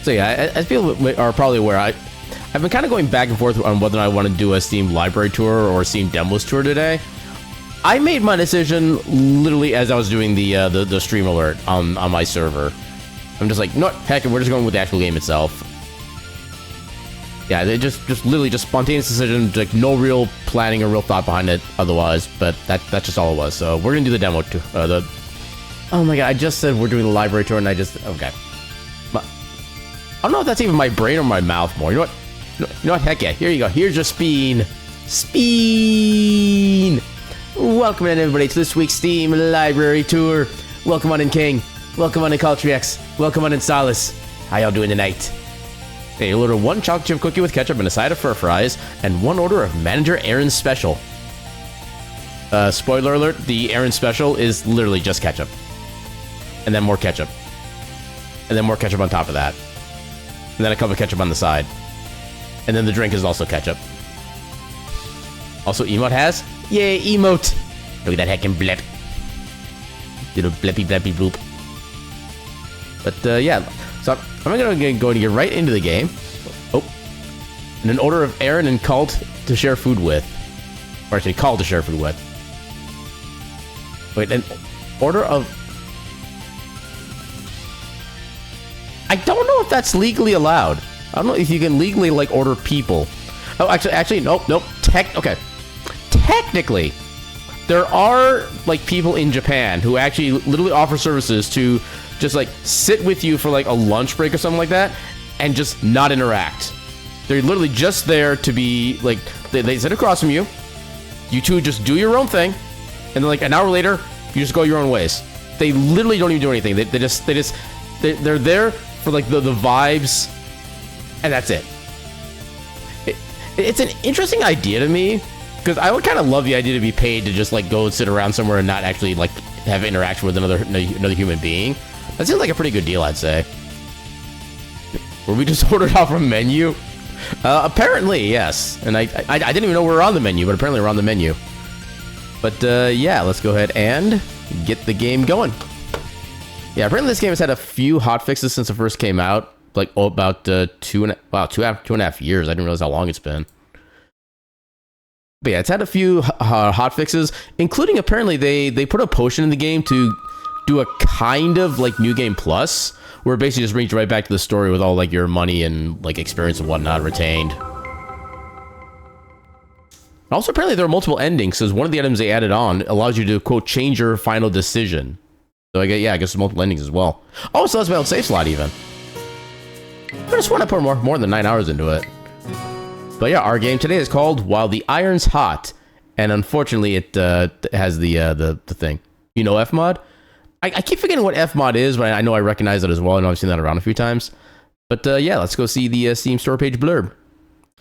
So yeah, as people are probably aware, I've been kind of going back and forth on whether I want to do a Steam library tour or a Steam demos tour today. I made my decision literally as I was doing the stream alert on my server. I'm just like, no, heck, we're just going with the actual game itself. Yeah, they just literally just spontaneous decision, like no real planning or real thought behind it otherwise, but that's just all it was. So we're gonna do the demo too. Oh my god, I just said we're doing the library tour and okay. But I don't know if that's even my brain or my mouth more. You know what? You know what? Heck yeah, here you go. Here's your Speen. Welcome in everybody to this week's Steam library tour. Welcome on in King. Welcome on in Cultrix. Welcome on in Solace. How y'all doing tonight? Okay, you'll order one chocolate chip cookie with ketchup and a side of fur fries, and one order of Manager Aaron's Special. Spoiler alert, the Aaron Special is literally just ketchup. And then more ketchup. And then more ketchup on top of that. And then a cup of ketchup on the side. And then the drink is also ketchup. Also, emote has? Yay, emote! Look at that heckin' blip. Little blippy blappy bloop. But, yeah. So, I'm going to get right into the game. Oh. And an order of Aaron and Cult to share food with. Or actually, Call to share food with. Wait, an order of... I don't know if that's legally allowed. I don't know if you can legally, like, order people. Oh, actually, nope. Okay. Technically, there are, like, people in Japan who actually literally offer services to just, like, sit with you for, like, a lunch break or something like that and just not interact. They're literally just there to be, like, they sit across from you. You two just do your own thing. And then, like, an hour later, you just go your own ways. They literally don't even do anything. They're there for, like, the vibes, and that's it. It's an interesting idea to me, because I would kind of love the idea to be paid to just, like, go and sit around somewhere and not actually, like, have interaction with another human being. That seems like a pretty good deal, I'd say. Were we just ordered off a menu? Apparently, yes. And I didn't even know we were on the menu, but apparently we're on the menu. But, yeah, let's go ahead and get the game going. Yeah, apparently this game has had a few hotfixes since it first came out. Like, about 2.5 years. I didn't realize how long it's been. But yeah, it's had a few hotfixes, including apparently they put a potion in the game to do a kind of, like, New Game Plus, where it basically just brings you right back to the story with all, like, your money and, like, experience and whatnot retained. Also, apparently there are multiple endings, because one of the items they added on allows you to, quote, change your final decision. So, I guess there's multiple endings as well. Oh, so that's my old save slot, even. I just want to put more than 9 hours into it. But yeah, our game today is called While the Iron's Hot. And unfortunately, it has the thing. You know Fmod? I keep forgetting what Fmod is, but I know I recognize it as well. I know I've seen that around a few times. But yeah, let's go see the Steam store page blurb.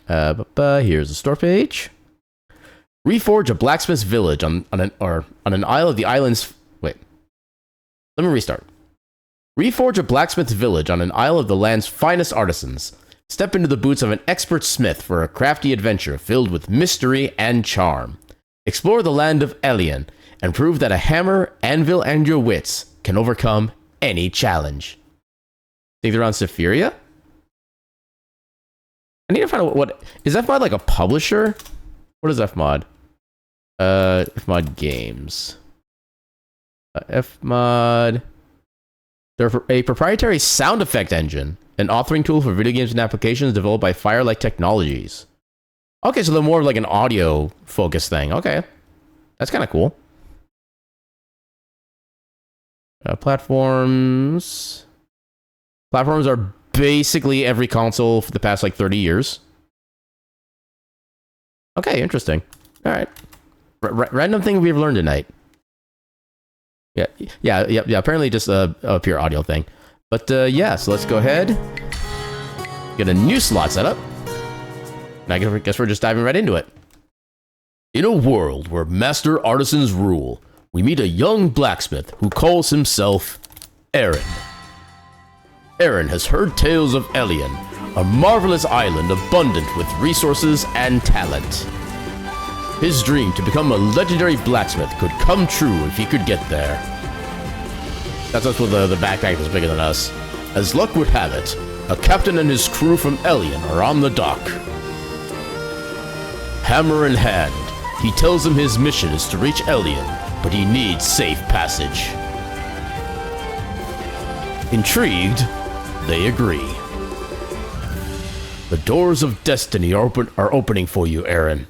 Here's the store page. Reforge a blacksmith's village on an isle of the island's... Wait. Let me restart. Reforge a blacksmith's village on an isle of the land's finest artisans. Step into the boots of an expert smith for a crafty adventure filled with mystery and charm. Explore the land of Elian and prove that a hammer, anvil, and your wits can overcome any challenge. Think they're on Sephiria? I need to find out what... Is Fmod like a publisher? What is Fmod? Fmod Games. Fmod... They're a proprietary sound effect engine, an authoring tool for video games and applications developed by Firelight Technologies. Okay, so they're more of like an audio-focused thing. Okay. That's kind of cool. Platforms... Platforms are basically every console for the past, like, 30 years. Okay, interesting. Alright. Random thing we've learned tonight. Yeah. Apparently just a pure audio thing. But, yeah, so let's go ahead. Get a new slot set up. And I guess we're just diving right into it. In a world where master artisans rule, we meet a young blacksmith who calls himself Aaron. Aaron has heard tales of Elian, a marvelous island abundant with resources and talent. His dream to become a legendary blacksmith could come true if he could get there. That's what the backpack was bigger than us. As luck would have it, A captain and his crew from Elion are on the dock. Hammer in hand, he tells them his mission is to reach Elion, but he needs safe passage. Intrigued, they agree. The doors of destiny are opening for you, Aaron.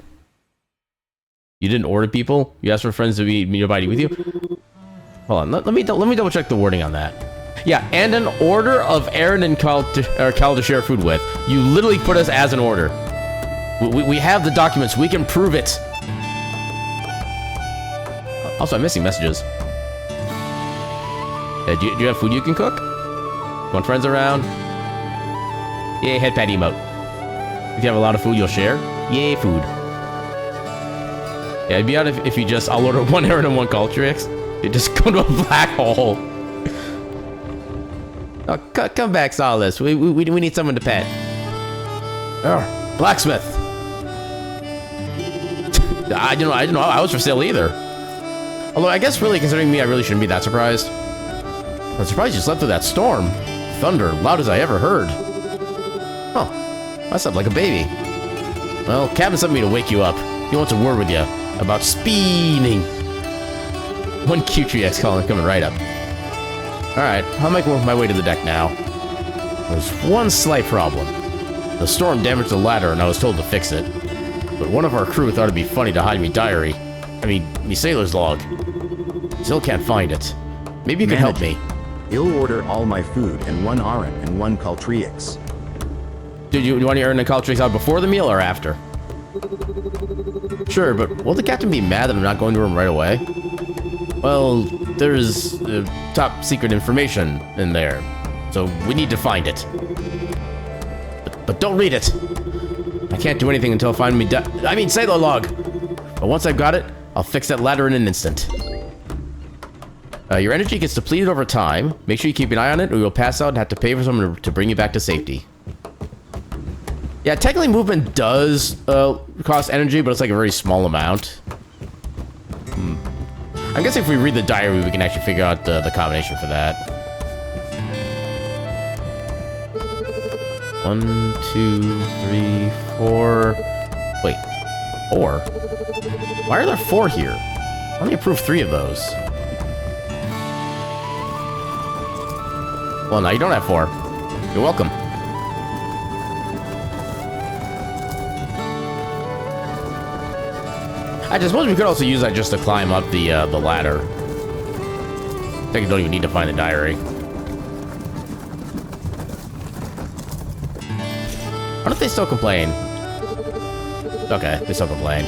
You didn't order people? You asked for friends to be nearby with you? Hold on, let me double check the wording on that. Yeah, and an order of Aaron and Cal to share food with. You literally put us as an order. We have the documents. We can prove it. Also, I'm missing messages. Do you have food you can cook? Want friends around? Yay, head pat emote. If you have a lot of food, you'll share. Yay, food. Yeah, it'd be out if you just, I'll order 1 Aaron and 1 Cultrix. You just go to a black hole. Oh, come back, Solace. We need someone to pet. Oh, blacksmith. I don't know. I was for sale either. Although I guess really considering me, I really shouldn't be that surprised. I'm surprised you slept through that storm. Thunder, loud as I ever heard. Oh, I slept like a baby. Well, Captain sent me to wake you up. He wants a word with you about speeding. 1 Q3X calling coming right up. Alright, I'll make my way to the deck now. There's one slight problem. The storm damaged the ladder and I was told to fix it. But one of our crew thought it'd be funny to hide me diary. Me sailor's log. Still can't find it. Maybe you can help me. He'll order all my food and 1 Aran and 1 Cultrix. Did you want to earn the Cultrix out before the meal or after? Sure, but will the captain be mad that I'm not going to him right away? Well, there's top secret information in there, so we need to find it. But don't read it. I can't do anything until I find me sailor log. But once I've got it, I'll fix that ladder in an instant. Your energy gets depleted over time. Make sure you keep an eye on it or you'll pass out and have to pay for someone to bring you back to safety. Yeah, technically movement does cost energy, but it's like a very small amount. I guess if we read the diary, we can actually figure out the combination for that. 1, 2, 3, 4. Wait, 4? Why are there 4 here? I only approved 3 of those. Well, now you don't have 4. You're welcome. I suppose we could also use that just to climb up the ladder. I think you don't even need to find the diary. I wonder if they still complain. Okay, they still complain.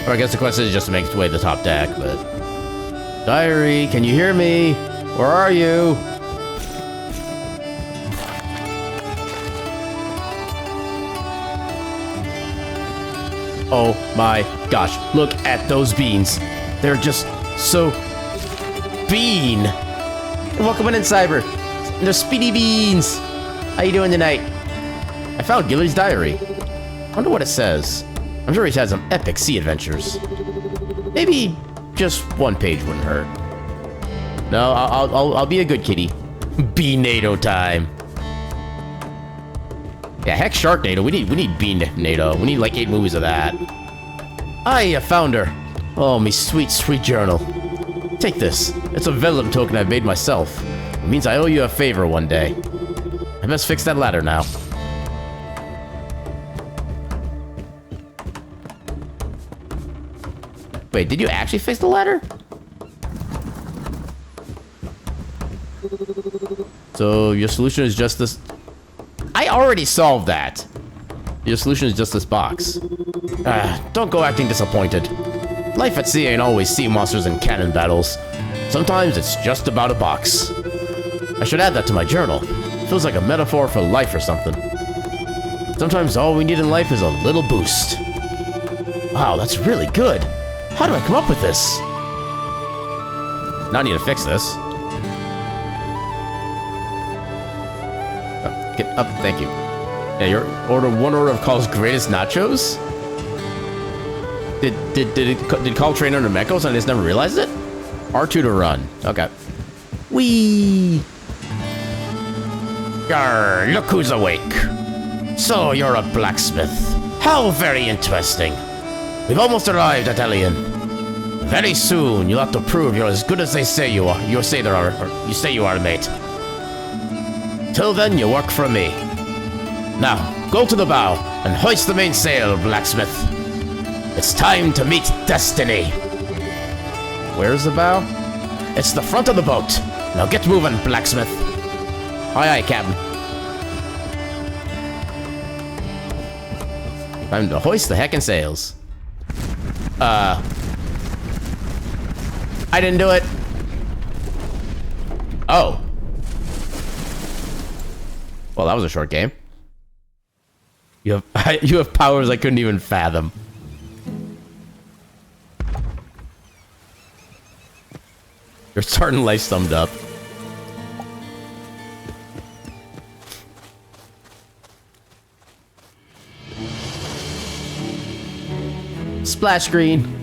Or I guess the quest is just to make its way to the top deck, but... Diary, can you hear me? Where are you? Oh my gosh, look at those beans. They're just so... bean. Welcome in, Cyber. They're speedy beans. How you doing tonight? I found Gilly's diary. I wonder what it says. I'm sure he's had some epic sea adventures. Maybe just 1 page wouldn't hurt. No, I'll be a good kitty. Bean-nado time. Yeah, heck, Sharknado. We need Bean-nado. We need like 8 movies of that. I found her. Oh, me sweet, sweet journal. Take this. It's a vellum token I've made myself. It means I owe you a favor one day. I best fix that ladder now. Wait, did you actually fix the ladder? So your solution is just this... I already solved that. Your solution is just this box. Don't go acting disappointed. Life at sea ain't always sea monsters and cannon battles. Sometimes it's just about a box. I should add that to my journal. Feels like a metaphor for life or something. Sometimes all we need in life is a little boost. Wow, that's really good. How do I come up with this? Now I need to fix this. Oh, get up, thank you. Yeah, your one order of Call's greatest nachos? Did Call train under Mechos and I just never realized it? R2 to run. Okay. Whee! Yarr, look who's awake. So you're a blacksmith. How very interesting. We've almost arrived at Elian. Very soon, you'll have to prove you're as good as they say you are. You say you are, mate. Till then, you work for me. Now, go to the bow and hoist the mainsail, blacksmith. It's time to meet destiny. Where's the bow? It's the front of the boat. Now get moving, blacksmith. Aye, aye, Captain. Time to hoist the heckin' sails. I didn't do it. Oh. Well, that was a short game. You have powers I couldn't even fathom. Your starting life summed up. Splash screen.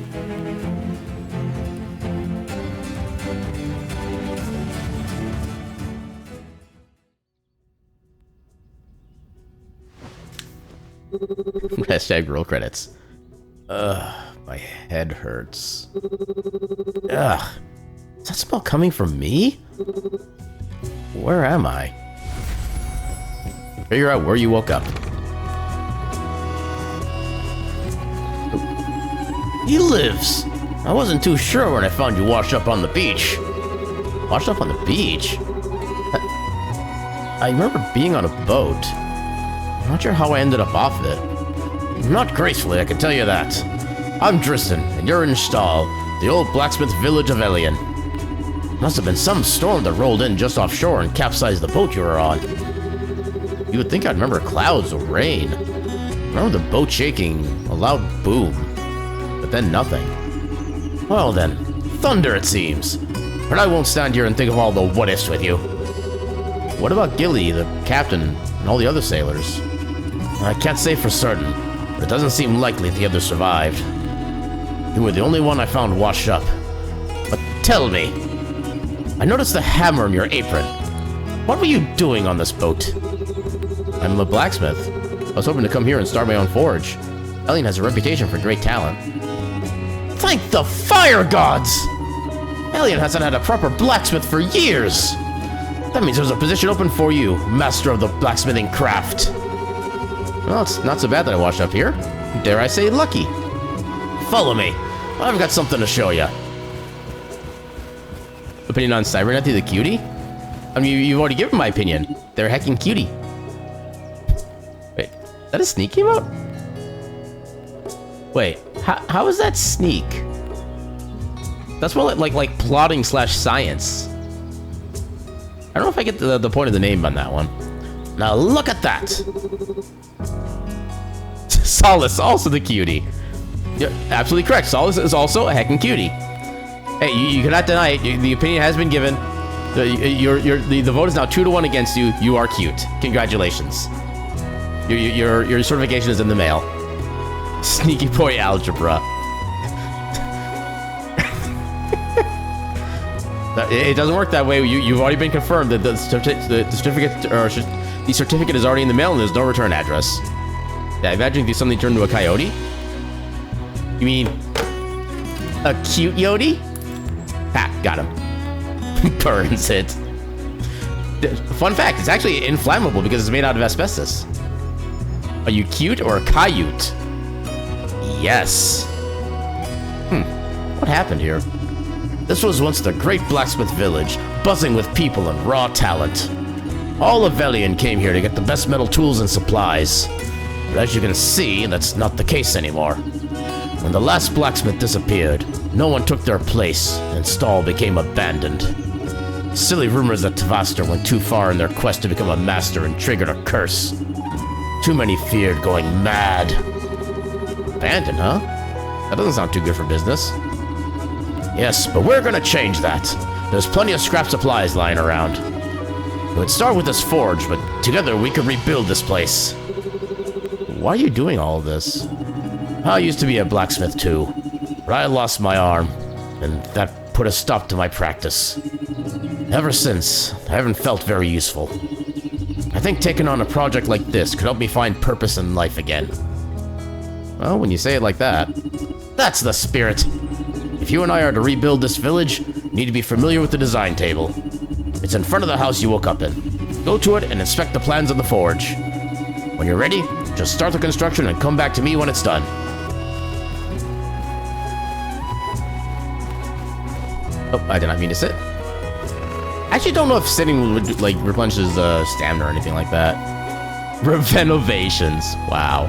Hashtag roll credits. My head hurts. Ugh. Is that smell coming from me? Where am I? Figure out where you woke up. He lives. I wasn't too sure when I found you washed up on the beach. Washed up on the beach? I remember being on a boat. I'm not sure how I ended up off it. Not gracefully, I can tell you that. I'm Dristan, and you're in Stahl, the old blacksmith village of Elian. Must have been some storm that rolled in just offshore and capsized the boat you were on. You would think I'd remember clouds or rain. I remember the boat shaking, a loud boom. But then nothing. Well then, thunder it seems. But I won't stand here and think of all the what-ifs with you. What about Gilly, the captain, and all the other sailors? I can't say for certain, but it doesn't seem likely the others survived. You were the only one I found washed up. But tell me, I noticed the hammer in your apron. What were you doing on this boat? I'm a blacksmith. I was hoping to come here and start my own forge. Elian has a reputation for great talent. Thank the fire gods! Elian hasn't had a proper blacksmith for years. That means there's a position open for you, master of the blacksmithing craft. Well, it's not so bad that I washed up here. Dare I say lucky. Follow me. I've got something to show you. Opinion on Cybernetty the cutie? I mean, you've already given my opinion. They're a heckin' cutie. Wait, is that a sneak emote? Wait, how is that sneak? That's more like plotting / science. I don't know if I get the point of the name on that one. Now look at that! Solace, also the cutie. You're absolutely correct. Solace is also a heckin' cutie. Hey, you cannot deny it. The opinion has been given. The vote is now 2-1 against you. You are cute. Congratulations. Your certification is in the mail. Sneaky boy algebra. It doesn't work that way. You've already been confirmed that the certificate is already in the mail and there's no return address. Yeah, imagine if something turned into a coyote. You mean a cute yodi? Ha, got him. Burns it. Fun fact, it's actually inflammable because it's made out of asbestos. Are you cute or a coyote? Yes. What happened here? This was once the great blacksmith village, buzzing with people and raw talent. All of Elian came here to get the best metal tools and supplies. But as you can see, that's not the case anymore. When the last blacksmith disappeared, no one took their place, and Stahl became abandoned. Silly rumors that Tvaster went too far in their quest to become a master and triggered a curse. Too many feared going mad. Abandoned, huh? That doesn't sound too good for business. Yes, but we're gonna change that. There's plenty of scrap supplies lying around. It would start with this forge, but together we could rebuild this place. Why are you doing all of this? I used to be a blacksmith too, but I lost my arm, and that put a stop to my practice. Ever since, I haven't felt very useful. I think taking on a project like this could help me find purpose in life again. Well, when you say it like that, that's the spirit. If you and I are to rebuild this village, you need to be familiar with the design table. It's in front of the house you woke up in. Go to it and inspect the plans of the forge. When you're ready, just start the construction and come back to me when it's done. Oh, I did not mean to sit. I actually don't know if sitting would, like, replenishes stamina or anything like that. Renovations. Wow.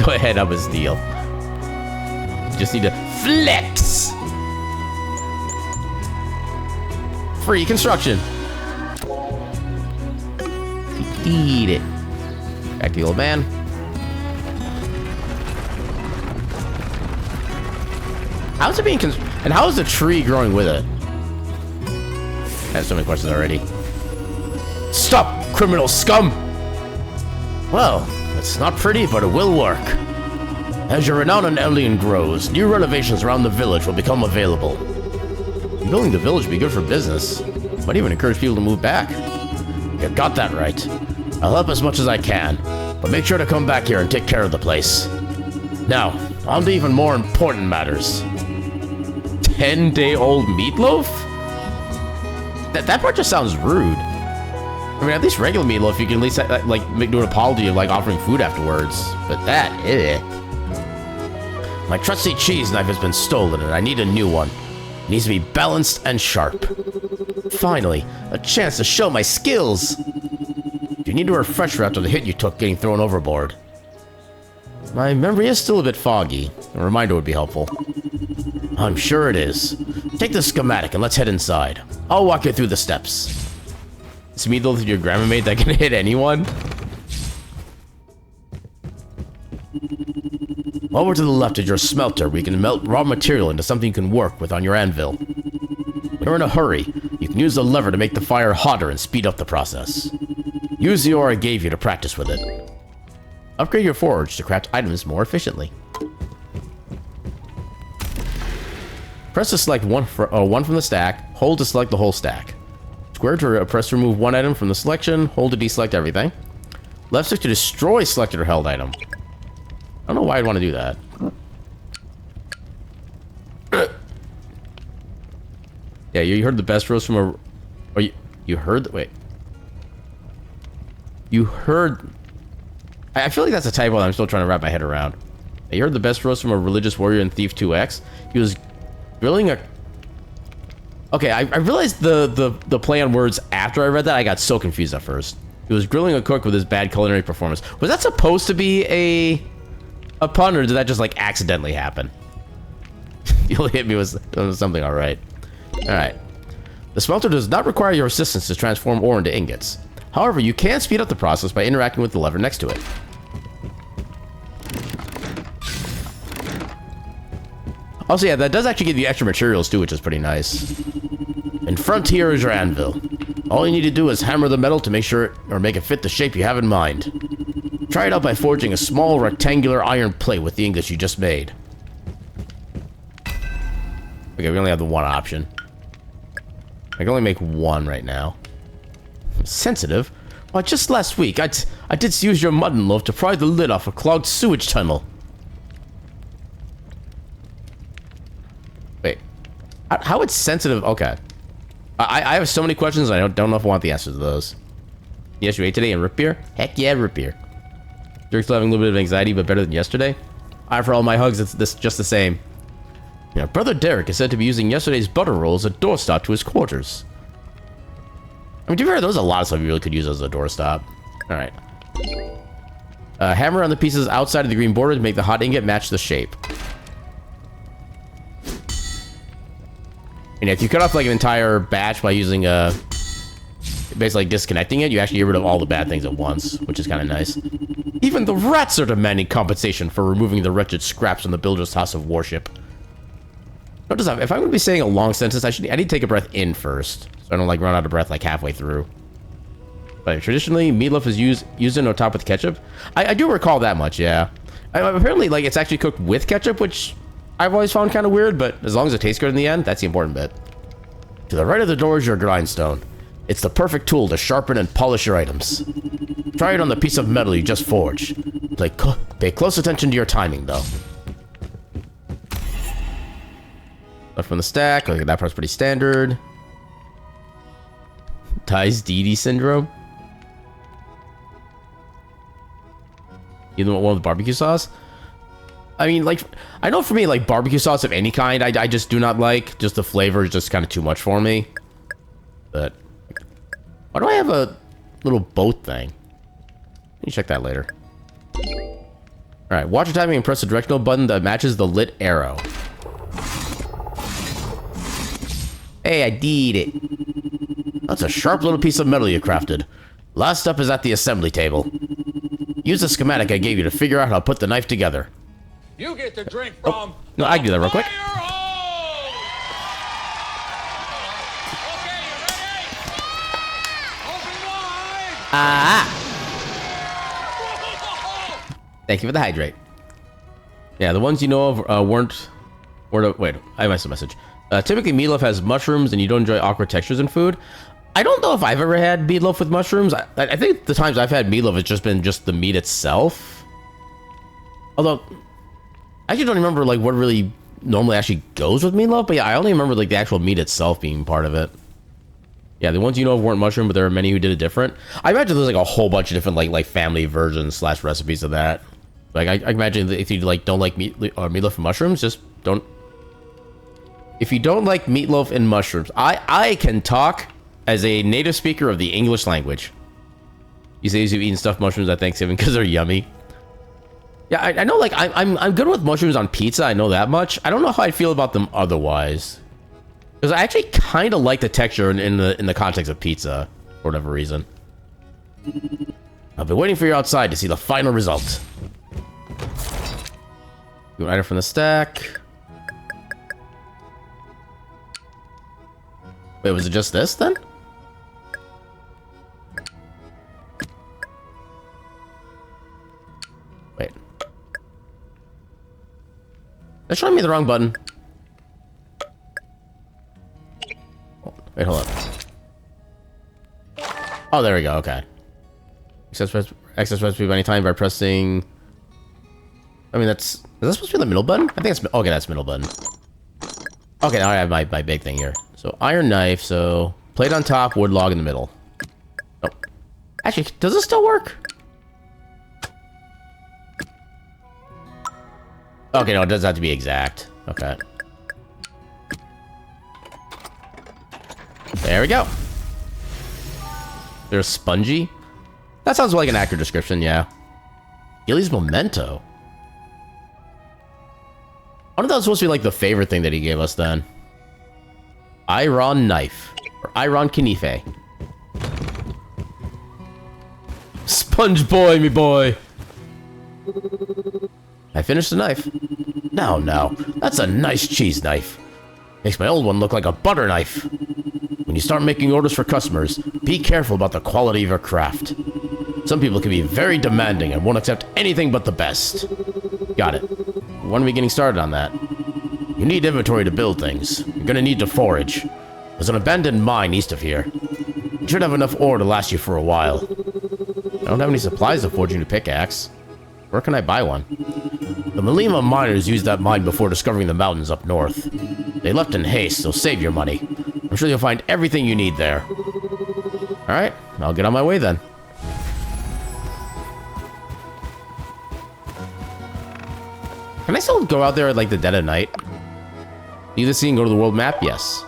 Go ahead, up a steal. You just need to flex. Free construction. Eat it. Back to the old man. How's it being and how is the tree growing with it? I have so many questions already. Stop, criminal scum! Well, it's not pretty, but it will work. As your renown in Eldian grows, new renovations around the village will become available. Building the village would be good for business. Might even encourage people to move back. You got that right. I'll help as much as I can, but make sure to come back here and take care of the place. Now, on to even more important matters. 10-day-old meatloaf? That part just sounds rude. I mean, at least regular meatloaf, you can at least, like, do an apology of, like, offering food afterwards. But that, My trusty cheese knife has been stolen, and I need a new one. It needs to be balanced and sharp. Finally, a chance to show my skills! Do you need a refresher after the hit you took getting thrown overboard? My memory is still a bit foggy. A reminder would be helpful. I'm sure it is. Take the schematic and let's head inside. I'll walk you through the steps. Is meatloaf with your grandma made that can hit anyone? Over to the left is your smelter, where you can melt raw material into something you can work with on your anvil. When you're in a hurry, you can use the lever to make the fire hotter and speed up the process. Use the ore I gave you to practice with it. Upgrade your forge to craft items more efficiently. Press to select one from the stack, hold to select the whole stack. Square to press to remove one item from the selection, hold to deselect everything. Left stick to destroy selected or held item. I don't know why I'd want to do that. Yeah, you heard the best roast from a... Or you heard... Wait. You heard... I feel like that's a typo that I'm still trying to wrap my head around. You heard the best roast from a religious warrior in Thief 2X. He was grilling a... Okay, I realized the play on words after I read that. I got so confused at first. He was grilling a cook with his bad culinary performance. Was that supposed to be a pun, or did that just, like, accidentally happen? You'll hit me with something, alright. Alright. The smelter does not require your assistance to transform ore into ingots. However, you can speed up the process by interacting with the lever next to it. Also, yeah, that does actually give you extra materials too, which is pretty nice. In front here is your anvil. All you need to do is hammer the metal to make it fit the shape you have in mind. Try it out by forging a small rectangular iron plate with the ingots you just made. Okay, we only have the one option. I can only make one right now. Sensitive? Well, just last week, I did use your mutton loaf to pry the lid off a clogged sewage tunnel. Wait. How it's sensitive? Okay. I have so many questions, I don't know if I want the answers to those. Yes, you ate today in root beer? Heck yeah, root beer. You're still having a little bit of anxiety, but better than yesterday? For all my hugs, it's just the same. Yeah, Brother Derek is said to be using yesterday's butter roll as a doorstop to his quarters. I mean, to be fair, there's a lot of stuff you really could use as a doorstop. Alright. Hammer on the pieces outside of the green border to make the hot ingot match the shape. And if you cut off, like, an entire batch by using, basically disconnecting it, you actually get rid of all the bad things at once, which is kind of nice. Even the rats are demanding compensation for removing the wretched scraps from the builder's house of worship. Notice that if I'm going to be saying a long sentence, I need to take a breath in first, so I don't, like, run out of breath, like, halfway through. But traditionally, meatloaf is used on top with ketchup. I do recall that much, yeah. Apparently, like, it's actually cooked with ketchup, which I've always found kind of weird, but as long as it tastes good in the end, that's the important bit. To the right of the door is your grindstone. It's the perfect tool to sharpen and polish your items. Try it on the piece of metal you just forged. Pay close attention to your timing, though. Left from the stack. Okay, that part's pretty standard. Ty's DD syndrome. You know, one with barbecue sauce? I mean, like, I know for me, like, barbecue sauce of any kind, I just do not like. Just the flavor is just kind of too much for me. But why do I have a little boat thing? Let me check that later. Alright, watch your timing and press the directional button that matches the lit arrow. Hey, I did it. That's a sharp little piece of metal you crafted. Last up is at the assembly table. Use the schematic I gave you to figure out how to put the knife together. You get the drink from... Oh, no, I can do that real quick. Okay, you ready? Open wide! Ah! Thank you for the hydrate. Yeah, the ones you know of weren't... Wait, I missed a message. Typically, meatloaf has mushrooms, and you don't enjoy awkward textures in food. I don't know if I've ever had meatloaf with mushrooms. I think the times I've had meatloaf, it's just been just the meat itself. Although, I actually don't remember like what really normally actually goes with meatloaf. But yeah, I only remember like the actual meat itself being part of it. Yeah, the ones you know of weren't mushroom, but there are many who did it different. I imagine there's like a whole bunch of different like family versions / recipes of that. Like I imagine that if you like don't like meatloaf and mushrooms, just don't. If you don't like meatloaf and mushrooms, I can talk as a native speaker of the English language. You say you've eaten stuffed mushrooms at Thanksgiving because they're yummy. Yeah, I know. Like I'm good with mushrooms on pizza. I know that much. I don't know how I feel about them otherwise, because I actually kind of like the texture in the context of pizza for whatever reason. I've been waiting for you outside to see the final result. You item from the stack. Wait, was it just this then? Wait. They're showing me the wrong button. Wait, hold on. Oh, there we go. Okay. Access recipe by any time by pressing. I mean, is that supposed to be the middle button? I think it's okay. That's middle button. Okay, now I have my big thing here. So iron knife. So plate on top, wood log in the middle. Oh, actually, does this still work? Okay, no, it doesn't have to be exact. Okay. There we go. There's spongy. That sounds like an accurate description, yeah. Gilly's memento. I wonder if that was supposed to be like the favorite thing that he gave us then. Iron knife. Or iron knife. Sponge boy, me boy. I finished the knife. No, that's a nice cheese knife. Makes my old one look like a butter knife. When you start making orders for customers, be careful about the quality of your craft. Some people can be very demanding and won't accept anything but the best. Got it. When are we getting started on that? You need inventory to build things. You're gonna need to forage. There's an abandoned mine east of here. You should have enough ore to last you for a while. I don't have any supplies to forge a new pickaxe. Where can I buy one? The Malima miners used that mine before discovering the mountains up north. They left in haste, so save your money. I'm sure you'll find everything you need there. Alright, I'll get on my way then. Can I still go out there at like the dead of night? Leave the scene, go to the world map? Yes.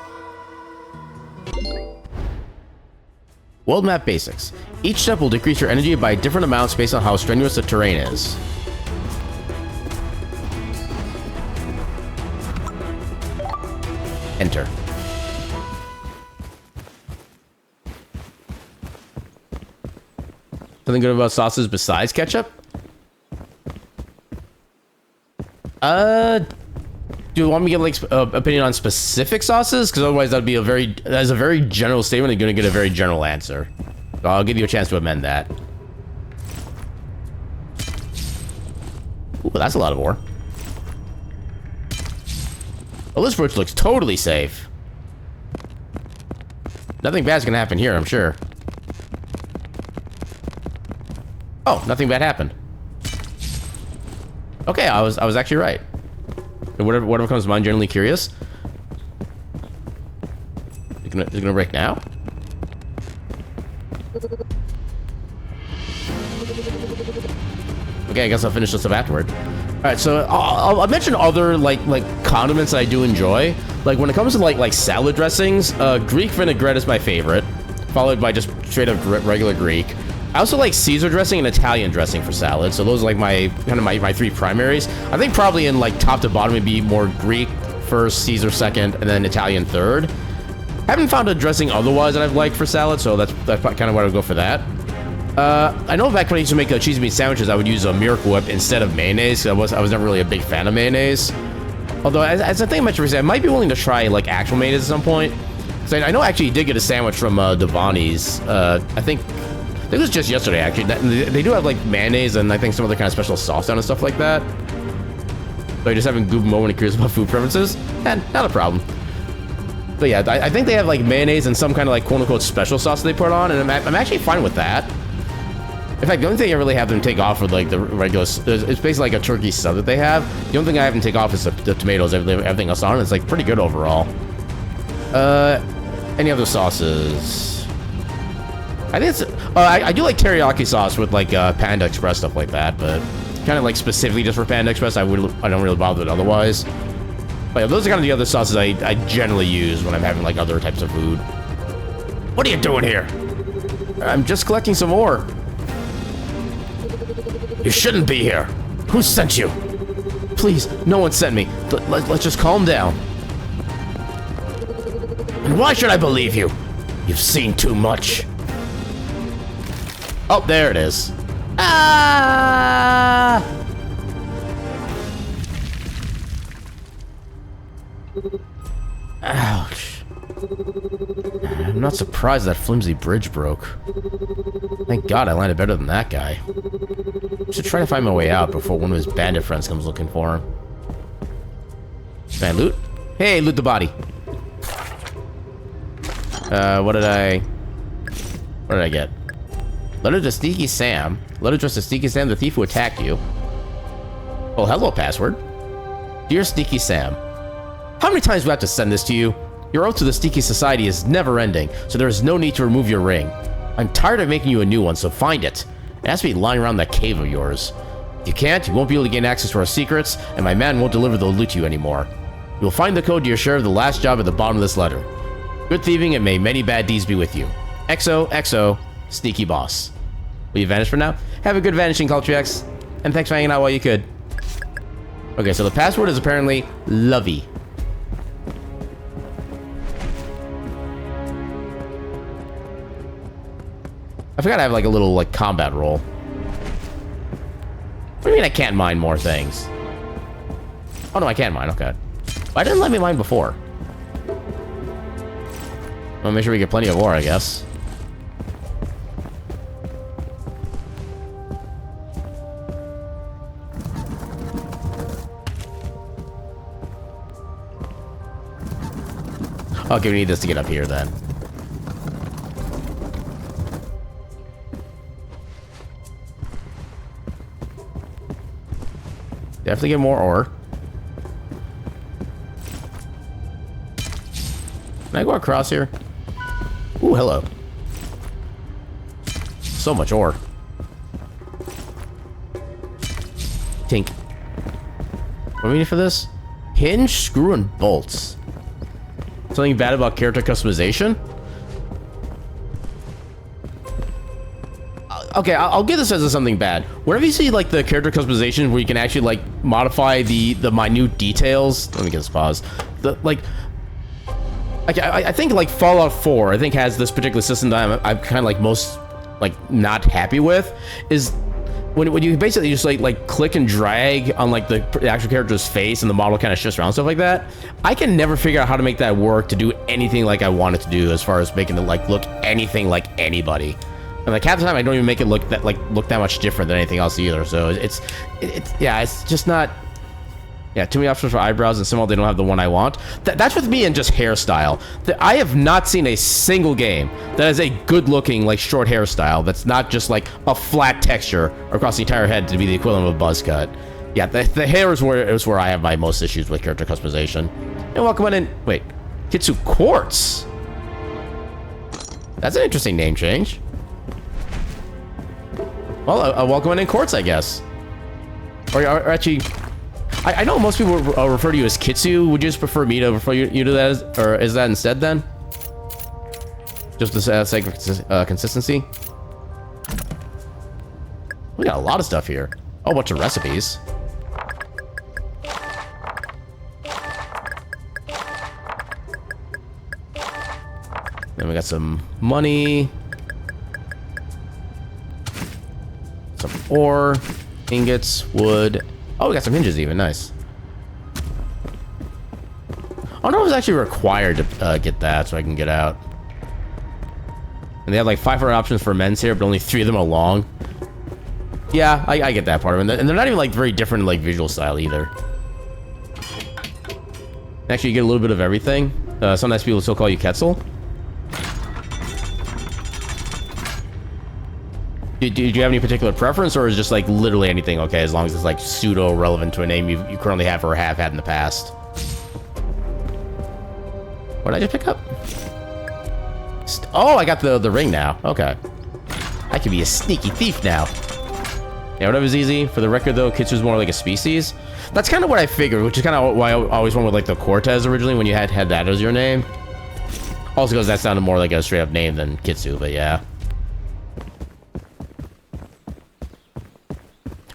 World map basics. Each step will decrease your energy by different amounts based on how strenuous the terrain is. Enter. Something good about sauces besides ketchup? Do you want me to get like opinion on specific sauces? Because otherwise that's a very general statement. You're going to get a very general answer. So I'll give you a chance to amend that. Ooh, that's a lot of ore. Well, this bridge looks totally safe. Nothing bad's gonna happen here, I'm sure. Oh, nothing bad happened. Okay, I was actually right. Whatever comes to mind, generally curious. Is it gonna break now? Okay, I guess I'll finish this up afterward. All right, so I'll mention other like condiments that I do enjoy. Like when it comes to like salad dressings, Greek vinaigrette is my favorite, followed by just straight up regular Greek. I also like Caesar dressing and Italian dressing for salad. So those are like my three primaries. I think probably in like top to bottom would be more Greek first, Caesar second, and then Italian third. Haven't found a dressing otherwise that I've liked for salad, so that's kind of why I would go for that. I know back when I used to make cheese meat sandwiches, I would use a Miracle Whip instead of mayonnaise. I was never really a big fan of mayonnaise. Although, as I think I mentioned recently, I might be willing to try like actual mayonnaise at some point. So I know actually you did get a sandwich from Devani's. I think it was just yesterday actually. They do have like mayonnaise and I think some other kind of special sauce down and stuff like that. So you're just having a goofy moment and curious about food preferences? Not a problem. But yeah, I think they have like mayonnaise and some kind of like quote-unquote special sauce they put on, and I'm actually fine with that. In fact, the only thing I really have them take off with like the regular, it's basically like a turkey sub that they have. The only thing I have them take off is the tomatoes. Everything else on it, it's like pretty good overall. Any other sauces? I think it's, I do like teriyaki sauce with like Panda Express, stuff like that, but kind of like specifically just for Panda Express, I don't really bother with it otherwise. But yeah, those are kind of the other sauces I generally use when I'm having like other types of food. What are you doing here? I'm just collecting some ore. You shouldn't be here. Who sent you? Please, no one sent me. Let's just calm down. And why should I believe you? You've seen too much. Oh, there it is. Ah! Ouch. I'm not surprised that flimsy bridge broke. Thank God I landed better than that guy. I should try to find my way out before one of his bandit friends comes looking for him. Can I loot? Hey, loot the body. What did I get? Letter to Sneaky Sam. Letter addressed to Sneaky Sam, the thief who attacked you. Oh, hello, password. Dear Sneaky Sam. How many times do I have to send this to you? Your oath to the Sneaky Society is never ending, so there is no need to remove your ring. I'm tired of making you a new one, so find it. It has to be lying around that cave of yours. If you can't, you won't be able to gain access to our secrets, and my man won't deliver the loot to you anymore. You will find the code to your share of the last job at the bottom of this letter. Good thieving, and may many bad deeds be with you. XOXO, Sneaky Boss. Will you vanish for now? Have a good vanishing, Cultrex, and thanks for hanging out while you could. Okay, so the password is apparently Lovey. I forgot I have like a little like combat roll. What do you mean I can't mine more things? Oh no, I can mine, okay. Why didn't it let me mine before? I'll make sure we get plenty of ore, I guess. Okay, we need this to get up here then. Definitely get more ore. Can I go across here? Ooh, hello. So much ore. Tink. What do we need for this? Hinge, screw, and bolts. Something bad about character customization? Okay, I'll give this as something bad. Whenever you see like the character customization where you can actually like modify the minute details. Let me get this pause. I think like Fallout 4 I think has this particular system that I'm kind of like most like not happy with is when you basically just like click and drag on like the actual character's face and the model kind of shifts around, stuff like that. I can never figure out how to make that work to do anything like I want it to do as far as making it like look anything like anybody. And like half the time I don't even make it look that much different than anything else either. So it's just not. Yeah, too many options for eyebrows, and somehow they don't have the one I want. That's with me and just hairstyle. I have not seen a single game that has a good-looking, like, short hairstyle that's not just, like, a flat texture across the entire head to be the equivalent of a buzz cut. Yeah, the hair is where I have my most issues with character customization. And welcome on in... Wait. Kitsu Quartz? That's an interesting name change. Well, welcome on in Quartz, I guess. Or actually... I know most people refer to you as Kitsu. Would you just prefer me to refer you to that as, or is that instead then? Just the sake of consistency. We got a lot of stuff here. Oh, a bunch of recipes. Then we got some money. Some ore, ingots, wood. Oh, we got some hinges even. Nice. Oh, no, I was actually required to get that so I can get out. And they have like 500 options for men's here, but only 3 of them are long. Yeah, I get that part of it. And they're not even like very different like visual style either. Actually, you get a little bit of everything. Sometimes people still call you Quetzal. Do you have any particular preference, or is just like literally anything okay as long as it's like pseudo relevant to a name you currently have or have had in the past? What did I just pick up? Oh, I got the ring now. Okay, I can be a sneaky thief now. Yeah, whatever's easy. For the record, though, Kitsu's more like a species. That's kind of what I figured, which is kind of why I always went with like the Cortez originally when you had that as your name. Also, because that sounded more like a straight up name than Kitsu, but yeah.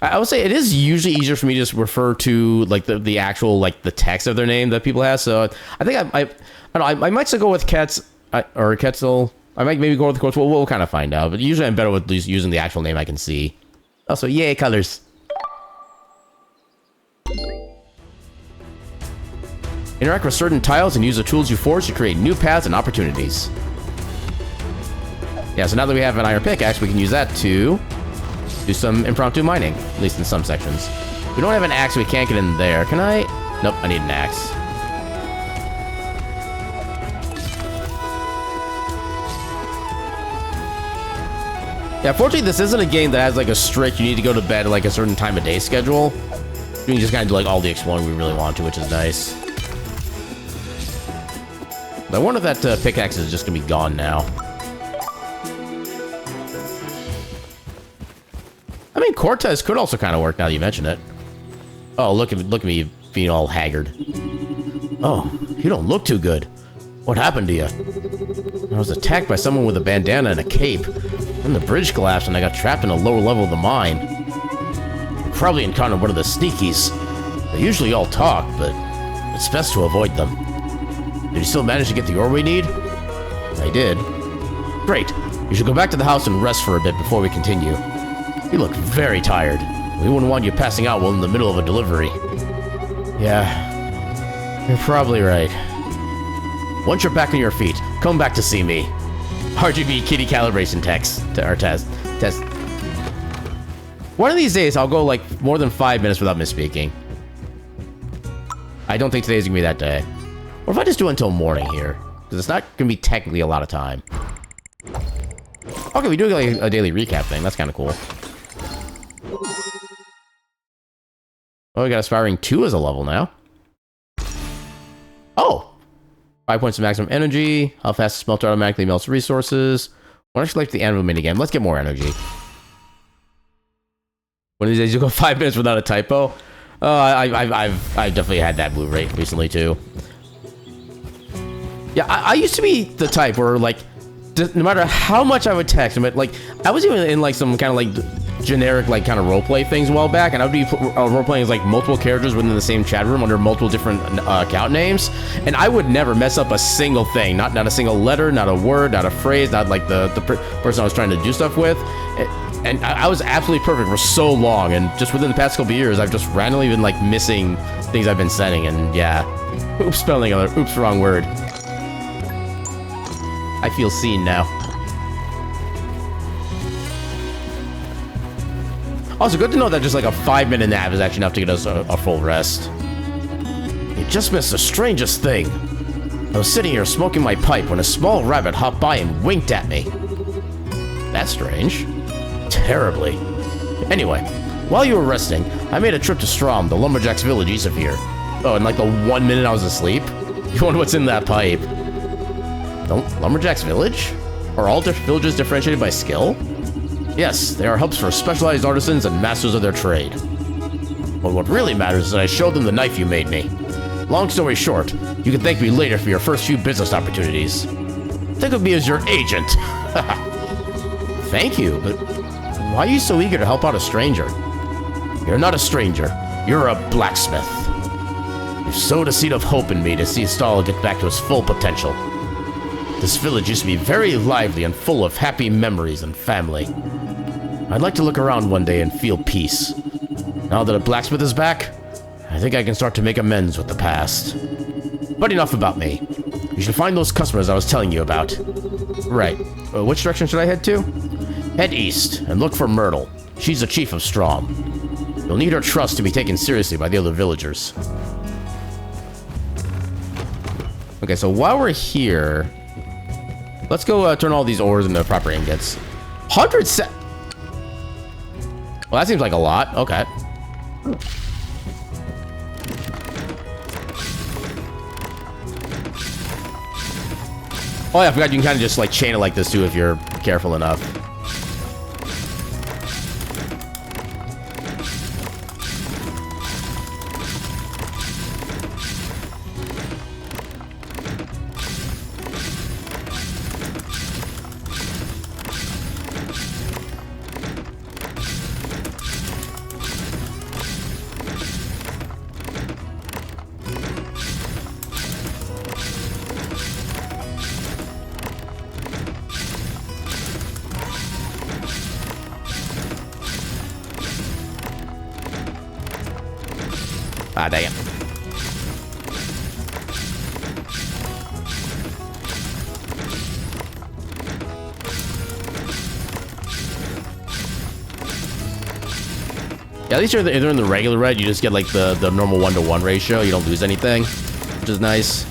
I would say it is usually easier for me to just refer to like the actual like the text of their name that people have. So I think I don't know, I might still go with or Quetzal. I might maybe go with Quetzal. We'll kind of find out. But usually I'm better with using the actual name I can see. Also, yay colors. Interact with certain tiles and use the tools you forge to create new paths and opportunities. Yeah, so now that we have an iron pickaxe, we can use that to do some impromptu mining, at least in some sections. We don't have an axe, so we can't get in there. Can I? Nope, I need an axe. Yeah, fortunately, this isn't a game that has like a strict, you need to go to bed at like a certain time of day schedule. You can just kind of do like all the exploring we really want to, which is nice. I wonder if that pickaxe is just gonna be gone now. I mean, Cortez could also kind of work now that you mention it. Oh, look at me being all haggard. Oh, you don't look too good. What happened to you? I was attacked by someone with a bandana and a cape. Then the bridge collapsed and I got trapped in a lower level of the mine. Probably encountered one of the sneakies. They usually all talk, but it's best to avoid them. Did you still manage to get the ore we need? I did. Great. You should go back to the house and rest for a bit before we continue. You look very tired. We wouldn't want you passing out while in the middle of a delivery. Yeah, you're probably right. Once you're back on your feet, come back to see me. RGB kitty calibration test. One of these days, I'll go like more than 5 minutes without misspeaking. I don't think today's gonna be that day. Or if I just do it until morning here, because it's not gonna be technically a lot of time. Okay, we do like a daily recap thing. That's kind of cool. Oh, we got Aspiring 2 as a level now. Oh! 5 points of maximum energy. How fast the smelter automatically melts resources. Why don't you select the animal minigame? Let's get more energy. One of these days you'll go 5 minutes without a typo. I've definitely had that move rate recently too. Yeah, I used to be the type where like, no matter how much I would text, but like, I was even in like some kind of like generic like kind of roleplay things a while back, and I would be roleplaying as like multiple characters within the same chat room under multiple different account names, and I would never mess up a single thing, not a single letter, not a word, not a phrase, not like the person I was trying to do stuff with. And I was absolutely perfect for so long, and just within the past couple of years, I've just randomly been like missing things I've been sending, and yeah, oops, spelling other, oops, wrong word. I feel seen now. Also, good to know that just like a 5-minute nap is actually enough to get us a full rest. just missed the strangest thing. I was sitting here smoking my pipe when a small rabbit hopped by and winked at me. That's strange. Terribly. Anyway, while you were resting, I made a trip to Strom, the lumberjack's village east of here. Oh, in like the 1 minute I was asleep? You wonder what's in that pipe. The lumberjack's village? Are all villages differentiated by skill? Yes, they are hubs for specialized artisans and masters of their trade. But what really matters is that I showed them the knife you made me. Long story short, you can thank me later for your first few business opportunities. Think of me as your agent. Thank you, but why are you so eager to help out a stranger? You're not a stranger. You're a blacksmith. You've sowed a seed of hope in me to see Stahl get back to its full potential. This village used to be very lively and full of happy memories and family. I'd like to look around one day and feel peace. Now that a blacksmith is back, I think I can start to make amends with the past. But enough about me. You should find those customers I was telling you about. Right. Which direction should I head to? Head east and look for Myrtle. She's the chief of Strom. You'll need her trust to be taken seriously by the other villagers. Okay, so while we're here, let's go turn all these ores into proper ingots. 100 set. Well, that seems like a lot. Okay. Oh yeah, I forgot you can kind of just like chain it like this too if you're careful enough. Ah, dang it. Yeah, at least if they're in the regular red, you just get like the normal 1-to-1 ratio. You don't lose anything, which is nice.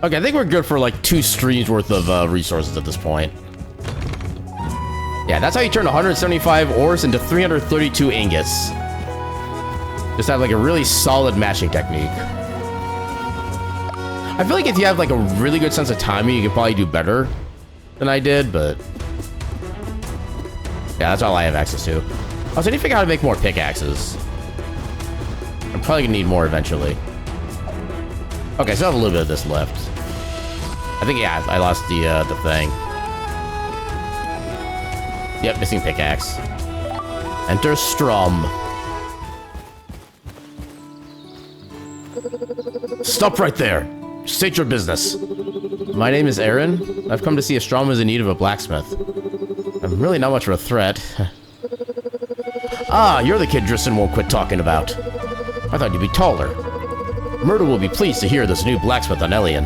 Okay, I think we're good for like 2 streams worth of resources at this point. Yeah, that's how you turn 175 ores into 332 ingots. Just have like a really solid matching technique. I feel like if you have like a really good sense of timing, you could probably do better than I did, but yeah, that's all I have access to. I also need to figure out how to make more pickaxes. I'm probably gonna need more eventually. Okay, so I have a little bit of this left. I think, yeah, I lost the thing. Yep, missing pickaxe. Enter Strom. Stop right there. State your business. My name is Aaron. I've come to see if Strom is in need of a blacksmith. I'm really not much of a threat. Ah, you're the kid Driston won't quit talking about. I thought you'd be taller. Myrtle will be pleased to hear this new blacksmith on Elian.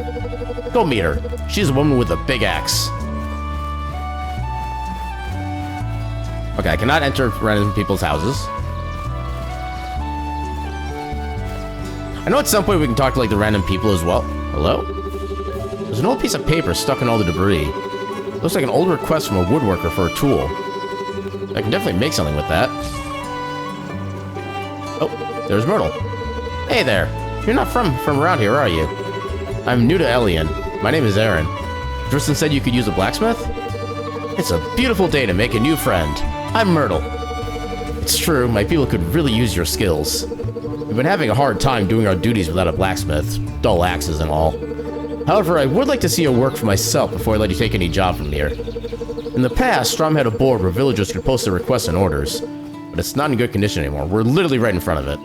Go meet her. She's a woman with a big axe. Okay, I cannot enter random people's houses. I know at some point we can talk to, like, the random people as well. Hello? There's an old piece of paper stuck in all the debris. Looks like an old request from a woodworker for a tool. I can definitely make something with that. Oh, there's Myrtle. Hey there. You're not from around here, are you? I'm new to Elian. My name is Aaron. Driston said you could use a blacksmith? It's a beautiful day to make a new friend. I'm Myrtle. It's true, my people could really use your skills. We've been having a hard time doing our duties without a blacksmith, dull axes and all. However, I would like to see your work for myself before I let you take any job from here. In the past, Strom had a board where villagers could post their requests and orders, but it's not in good condition anymore. We're literally right in front of it.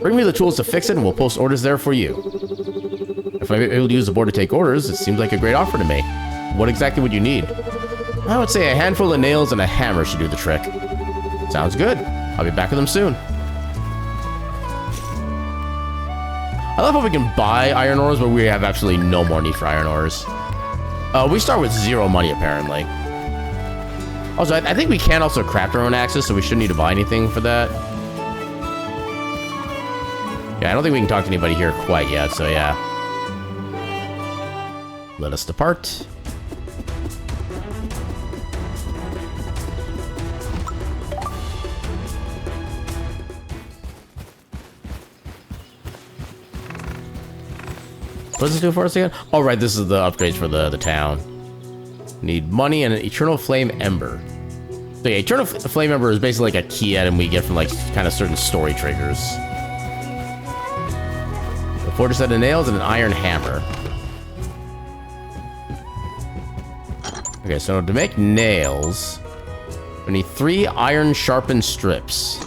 Bring me the tools to fix it and we'll post orders there for you. If I'm able to use the board to take orders, it seems like a great offer to me. What exactly would you need? I would say a handful of nails and a hammer should do the trick. Sounds good. I'll be back with them soon. I love how we can buy iron ores, but we have absolutely no more need for iron ores. We start with 0 money, apparently. Also, I think we can also craft our own axes, so we shouldn't need to buy anything for that. Yeah, I don't think we can talk to anybody here quite yet, so yeah. Let us depart. What does this do for us again? Oh, right, this is the upgrades for the town. Need money and an Eternal Flame Ember. So yeah, Eternal Flame Ember is basically like a key item we get from like kind of certain story triggers. A 40 set of nails and an iron hammer. Okay, so to make nails, we need 3 iron sharpened strips.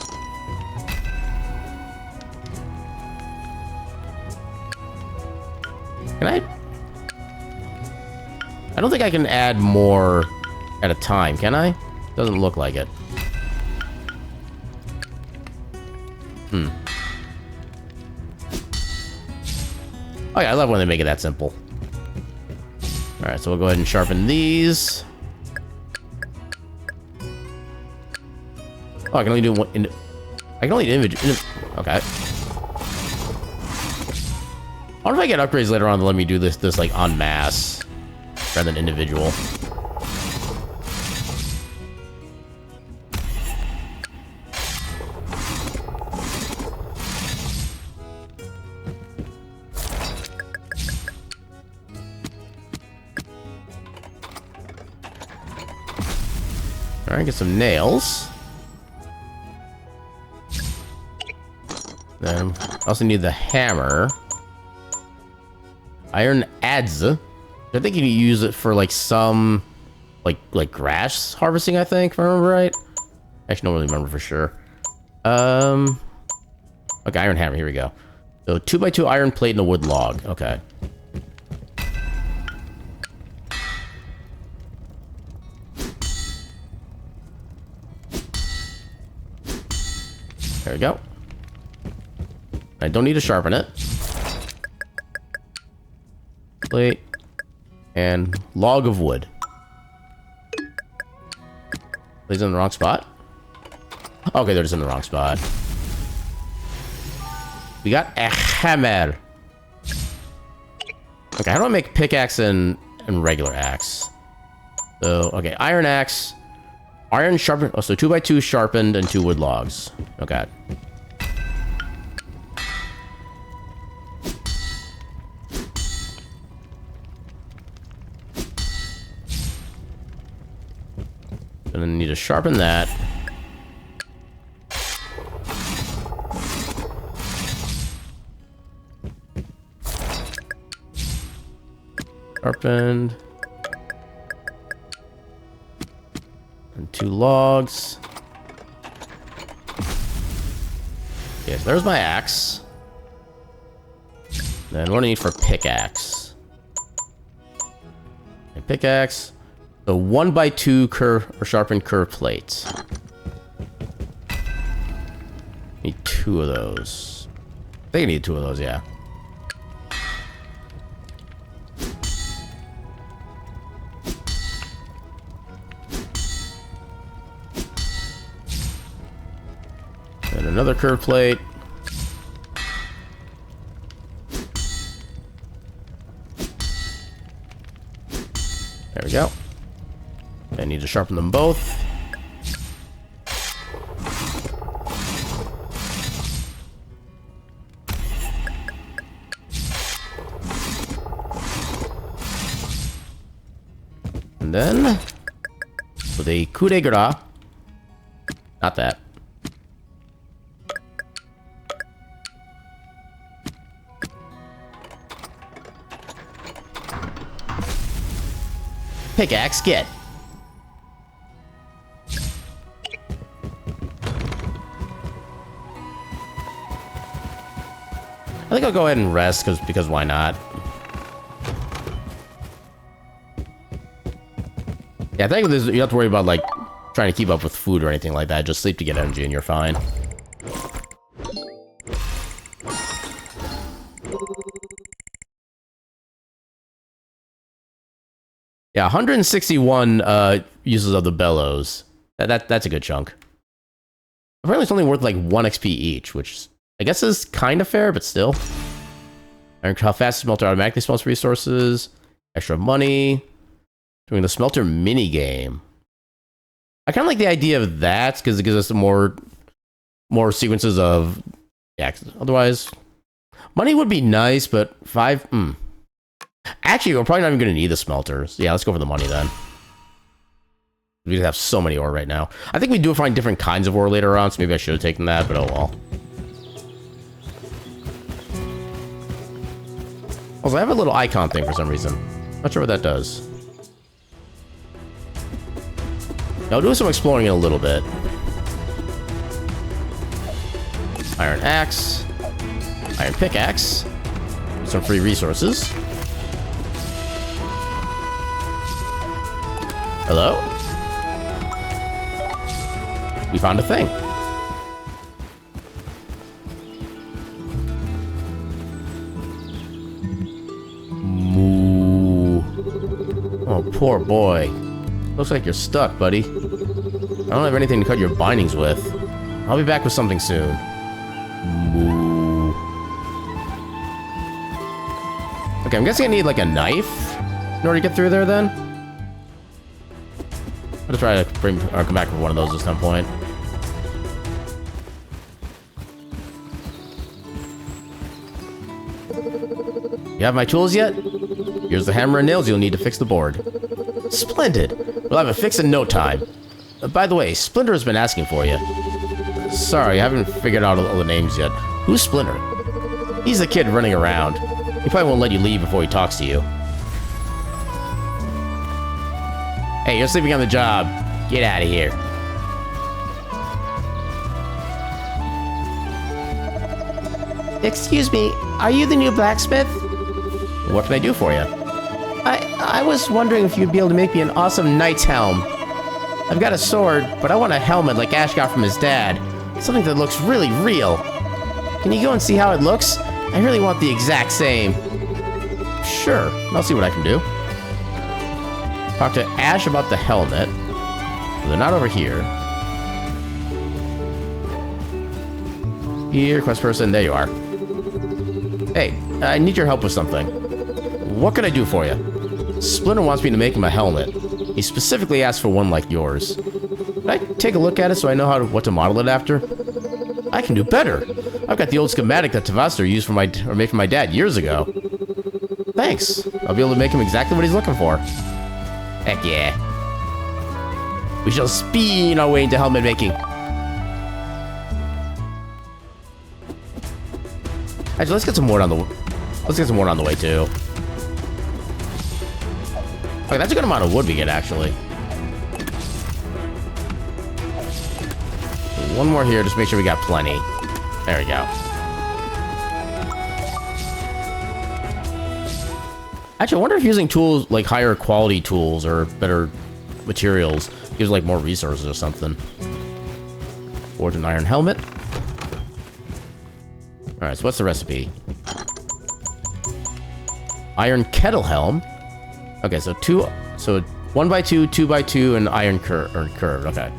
Can I don't think I can add more at a time, can I? Doesn't look like it. Oh yeah, I love when they make it that simple. Alright, so we'll go ahead and sharpen these. Oh, I can only do one. I can only image. Okay. I wonder if I get upgrades later on to let me do this like en masse rather than individual. All right, get some nails. Then I also need the hammer. Iron adze. I think you can use it for like some like grass harvesting, I think, if I remember right. Actually, don't really remember for sure. Okay, iron hammer, here we go. So 2x2 iron plate and a wood log. Okay. There we go. I don't need to sharpen it. Plate and log of wood. Is it in the wrong spot? Okay, they're just in the wrong spot. We got a hammer. Okay, how do I make pickaxe and regular axe? So, okay, iron axe. Iron sharpened. Oh, so 2x2 sharpened and 2 wood logs. Okay. Gonna need to sharpen that. Sharpened. And 2 logs. Yes, there's my axe. Then what do I need for pickaxe? And pickaxe. So 1x2 curve or sharpened curve plates. Need 2 of those. I think I need 2 of those, yeah. And another curve plate. There we go. I need to sharpen them both. And then, with a coup de grace, not that. Pickaxe, get. I think I'll go ahead and rest because why not? Yeah, I think you don't have to worry about like trying to keep up with food or anything like that. Just sleep to get energy and you're fine. Yeah, 161 uses of the bellows. That's a good chunk. Apparently it's only worth like 1 XP each, which I guess is kind of fair, but still. Iron how fast the smelter automatically smelts resources. Extra money. Doing the smelter mini game. I kind of like the idea of that because it gives us more sequences of. Yeah, otherwise, money would be nice, but 5. Actually, we're probably not even going to need the smelters. Yeah, let's go for the money then. We have so many ore right now. I think we do find different kinds of ore later on, so maybe I should have taken that, but oh well. Also, I have a little icon thing for some reason. Not sure what that does. I'll do some exploring in a little bit. Iron axe. Iron pickaxe. Some free resources. Hello? We found a thing. Moo. Oh, poor boy. Looks like you're stuck, buddy. I don't have anything to cut your bindings with. I'll be back with something soon. Moo. Okay, I'm guessing I need like a knife in order to get through there then. I'm gonna try to bring or come back with one of those at some point. You have my tools yet? Here's the hammer and nails you'll need to fix the board. Splendid. We'll have it fixed in no time. By the way, Splinter's been asking for you. Sorry, I haven't figured out all the names yet. Who's Splinter? He's the kid running around. He probably won't let you leave before he talks to you. Hey, you're sleeping on the job. Get out of here. Excuse me, are you the new blacksmith? What can I do for you? I was wondering if you'd be able to make me an awesome knight's helm. I've got a sword, but I want a helmet like Ash got from his dad. Something that looks really real. Can you go and see how it looks? I really want the exact same. Sure, I'll see what I can do. Talk to Ash about the helmet. Well, they're not over here. Here, quest person, there you are. Hey, I need your help with something. What can I do for you? Splinter wants me to make him a helmet. He specifically asked for one like yours. Can I take a look at it so I know what to model it after? I can do better. I've got the old schematic that Tavastor used made for my dad years ago. Thanks. I'll be able to make him exactly what he's looking for. Heck yeah. We shall speed our way into helmet making. Actually, let's get some more on the way too. Okay, that's a good amount of wood we get actually. One more here, just make sure we got plenty. There we go. Actually, I wonder if using tools, like higher quality tools or better materials, gives like more resources or something. Forge an iron helmet. Alright, so what's the recipe? Iron kettle helm. Okay, so 1x2, 2x2, and iron curved. Okay.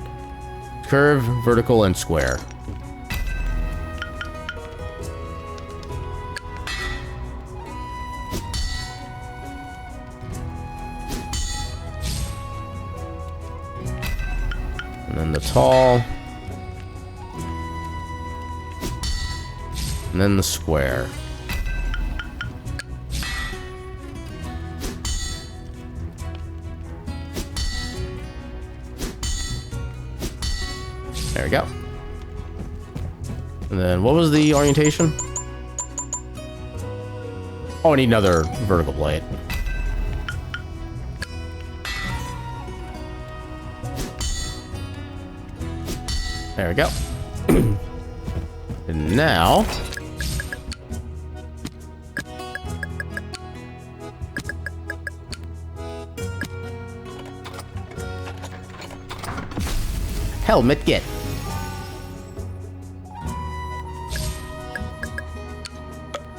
Curve, vertical, and square. And then the tall. And then the square. There we go. And then what was the orientation? Oh, I need another vertical plate. There we go. And now... helmet get.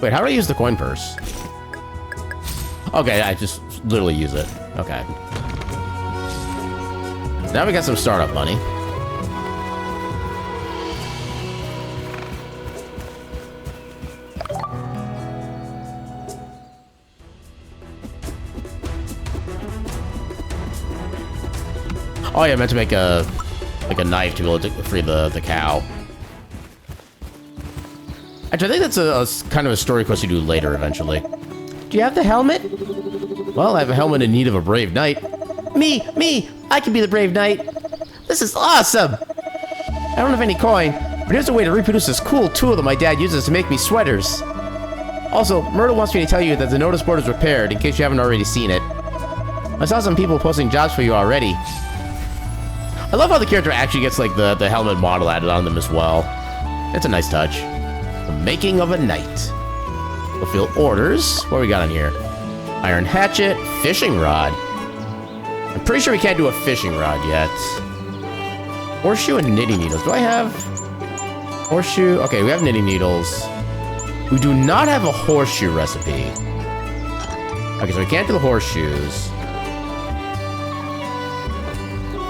Wait, how do I use the coin purse? Okay, I just literally use it. Okay. Now we got some startup money. Oh yeah, I meant to make a knife to be able to free the cow. Actually, I think that's a kind of a story quest you do later eventually. Do you have the helmet? Well, I have a helmet in need of a brave knight. Me! I can be the brave knight. This is awesome! I don't have any coin, but here's a way to reproduce this cool tool that my dad uses to make me sweaters. Also, Myrtle wants me to tell you that the notice board is repaired in case you haven't already seen it. I saw some people posting jobs for you already. I love how the character actually gets like the helmet model added on them as well. It's a nice touch. The making of a knight. Fulfill orders. What we got on here? Iron hatchet, fishing rod. I'm pretty sure we can't do a fishing rod yet. Horseshoe and knitting needles. Do I have horseshoe? Okay, we have knitting needles. We do not have a horseshoe recipe. Okay, so we can't do the horseshoes.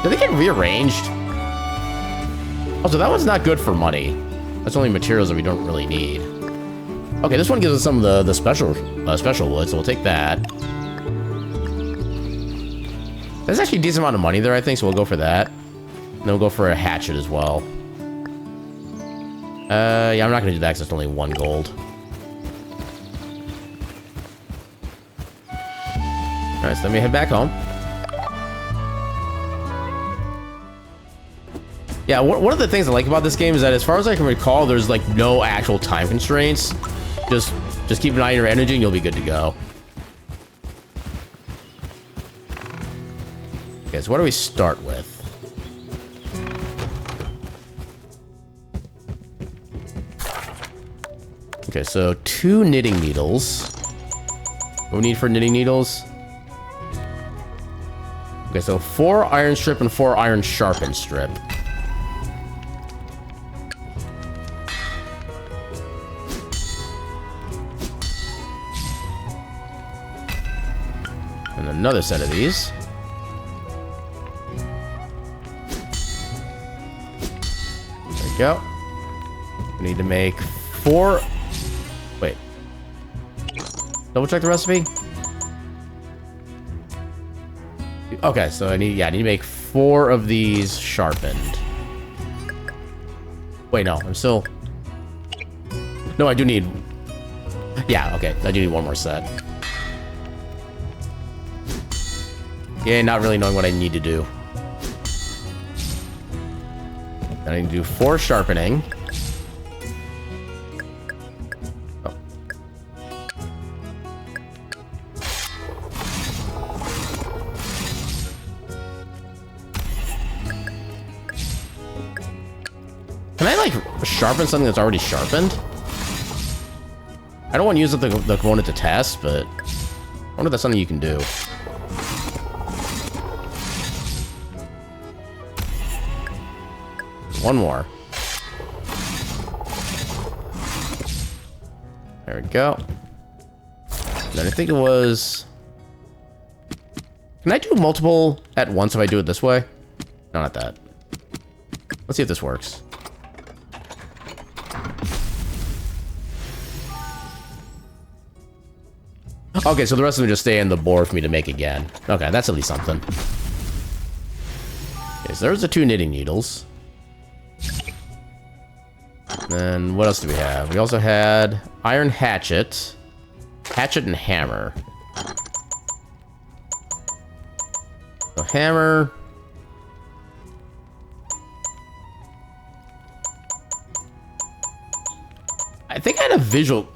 Do they get rearranged? Oh, so that one's not good for money. That's only materials that we don't really need. Okay, this one gives us some of the special wood, so we'll take that. There's actually a decent amount of money there, I think, so we'll go for that. And then we'll go for a hatchet as well. Yeah, I'm not gonna do that because it's only 1 gold. Alright, so then we head back home. Yeah, one of the things I like about this game is that as far as I can recall, there's like no actual time constraints. Just keep an eye on your energy and you'll be good to go. Okay, so what do we start with? Okay, so 2 knitting needles. What do we need for knitting needles? Okay, so 4 iron strip and 4 iron sharpened strip. And another set of these. There we go. We need to make 4... Wait. Double check the recipe. Okay, so I need to make 4 of these sharpened. Wait, no, I'm still... No, I do need... Yeah, okay, I do need 1 more set. Yeah, not really knowing what I need to do. Then I need to do 4 sharpening. Oh. Can I, like, sharpen something that's already sharpened? I don't want to use the component to test, but... wonder if that's something you can do. One more. There we go. Then I think it was... Can I do multiple at once if I do it this way? No, not that. Let's see if this works. Okay, so the rest of them just stay in the board for me to make again. Okay, that's at least something. Okay, so there's the 2 knitting needles. Then what else do we have? We also had iron hatchet, hatchet and hammer. So hammer. I think I had a visual.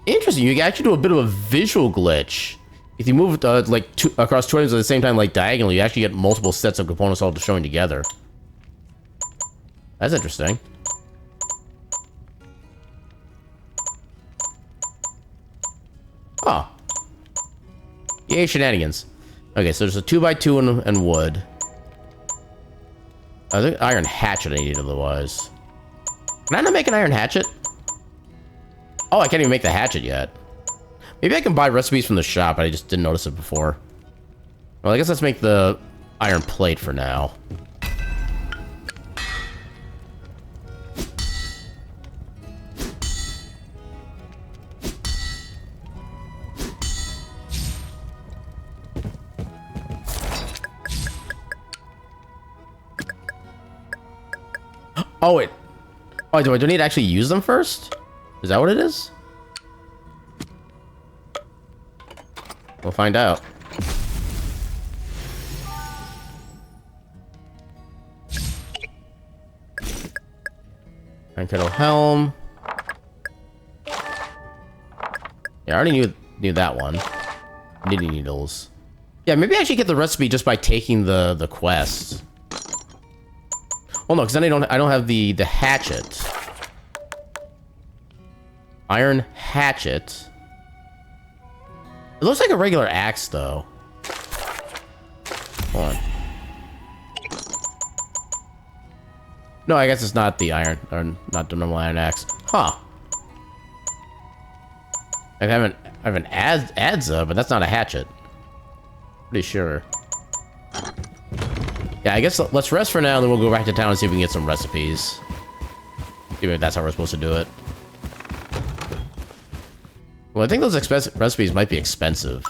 Interesting. You can actually do a bit of a visual glitch. If you move like across 2 items at the same time, like diagonally, you actually get multiple sets of components all showing together. That's interesting. Oh. Yay, shenanigans. Okay, so there's a 2x2 and wood. I think iron hatchet I need otherwise. Can I not make an iron hatchet? Oh, I can't even make the hatchet yet. Maybe I can buy recipes from the shop, but I just didn't notice it before. Well, I guess let's make the iron plate for now. Oh, wait. Oh, do I need to actually use them first? Is that what it is? We'll find out. Iron kettle helm. Yeah, I already knew that one. Knitting needles. Yeah, maybe I should get the recipe just by taking the quest. Well, no, because then I don't have the hatchet. Iron hatchet. It looks like a regular axe, though. Hold on. No, I guess it's not the iron, or not the normal iron axe. Huh. I have an adza, but that's not a hatchet. Pretty sure. Yeah, I guess let's rest for now, and then we'll go back to town and see if we can get some recipes. Even if that's how we're supposed to do it. Well, I think those recipes might be expensive.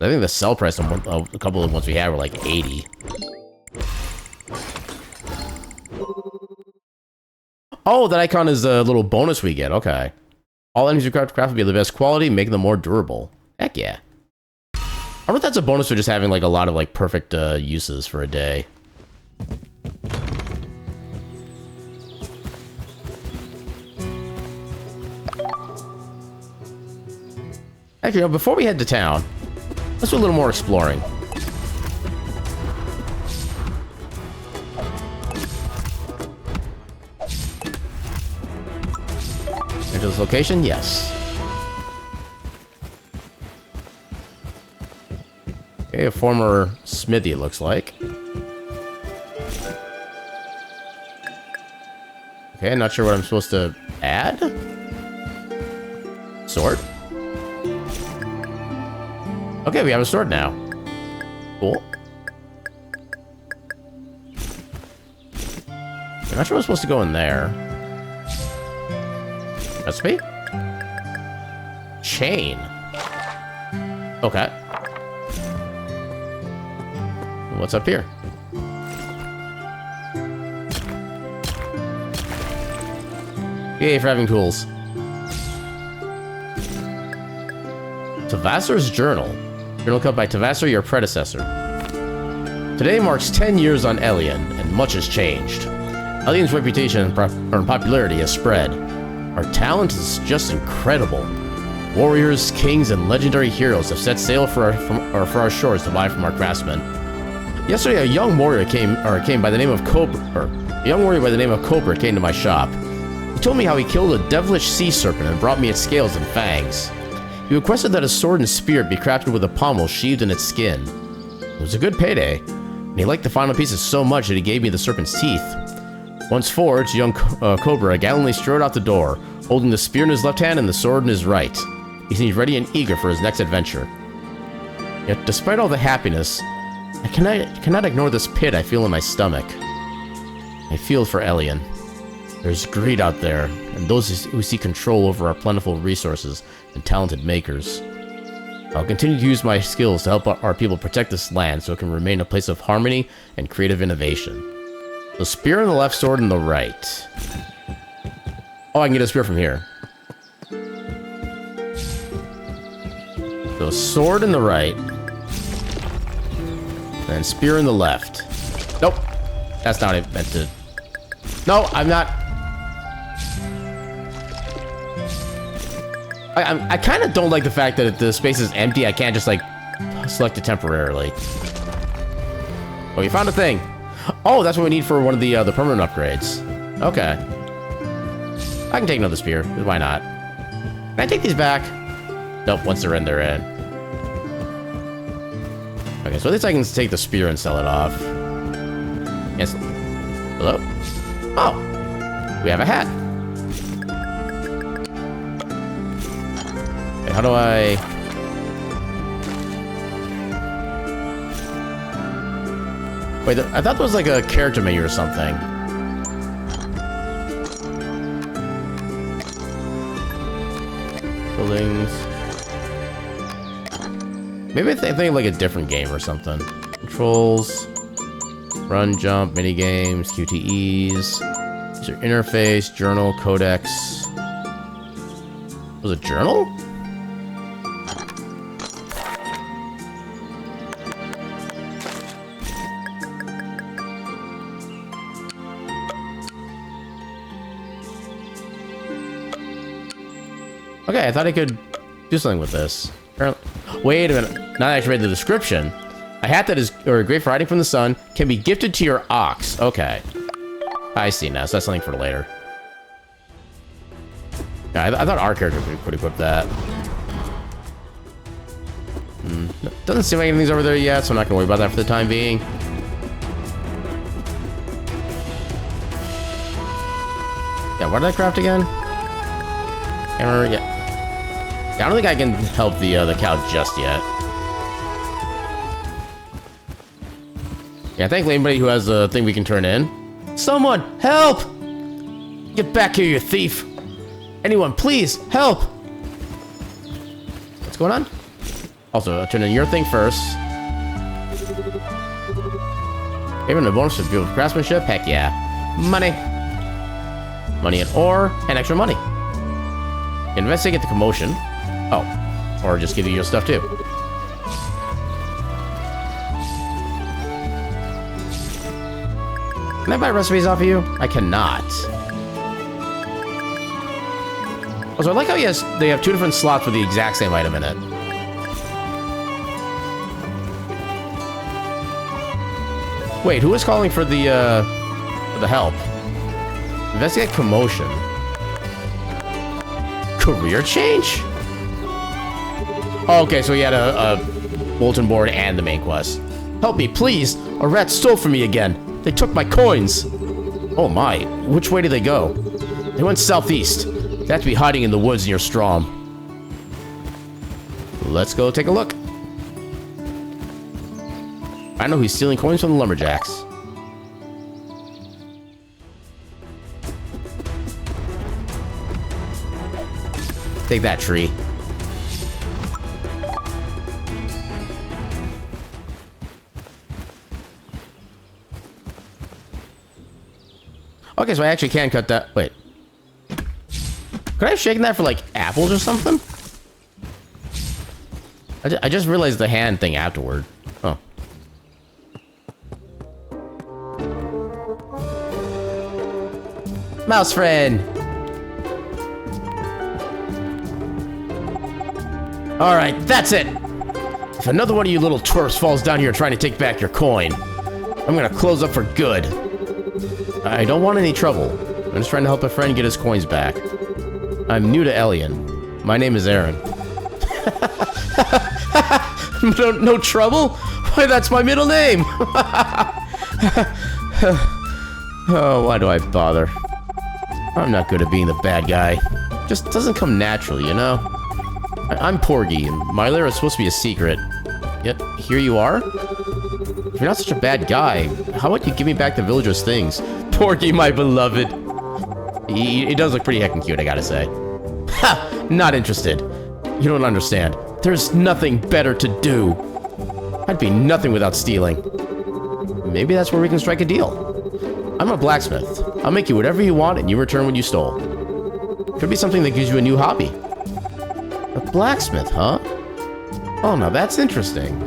I think the sell price on a couple of the ones we had were like 80. Oh, that icon is a little bonus we get. Okay. All enemies you craft will be of the best quality, making them more durable. Heck yeah. I wonder if that's a bonus for just having like a lot of like perfect uses for a day. Actually, no, before we head to town, let's do a little more exploring. Into this location? Yes. Okay, a former smithy, it looks like. Okay, not sure what I'm supposed to add. Sword? Okay, we have a sword now. Cool. I'm not sure what's supposed to go in there. Recipe? Chain. Okay. What's up here? Yay for having tools. Tavassor's Journal. Journal kept by Tavassor, your predecessor. Today marks 10 years on Elian, and much has changed. Elian's reputation and popularity has spread. Our talent is just incredible. Warriors, kings, and legendary heroes have set sail for our shores to buy from our craftsmen. Yesterday, a young warrior came by the name of Cobra came to my shop. He told me how he killed a devilish sea serpent and brought me its scales and fangs. He requested that a sword and spear be crafted with a pommel sheathed in its skin. It was a good payday, and he liked the final pieces so much that he gave me the serpent's teeth. Once forged, young Cobra gallantly strode out the door, holding the spear in his left hand and the sword in his right. He seemed ready and eager for his next adventure. Yet, despite all the happiness, I cannot ignore this pit I feel in my stomach. I feel for Elian. There's greed out there, and those who seek control over our plentiful resources and talented makers. I'll continue to use my skills to help our people protect this land so it can remain a place of harmony and creative innovation. The spear in the left, sword in the right. Oh, I can get a spear from here. So sword in the right. And spear in the left. Nope. That's not what I meant to... No, I'm not... I kind of don't like the fact that if the space is empty, I can't just, like, select it temporarily. Oh, you found a thing. Oh, that's what we need for one of the permanent upgrades. Okay. I can take another spear. Why not? Can I take these back? Nope, once they're in, they're in. Okay, so at least I can take the spear and sell it off. Yes. Hello? Oh! We have a hat. Okay, how do I... Wait, I thought there was like a character menu or something. Buildings. Maybe I think like a different game or something. Controls. Run, jump, mini games, QTEs. Is your interface, journal, codex. Was it journal? Okay, I thought I could do something with this. Apparently. Wait a minute. Now that I actually read the description, a hat that is great for hiding from the sun can be gifted to your ox. Okay. I see now, so that's something for later. Yeah, I thought our character could equip that. Doesn't seem like anything's over there yet, so I'm not going to worry about that for the time being. Yeah, what did I craft again? Can't remember yet. Yeah, I don't think I can help the cow just yet. Yeah, thankfully anybody who has a thing we can turn in. Someone, help! Get back here, you thief! Anyone, please, help! What's going on? Also, I'll turn in your thing first. Even a bonus for good craftsmanship? Heck yeah. Money. Money and ore, and extra money. Investigate the commotion. Oh, or just give you your stuff too. Can I buy recipes off of you? I cannot. Also, I like how they have two different slots with the exact same item in it. Wait, who is calling for the help? Investigate commotion. Career change? Oh, okay, so he had a bulletin board and the main quest. Help me, please! A rat stole from me again. They took my coins. Oh my, which way did they go? They went southeast. They have to be hiding in the woods near Strom. Let's go take a look. I know he's stealing coins from the lumberjacks. Take that, tree. Okay, so I actually can cut that. Wait. Could I have shaken that for, like, apples or something? I just realized the hand thing afterward. Oh. Mouse friend! Alright, that's it! If another one of you little twerps falls down here trying to take back your coin, I'm gonna close up for good. I don't want any trouble. I'm just trying to help a friend get his coins back. I'm new to Elian. My name is Aaron. No trouble? Why, that's my middle name! Oh, why do I bother? I'm not good at being the bad guy. Just doesn't come naturally, you know? I'm Porgy, and my lair is supposed to be a secret. Yet, here you are? If you're not such a bad guy, how about you give me back the villagers' things? Porgy, my beloved. He does look pretty heckin' cute, I gotta say. Ha! Not interested. You don't understand. There's nothing better to do. I'd be nothing without stealing. Maybe that's where we can strike a deal. I'm a blacksmith. I'll make you whatever you want and you return what you stole. Could be something that gives you a new hobby. A blacksmith, huh? Oh, now that's interesting.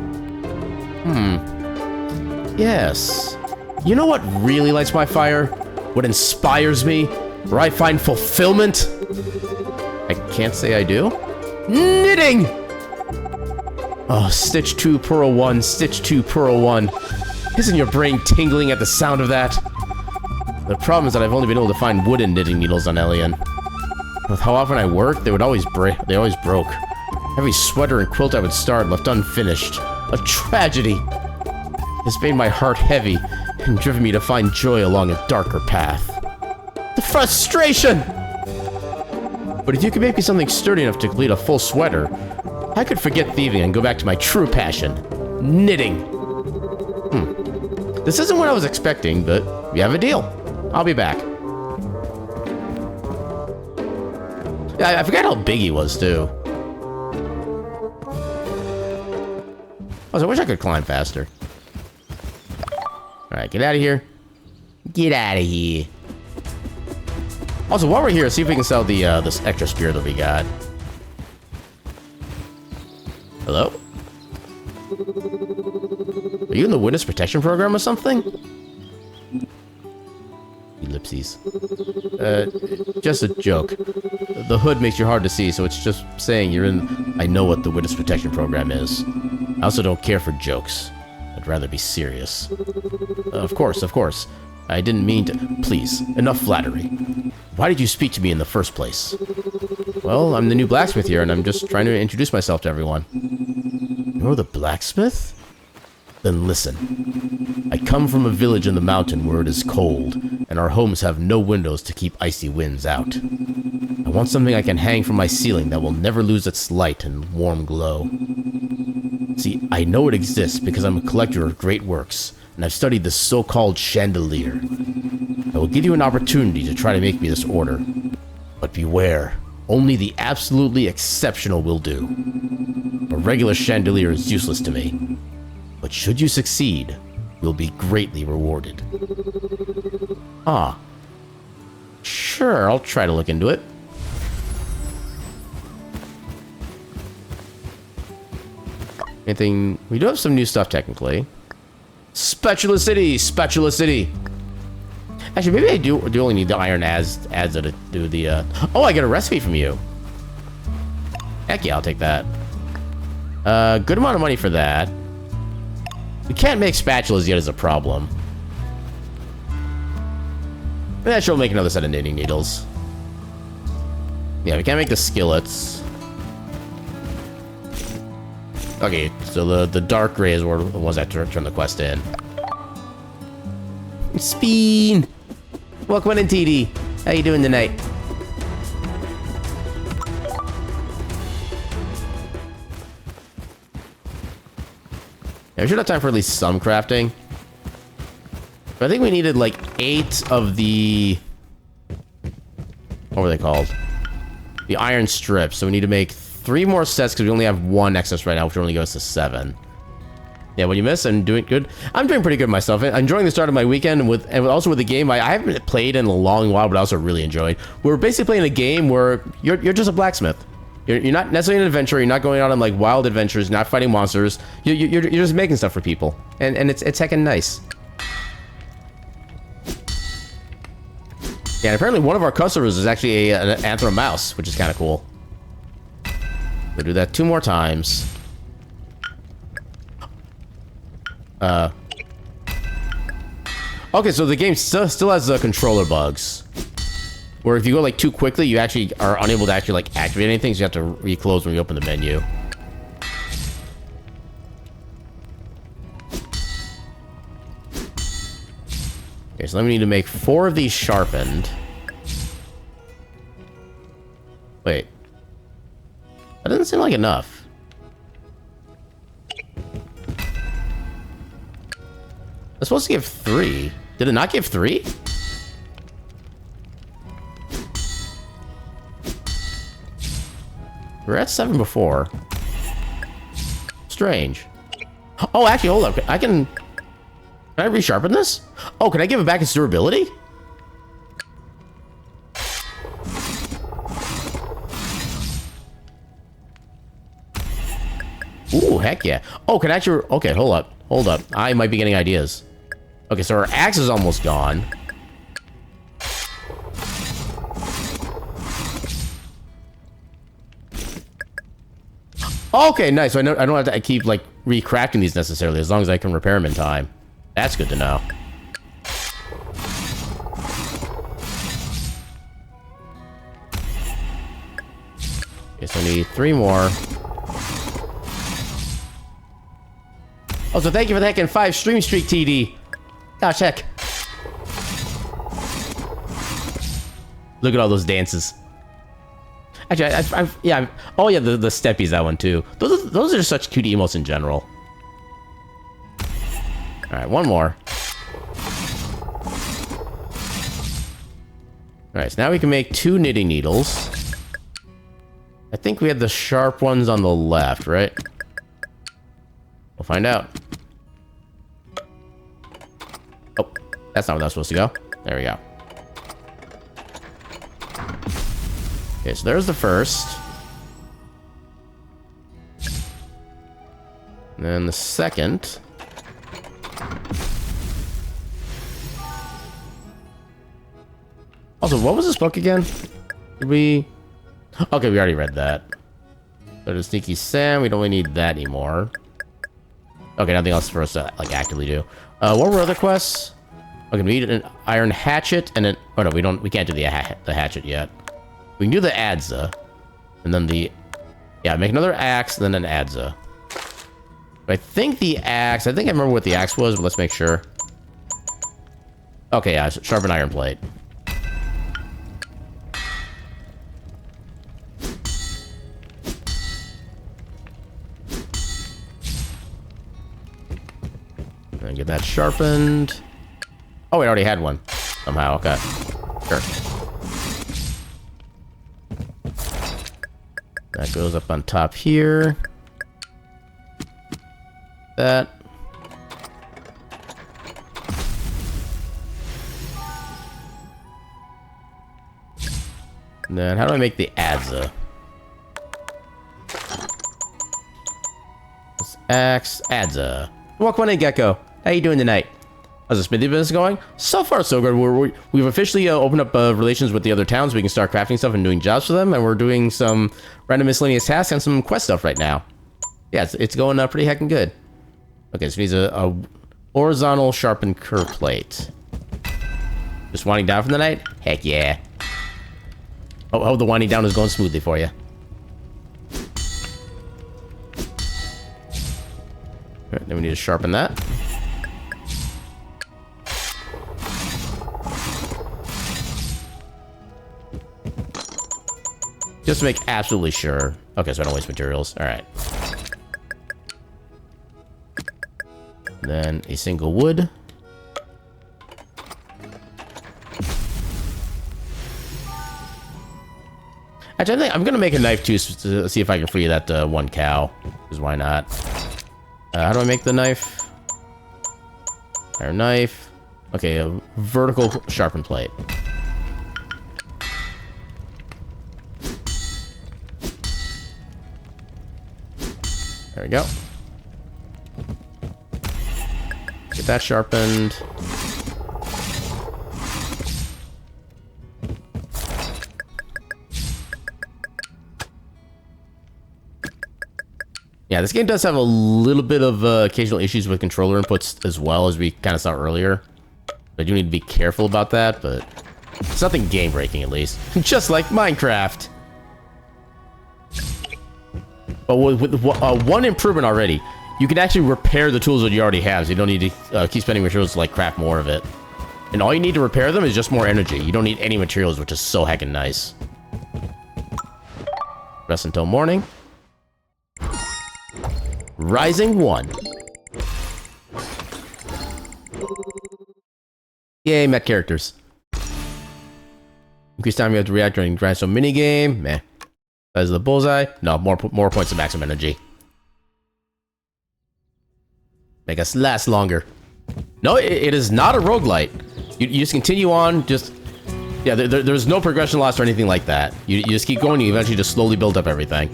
Yes. You know what really lights my fire? What inspires me? Where I find fulfillment? I can't say I do. Knitting! Oh, stitch 2, purl 1, stitch 2, purl 1. Isn't your brain tingling at the sound of that? The problem is that I've only been able to find wooden knitting needles on Elian. With how often I worked, they always broke. Every sweater and quilt I would start left unfinished. A tragedy. It's made my heart heavy and driven me to find joy along a darker path. The frustration! But if you could make me something sturdy enough to complete a full sweater, I could forget thieving and go back to my true passion. Knitting. This isn't what I was expecting, but we have a deal. I'll be back. Yeah, I forgot how big he was, too. Also, I wish I could climb faster. Alright, get out of here. Get out of here. Also, while we're here, see if we can sell the this extra spear that we got. Hello? Are you in the witness protection program or something? Ellipses. Just a joke. The hood makes you hard to see, so it's just saying you're in... I know what the witness protection program is. I also don't care for jokes. I'd rather be serious. Of course. I didn't mean to... Please, enough flattery. Why did you speak to me in the first place? Well, I'm the new blacksmith here, and I'm just trying to introduce myself to everyone. You're the blacksmith? Then listen. I come from a village in the mountain where it is cold, and our homes have no windows to keep icy winds out. I want something I can hang from my ceiling that will never lose its light and warm glow. See, I know it exists because I'm a collector of great works, and I've studied this so-called chandelier. I will give you an opportunity to try to make me this order. But beware, only the absolutely exceptional will do. A regular chandelier is useless to me. But should you succeed, you'll be greatly rewarded. Ah. Sure, I'll try to look into it. Anything... We do have some new stuff, technically. Spatula City! Spatula City! Actually, maybe I do only need the iron adds to do the... Oh, I get a recipe from you! Heck yeah, I'll take that. Good amount of money for that. We can't make spatulas yet is a problem. Maybe I should make another set of knitting needles. Yeah, we can't make the skillets. Okay, so the dark grays were the ones that turn the quest in. Speen! Welcome in, TD. How you doing tonight? Yeah, we should have time for at least some crafting. But I think we needed like 8 of the... What were they called? The iron strips. So we need to make 3 more sets because we only have 1 excess right now, which only goes to 7. Yeah, what you miss? I'm doing good. I'm doing pretty good myself. I'm enjoying the start of my weekend and also with the game I haven't played in a long while, but I also really enjoyed. We're basically playing a game where you're just a blacksmith. You're not necessarily an adventurer. You're not going out on like wild adventures. You're not fighting monsters. You're just making stuff for people, and it's heckin' nice. Yeah, and apparently one of our customers is actually an anthro mouse, which is kind of cool. We'll do that 2 more times. Okay, so the game still has controller bugs. Where if you go like too quickly, you actually are unable to actually like activate anything, so you have to reclose when you open the menu. Okay, so then we need to make 4 of these sharpened. Wait. That doesn't seem like enough. It's supposed to give 3. Did it not give 3? We were at 7 before. Strange. Oh, actually, hold up. Can I resharpen this? Oh, can I give it back its durability? Ooh, heck yeah. Oh, can I actually... Okay, hold up. Hold up. I might be getting ideas. Okay, so our axe is almost gone. Okay, nice. So I don't have to keep, like, recrafting these necessarily, as long as I can repair them in time. That's good to know. Okay, so I need 3 more. Oh, so thank you for the heckin' 5 stream streak, TD. Gosh, heck. Look at all those dances. Actually, yeah. Oh, yeah, the steppies, that one, too. Those are such cute emotes in general. All right, 1 more. All right, so now we can make 2 knitting needles. I think we have the sharp ones on the left, right? We'll find out. Oh, that's not where that's supposed to go. There we go. Okay, so there's the first. And then the second. Also, what was this book again? Did we... Okay, we already read that. So the Sneaky Sam, we don't really need that anymore. Okay, nothing else for us to, like, actively do. What were other quests? Okay, we need an iron hatchet and an... Oh, no, we can't do the hatchet yet. We can do the adza. And then the... Yeah, make another axe, and then an adza. But I think the axe... I think I remember what the axe was, but let's make sure. Okay, yeah, sharpen iron plate. And get that sharpened. Oh, we already had one. Somehow, okay. Sure. That goes up on top here. That. And then how do I make the adza? This axe, adza. Welcome in, Gecko. How you doing tonight? How's the smithy business going? So far, so good. We've officially opened up relations with the other towns. We can start crafting stuff and doing jobs for them, and we're doing some random miscellaneous tasks and some quest stuff right now. Yeah, it's going pretty heckin' good. Okay, so it needs a horizontal sharpened curve plate. Just winding down for the night? Heck yeah. Oh, the winding down is going smoothly for you. Alright, then we need to sharpen that. Just to make absolutely sure. Okay, so I don't waste materials. Alright. Then a single wood. Actually, I think I'm gonna make a knife too to see if I can free that 1 cow. Because why not? How do I make the knife? Iron knife. Okay, a vertical sharpened plate. There we go. Get that sharpened. Yeah, this game does have a little bit of occasional issues with controller inputs as well, as we kind of saw earlier. I do need to be careful about that, but It's nothing game-breaking, at least. Just like Minecraft. But with one improvement already, you can actually repair the tools that you already have, so you don't need to keep spending materials to, like, craft more of it. And all you need to repair them is just more energy. You don't need any materials, which is so heckin' nice. Rest until morning. Rising 1. Yay, met characters. Increase time you have to react during grindstone minigame. Meh. Size of the bullseye. No, more points of maximum energy. Make us last longer. No, it is not a roguelite. You just continue on, just... Yeah, there's no progression loss or anything like that. You just keep going, you eventually just slowly build up everything.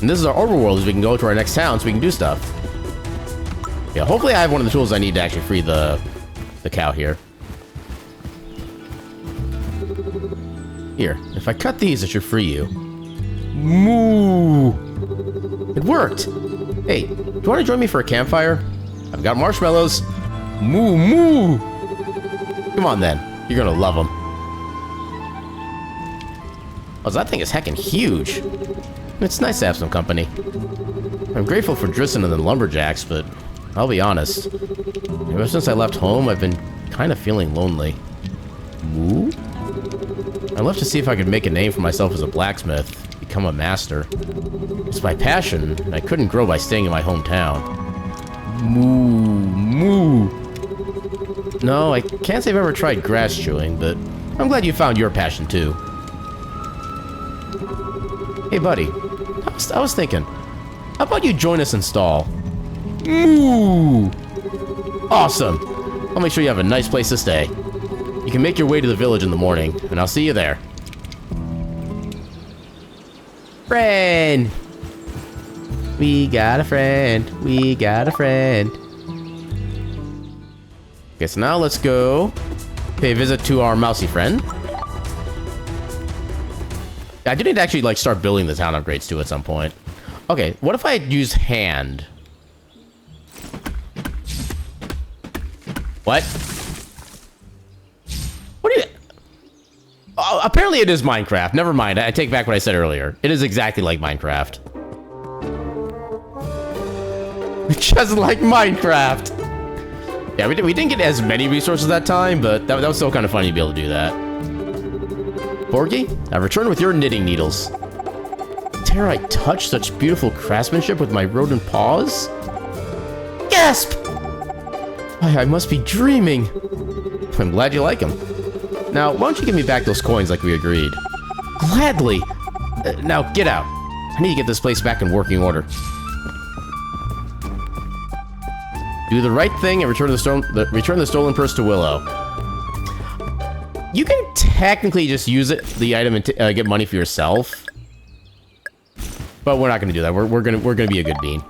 And this is our overworld, as we can go to our next town so we can do stuff. Yeah, hopefully I have one of the tools I need to actually free the cow here. Here, if I cut these, it should free you. Moo! It worked! Hey, do you want to join me for a campfire? I've got marshmallows. Moo, moo! Come on, then. You're gonna love them. Oh, that thing is heckin' huge. It's nice to have some company. I'm grateful for Drisson and the Lumberjacks, but I'll be honest. Ever since I left home, I've been kind of feeling lonely. Moo? I'd love to see if I could make a name for myself as a blacksmith, become a master. It's my passion, and I couldn't grow by staying in my hometown. Moo, moo. No, I can't say I've ever tried grass chewing, but I'm glad you found your passion too. Hey buddy, I was thinking, how about you join us in stall? Moo! Awesome! I'll make sure you have a nice place to stay. You can make your way to the village in the morning, and I'll see you there. Friend! We got a friend. We got a friend. Okay, so now let's go pay a visit to our mousy friend. I do need to actually, like, start building the town upgrades, too, at some point. Okay, what if I use hand? What? What do you... Oh, apparently it is Minecraft. Never mind, I take back what I said earlier. It is exactly like Minecraft. Just like Minecraft. Yeah, we didn't get as many resources that time, but that was still kind of funny to be able to do that. Porgy, I've returned with your knitting needles. Dare I touch such beautiful craftsmanship with my rodent paws? Gasp! I must be dreaming. I'm glad you like them. Now, why don't you give me back those coins like we agreed? Gladly! Now, get out. I need to get this place back in working order. Do the right thing and return the stolen purse to Willow. You can technically just use the item and get money for yourself, but we're not going to do that. We're gonna be a good bean.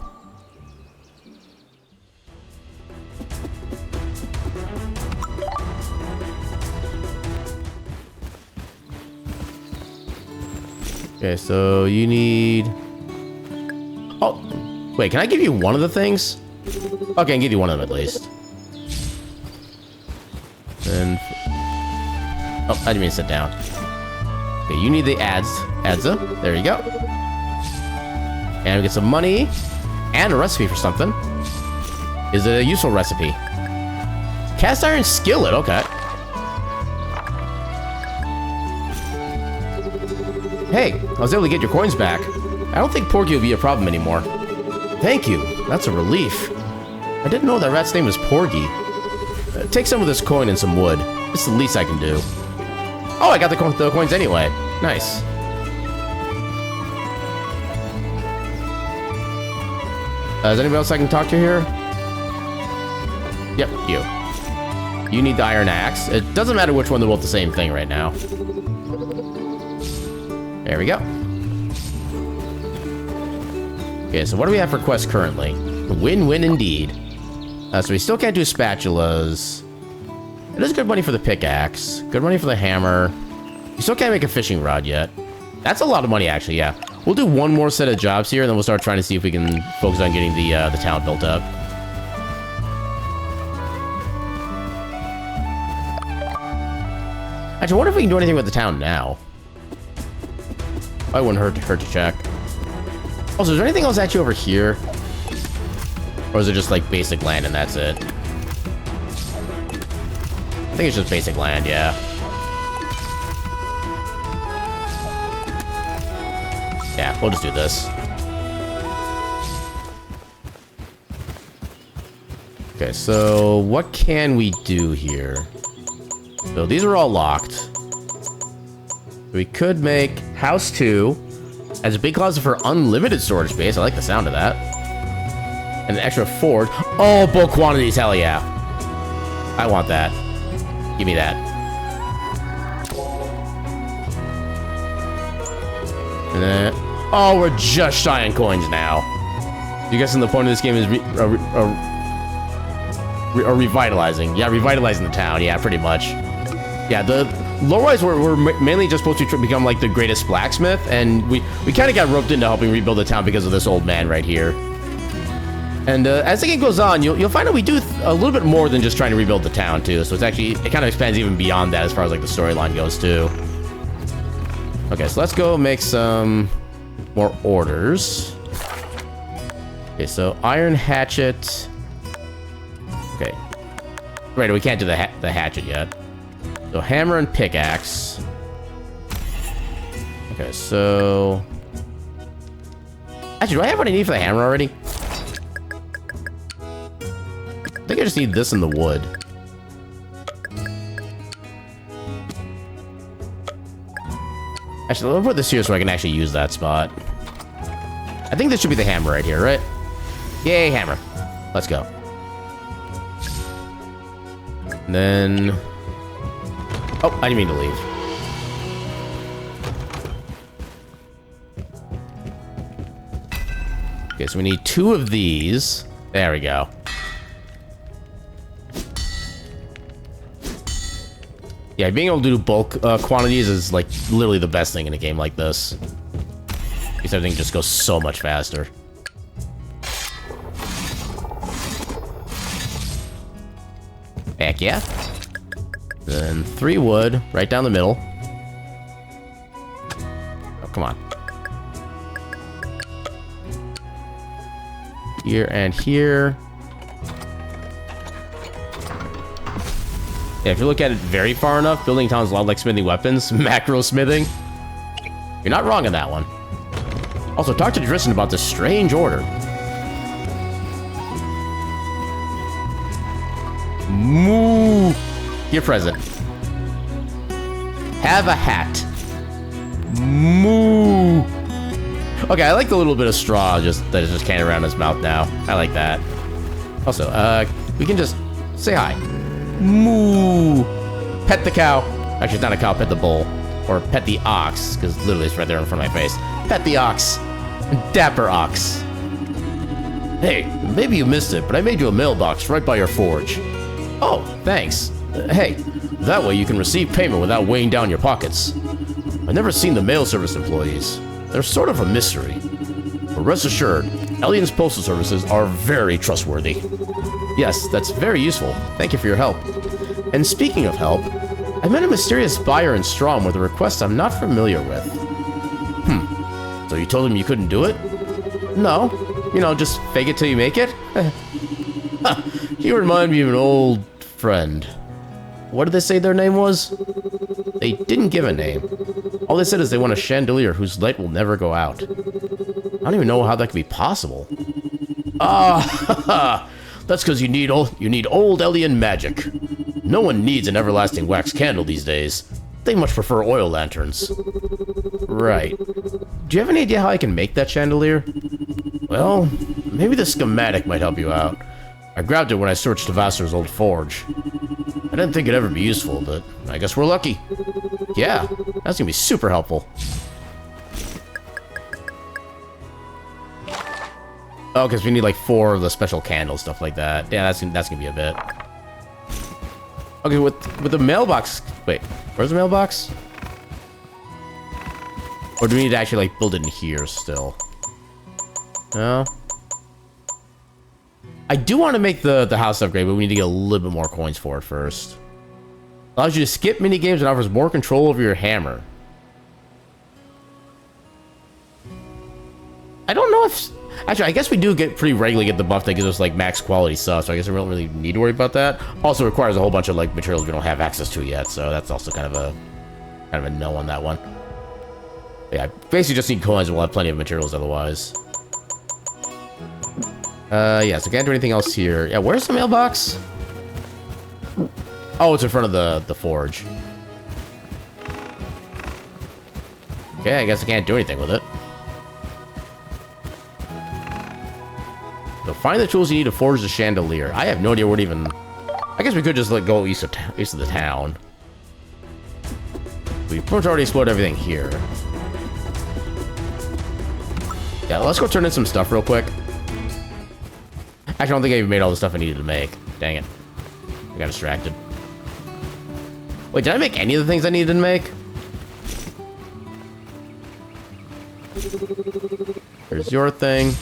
Okay, so you need... Oh, wait, can I give you one of the things? Okay, I can give you one of them at least. And... Oh, I didn't mean to sit down. Okay, you need the Adza. There you go. And we get some money and a recipe for something. Is it a useful recipe? Cast iron skillet, okay. Hey, I was able to get your coins back. I don't think Porgy will be a problem anymore. Thank you, that's a relief. I didn't know that rat's name was Porgy. Take some of this coin and some wood. It's the least I can do. Oh, I got the coins anyway. Nice. Is anybody else I can talk to here? Yep, you. You need the iron axe. It doesn't matter which one, they're both the same thing right now. There we go. Okay, so what do we have for quests currently? Win-win indeed. So we still can't do spatulas. It is good money for the pickaxe. Good money for the hammer. You still can't make a fishing rod yet. That's a lot of money, actually, yeah. We'll do one more set of jobs here, and then we'll start trying to see if we can focus on getting the town built up. Actually, I wonder if we can do anything with the town now. Probably wouldn't hurt to check. Also, is there anything else actually over here? Or is it just like basic land and that's it? I think it's just basic land, yeah. Yeah, we'll just do this. Okay, so what can we do here? So these are all locked. We could make house 2 as a big closet for unlimited storage space. I like the sound of that. And an extra forge. Oh, bulk quantities, hell yeah. I want that. Give me that. And then, oh, we're just shy on coins now. You guessing the point of this game is revitalizing? Yeah, revitalizing the town. Yeah, pretty much. Yeah, the low-rise were mainly just supposed to become like the greatest blacksmith, and we kind of got roped into helping rebuild the town because of this old man right here. And as the game goes on, you'll find out we do a little bit more than just trying to rebuild the town too. So it kind of expands even beyond that as far as like the storyline goes too. Okay, so let's go make some more orders. Okay, so iron hatchet. Okay, right, we can't do the hatchet yet. So hammer and pickaxe. Okay, so actually, do I have what I need for the hammer already? I think I just need this in the wood. Actually, let me put this here so I can actually use that spot. I think this should be the hammer right here, right? Yay, hammer. Let's go. And then... oh, I didn't mean to leave. Okay, so we need 2 of these. There we go. Yeah, being able to do bulk quantities is like literally the best thing in a game like this. Because everything just goes so much faster. Heck yeah. Then 3 wood right down the middle. Oh, come on. Here and here. Yeah, if you look at it very far enough, building towns a lot like smithing weapons, macro smithing. You're not wrong on that one. Also, talk to Tristan about this strange order. Moo. Your present. Have a hat. Moo. Okay, I like the little bit of straw that is just canted around his mouth now. I like that. Also, we can just say hi. Moo. Pet the cow. Actually, it's not a cow, pet the bull. Or pet the ox, because literally it's right there in front of my face. Pet the ox. Dapper ox. Hey, maybe you missed it, but I made you a mailbox right by your forge. Oh, thanks. Hey, that way you can receive payment without weighing down your pockets. I've never seen the mail service employees. They're sort of a mystery. But rest assured, Alien's postal services are very trustworthy. Yes, that's very useful. Thank you for your help. And speaking of help, I met a mysterious buyer in Strom with a request I'm not familiar with. So you told him you couldn't do it? No. You know, just fake it till you make it? You remind me of an old friend. What did they say their name was? They didn't give a name. All they said is they want a chandelier whose light will never go out. I don't even know how that could be possible. Ah, that's because you need old alien magic. No one needs an everlasting wax candle these days. They much prefer oil lanterns. Right. Do you have any idea how I can make that chandelier? Well, maybe the schematic might help you out. I grabbed it when I searched Vassar's old forge. I didn't think it'd ever be useful, but I guess we're lucky. Yeah, that's gonna be super helpful. Oh, because we need like 4 of the special candles, stuff like that. Yeah, that's gonna be a bit. Okay, with the mailbox. Wait, where's the mailbox? Or do we need to actually like build it in here still? No. I do want to make the house upgrade, but we need to get a little bit more coins for it first. Allows you to skip minigames and offers more control over your hammer. I don't know if... Actually, I guess we do pretty regularly get the buff that gives us, like, max quality stuff, so I guess we don't really need to worry about that. Also requires a whole bunch of, like, materials we don't have access to yet, so that's also kind of a no on that one. Yeah, basically just need coins and we'll have plenty of materials otherwise. Yeah, so can't do anything else here. Yeah, where's the mailbox? Oh, it's in front of the forge. Okay, I guess I can't do anything with it. So find the tools you need to forge the chandelier. I have no idea where to even... I guess we could just, like, go east of the town. We've pretty much already explored everything here. Yeah, let's go turn in some stuff real quick. Actually, I don't think I even made all the stuff I needed to make. Dang it. I got distracted. Wait, did I make any of the things I needed to make? There's your thing.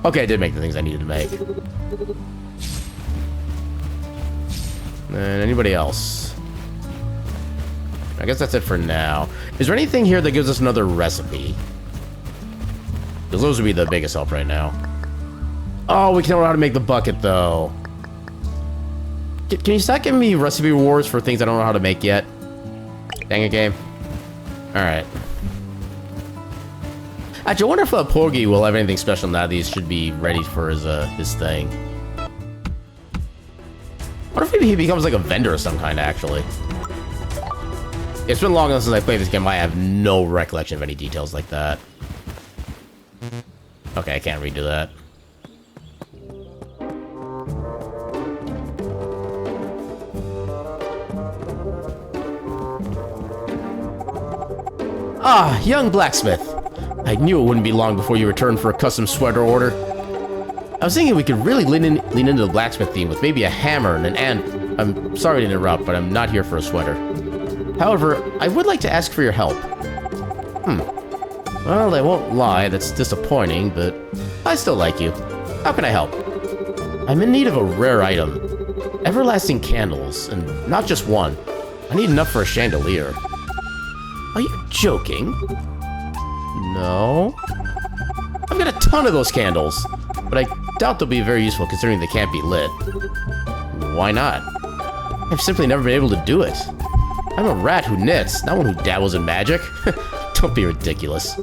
Okay, I did make the things I needed to make. And anybody else? I guess that's it for now. Is there anything here that gives us another recipe? Because those would be the biggest help right now. Oh, we can't know how to make the bucket, though. Can you stop giving me recipe rewards for things I don't know how to make yet? Dang it, game. Alright. Actually, I wonder if Porgy will have anything special now that these should be ready for his thing. I wonder if maybe he becomes like a vendor of some kind, actually. It's been long enough since I played this game, I have no recollection of any details like that. Okay, I can't redo that. Ah, young blacksmith. I knew it wouldn't be long before you returned for a custom sweater order. I was thinking we could really lean into the blacksmith theme with maybe a hammer and an anvil. I'm sorry to interrupt, but I'm not here for a sweater. However, I would like to ask for your help. Well, I won't lie, that's disappointing, but I still like you. How can I help? I'm in need of a rare item. Everlasting candles, and not just one. I need enough for a chandelier. Are you joking? No. I've got a ton of those candles, but I doubt they'll be very useful considering they can't be lit. Why not? I've simply never been able to do it. I'm a rat who knits, not one who dabbles in magic. Don't be ridiculous.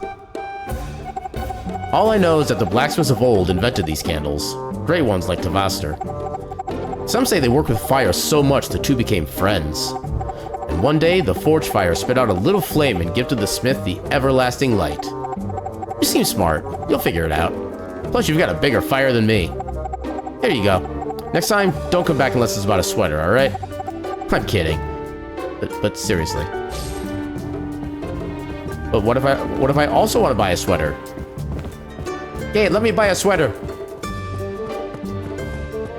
All I know is that the blacksmiths of old invented these candles. Great ones like Tavaster. Some say they worked with fire so much the two became friends. And one day, the forge fire spit out a little flame and gifted the smith the everlasting light. You seem smart. You'll figure it out. Plus, you've got a bigger fire than me. Here you go. Next time, don't come back unless it's about a sweater, alright? I'm kidding. But seriously. But what if I also want to buy a sweater? Hey, let me buy a sweater.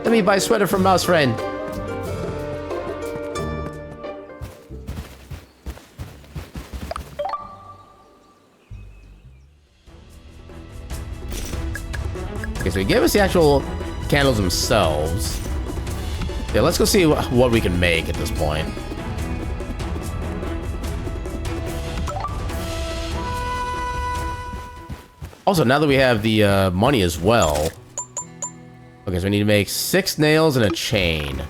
Let me buy a sweater from Mouse Friend. Okay, so he gave us the actual candles themselves. Yeah, let's go see what we can make at this point. Also, now that we have the money as well. Okay, so we need to make 6 nails and a chain.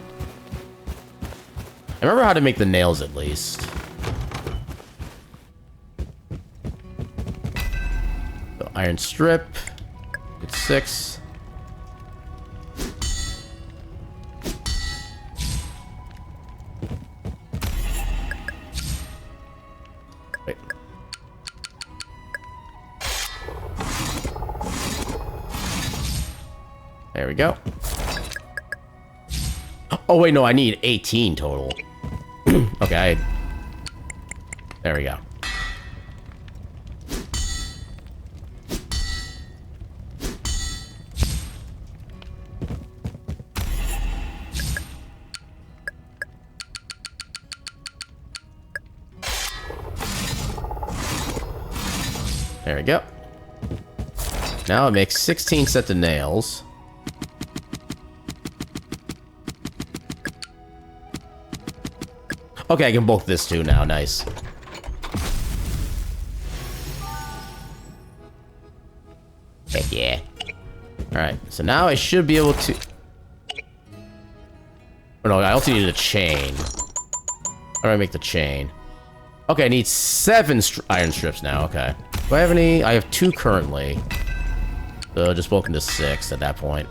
I remember how to make the nails at least. So iron strip. Get 6. Wait. There we go. Oh, wait, no, I need 18 total. Okay, there we go. There we go. Now it makes 16 sets of nails. Okay, I can bulk this too now. Nice. Heck yeah. Alright, so now I should be able to... Oh no, I also needed a chain. How do I make the chain? Okay, I need 7 iron strips now, okay. Do I have any? I have 2 currently. So just bulk into 6 at that point.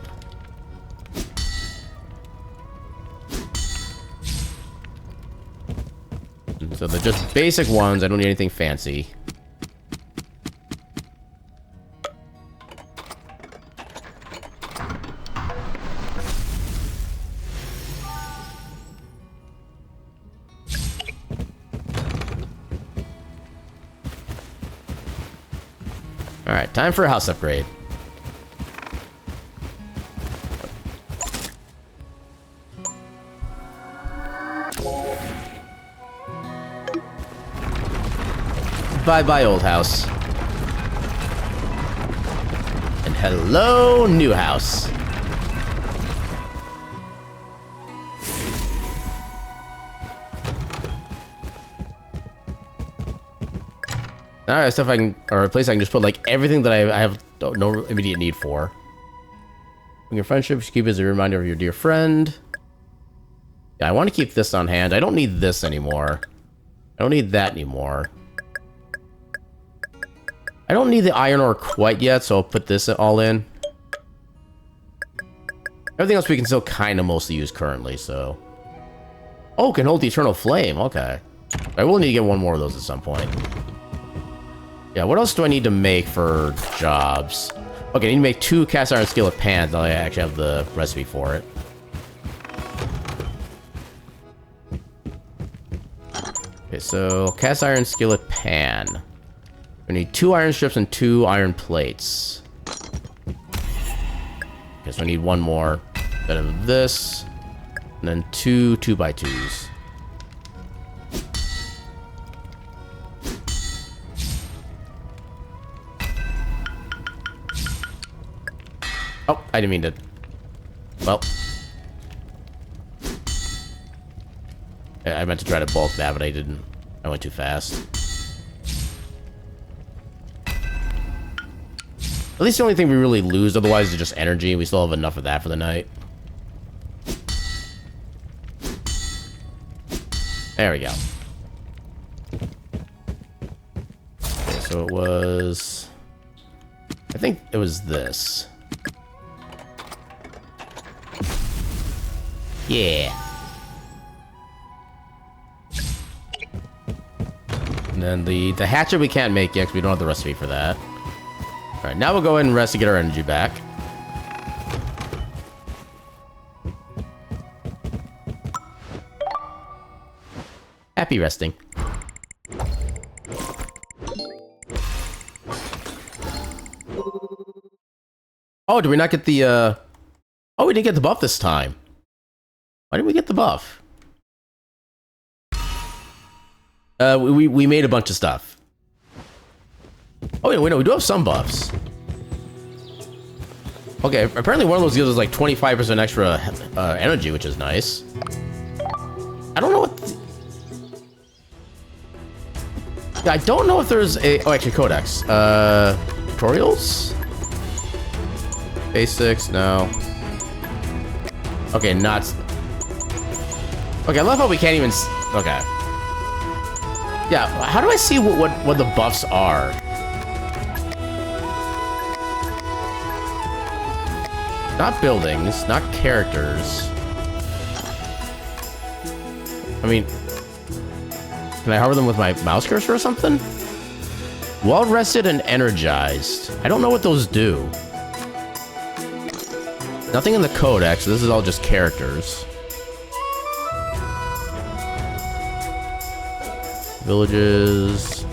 So they're just basic ones, I don't need anything fancy. Alright, time for a house upgrade. Bye-bye, old house. And hello, new house. Alright, stuff I can, or a place I can just put like everything that I have no immediate need for. When your friendship, you keep as a reminder of your dear friend. Yeah, I want to keep this on hand. I don't need this anymore. I don't need that anymore. I don't need the iron ore quite yet, so I'll put this all in. Everything else we can still kind of mostly use currently, so... Oh, can hold the eternal flame, okay. I will need to get one more of those at some point. Yeah, what else do I need to make for jobs? Okay, I need to make 2 cast iron skillet pans. Now I actually have the recipe for it. Okay, so cast iron skillet pan. We need 2 iron strips and 2 iron plates. Okay, so I need 1 more bit of this. And then 2 2x2s. Oh, I didn't mean to... Well. I meant to try to bulk that, but I didn't. I went too fast. At least the only thing we really lose otherwise is just energy. We still have enough of that for the night. There we go. Okay, so it was... I think it was this. Yeah. And then the hatchet we can't make yet because we don't have the recipe for that. Alright, now we'll go ahead and rest to get our energy back. Happy resting. Oh, did we not get the, Oh, we didn't get the buff this time. Why didn't we get the buff? We made a bunch of stuff. Oh, wait, no, we do have some buffs. Okay, apparently one of those gives us like 25% extra energy, which is nice. I don't know what... I don't know if there's a... Oh, actually, codex. Tutorials? Basics, no. Okay, not... Okay, I love how we can't even... Okay. Yeah, how do I see what the buffs are? Not buildings, not characters. I mean... Can I hover them with my mouse cursor or something? Well rested and energized. I don't know what those do. Nothing in the codex, so this is all just characters. Villages.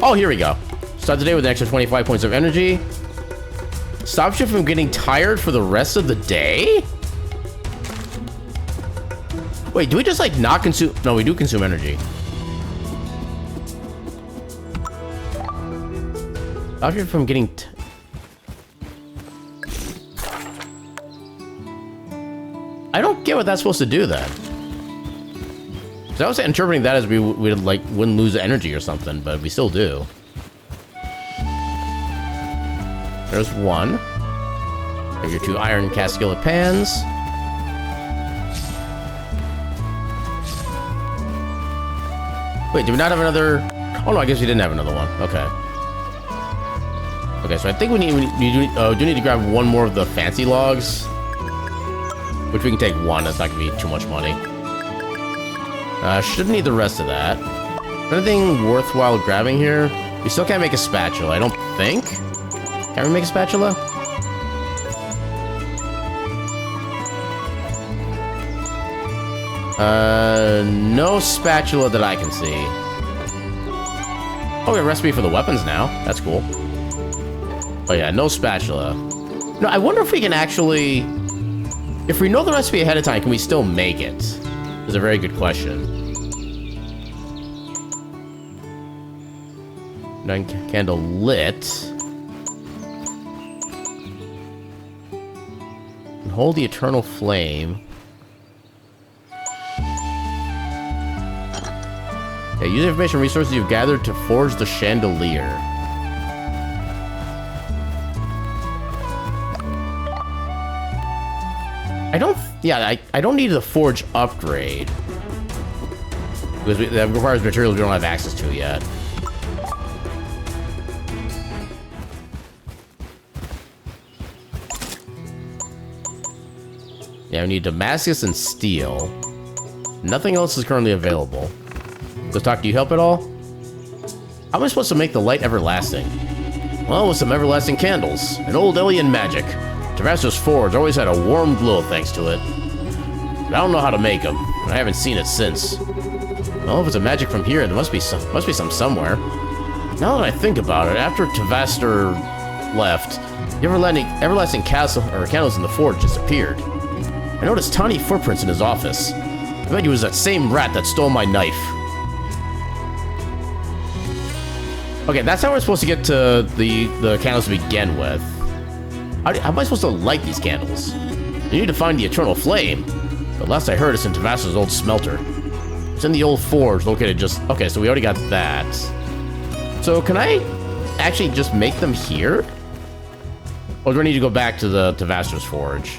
Oh, here we go. Start the day with an extra 25 points of energy. Stops you from getting tired for the rest of the day? Wait, do we just like not consume? No, we do consume energy. Stops you from getting... get what that's supposed to do then. So I was interpreting that as we like wouldn't lose energy or something, but we still do. There's one. There's your 2 iron cast skillet pans. Wait, do we not have another? Oh no, I guess we didn't have another one. Okay. Okay, so I think we do need to grab one more of the fancy logs, which we can take one. That's not gonna be too much money. Shouldn't need the rest of that. Anything worthwhile grabbing here? We still can't make a spatula, I don't think. Can we make a spatula? No spatula that I can see. Oh, we have a recipe for the weapons now. That's cool. Oh yeah, no spatula. No, I wonder if we can actually... If we know the recipe ahead of time, can we still make it? Is a very good question. 9 candle lit. And hold the eternal flame. Yeah, use the information resources you've gathered to forge the chandelier. I don't need the forge upgrade. Because that requires materials we don't have access to yet. Yeah, we need Damascus and steel. Nothing else is currently available. Let's talk, do you help at all? How am I supposed to make the light everlasting? Well, with some everlasting candles. An old alien magic. Tabasco's forge always had a warm glow thanks to it. But I don't know how to make them, and I haven't seen it since. Well, if it's a magic from here, there must be some somewhere. Now that I think about it, after Tavastor left, the everlasting candles in the forge disappeared. I noticed tiny footprints in his office. I bet he was that same rat that stole my knife. Okay, that's how we're supposed to get to the candles to begin with. How am I supposed to light these candles? You need to find the eternal flame. But last I heard, it's in Tavasso's old smelter. It's in the old forge located just... Okay, so we already got that. So can I actually just make them here? Or do I need to go back to the Tavasso's forge?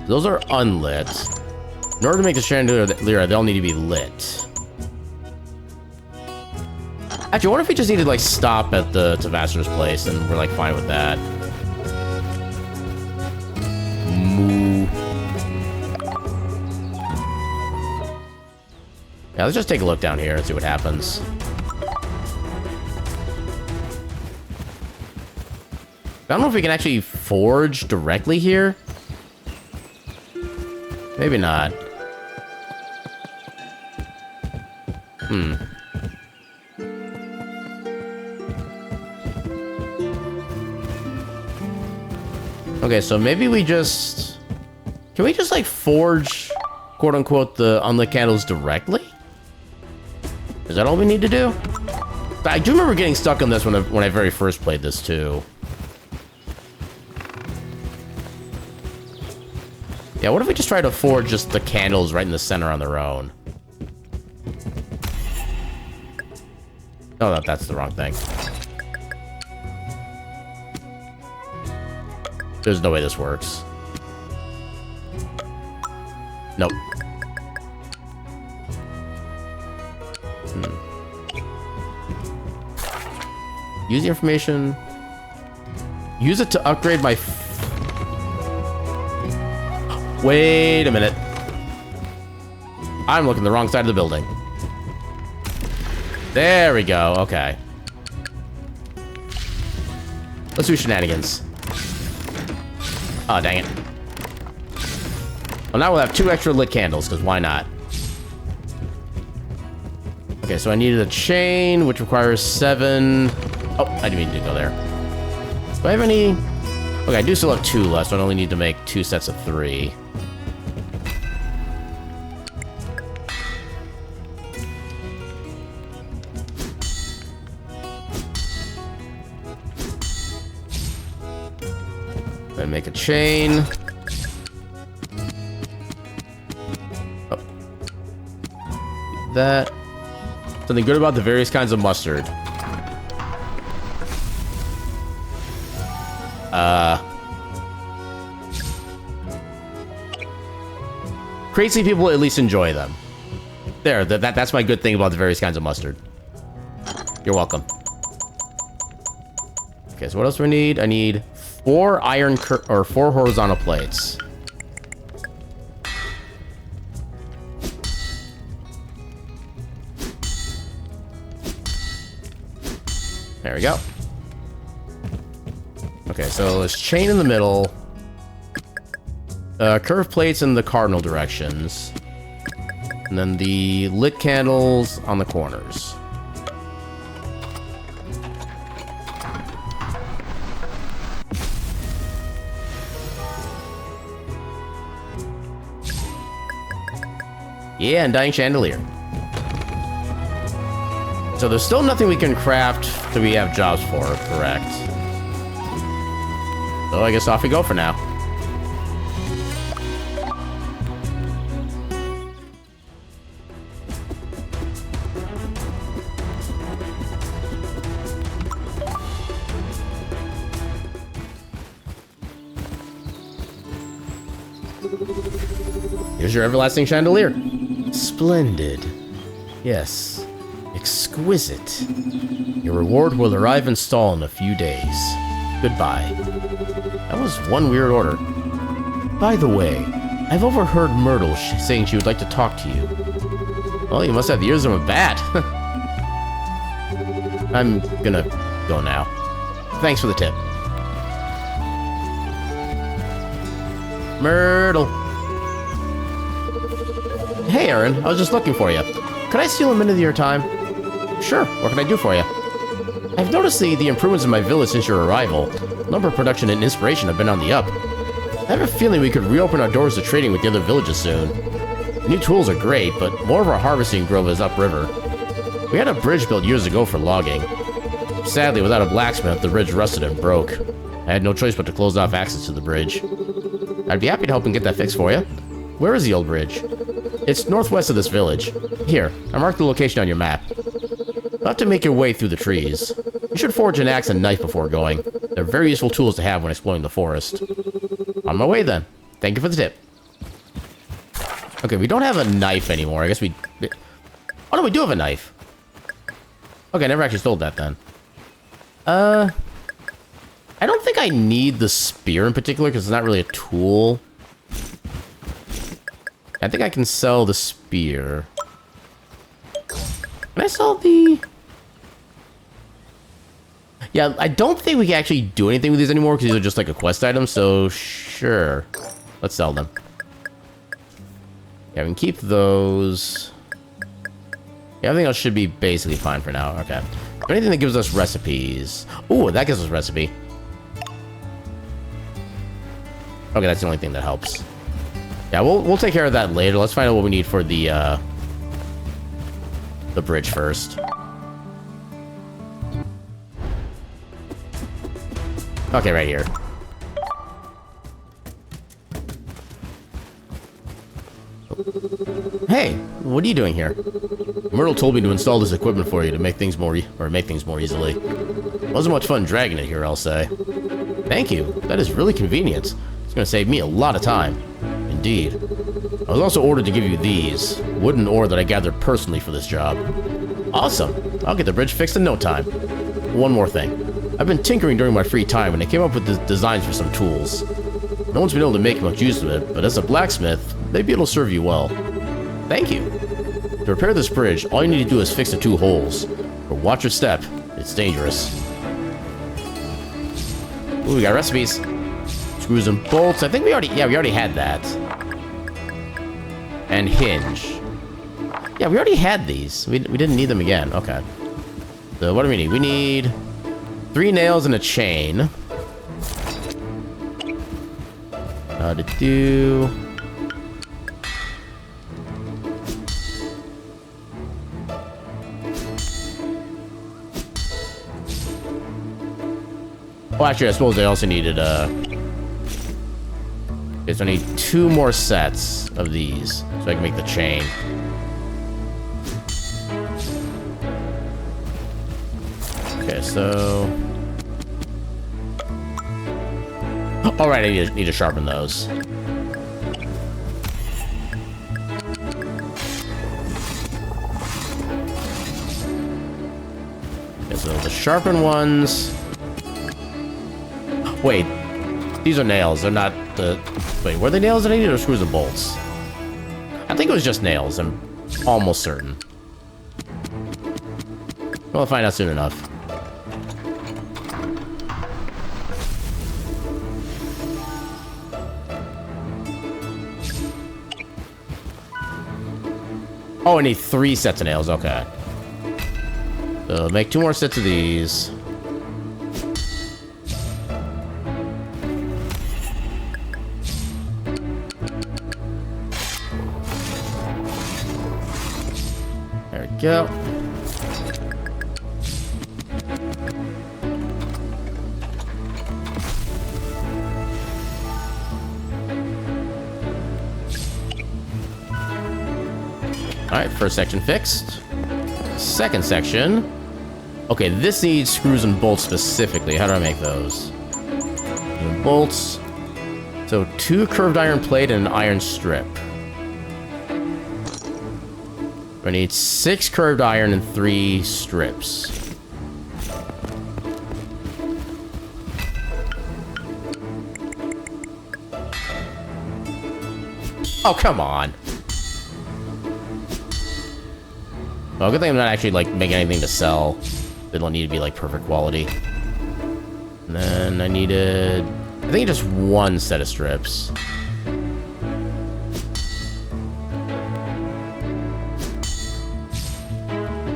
Those are unlit. In order to make the chandelier, they'll need to be lit. Actually, what if we just need to, like, stop at the Tavassor's place and we're, like, fine with that? Moo. Yeah, let's just take a look down here and see what happens. I don't know if we can actually forge directly here. Maybe not. Okay, so maybe we just... Can we just, like, forge, quote-unquote, the unlit candles directly? Is that all we need to do? I do remember getting stuck on this when I very first played this, too. Yeah, what if we just try to forge just the candles right in the center on their own? Oh, no, that's the wrong thing. There's no way this works. Nope. Use the information. Use it to upgrade my... Wait a minute. I'm looking the wrong side of the building. There we go. Okay. Let's do shenanigans. Oh, dang it. Well, now we'll have 2 extra lit candles, because why not? Okay, so I needed a chain, which requires 7... Oh, I didn't mean to go there. Do I have any... Okay, I do still have 2 left, so I only need to make 2 sets of 3. Then make a chain. that. Something good about the various kinds of mustard. Crazy people at least enjoy them. There, that's my good thing about the various kinds of mustard. You're welcome. Okay, so what else do I need? I need 4 4 horizontal plates. There we go. Okay, so there's chain in the middle. Curved plates in the cardinal directions. And then the lit candles on the corners. Yeah, and dying chandelier. So there's still nothing we can craft that we have jobs for, correct? So I guess off we go for now. Here's your everlasting chandelier. Splendid. Yes. Exquisite. Your reward will arrive in stall in a few days. Goodbye. That was one weird order. By the way, I've overheard Myrtle saying she would like to talk to you. Well, you must have the ears of a bat. I'm gonna go now. Thanks for the tip. Myrtle. Hey, Aaron. I was just looking for you. Could I steal a minute of your time? Sure. What can I do for you? I've noticed the improvements in my village since your arrival. Lumber production and inspiration have been on the up. I have a feeling we could reopen our doors to trading with the other villages soon. The new tools are great, but more of our harvesting grove is upriver. We had a bridge built years ago for logging. Sadly, without a blacksmith, the bridge rusted and broke. I had no choice but to close off access to the bridge. I'd be happy to help and get that fixed for you. Where is the old bridge? It's northwest of this village. Here, I marked the location on your map. You'll have to make your way through the trees. You should forge an axe and knife before going. They're very useful tools to have when exploring the forest. On my way then. Thank you for the tip. Okay, we don't have a knife anymore. I guess we... Oh no, we do have a knife. Okay, I never actually stole that then. I don't think I need the spear in particular because it's not really a tool. I think I can sell the spear. Can I sell the... Yeah, I don't think we can actually do anything with these anymore because these are just like a quest item, so sure. Let's sell them. Yeah, we can keep those. Yeah, everything else should be basically fine for now. Okay. Anything that gives us recipes. Ooh, that gives us a recipe. Okay, that's the only thing that helps. Yeah, we'll take care of that later. Let's find out what we need for the bridge first. Okay, right here. Hey, what are you doing here? Myrtle told me to install this equipment for you to make things more easily. Wasn't much fun dragging it here, I'll say. Thank you. That is really convenient. It's going to save me a lot of time. Indeed. I was also ordered to give you these. Wood and ore that I gathered personally for this job. Awesome. I'll get the bridge fixed in no time. One more thing. I've been tinkering during my free time and I came up with the designs for some tools. No one's been able to make much use of it, but as a blacksmith, maybe it'll serve you well. Thank you. To repair this bridge, all you need to do is fix the 2 holes. But watch your step. It's dangerous. Ooh, we got recipes. Screws and bolts. I think we already had that. And hinge. Yeah, we already had these. We didn't need them again. Okay. So what do we need? We need 3 nails and a chain. To do... Oh, actually, I suppose I also needed, okay, so I need 2 more sets of these, so I can make the chain. Okay, so... Alright, I need to sharpen those. Okay, so the sharpened ones... Wait, these are nails, they're not the... Wait, were they nails that I needed or screws and bolts? I think it was just nails, I'm almost certain. We'll find out soon enough. Oh, I need 3 sets of nails, okay. So make 2 more sets of these. There we go. Alright, first section fixed. Second section. Okay, this needs screws and bolts specifically. How do I make those? Bolts. So 2 curved iron plate and an iron strip. I need 6 curved iron and 3 strips. Oh, come on. Well, good thing I'm not actually, like, making anything to sell. They don't need to be, like, perfect quality. And then I needed... I think just 1 set of strips.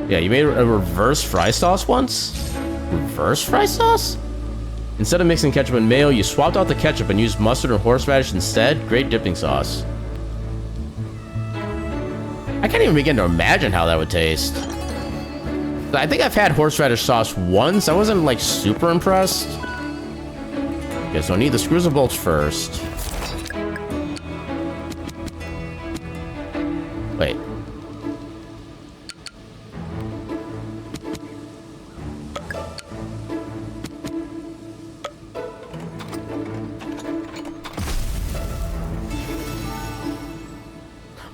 Yeah, you made a reverse fry sauce once? Reverse fry sauce? Instead of mixing ketchup and mayo, you swapped out the ketchup and used mustard and horseradish instead? Great dipping sauce. I can't even begin to imagine how that would taste. I think I've had horseradish sauce once. I wasn't, like, super impressed. Okay, so I need the screws and bolts first. Wait.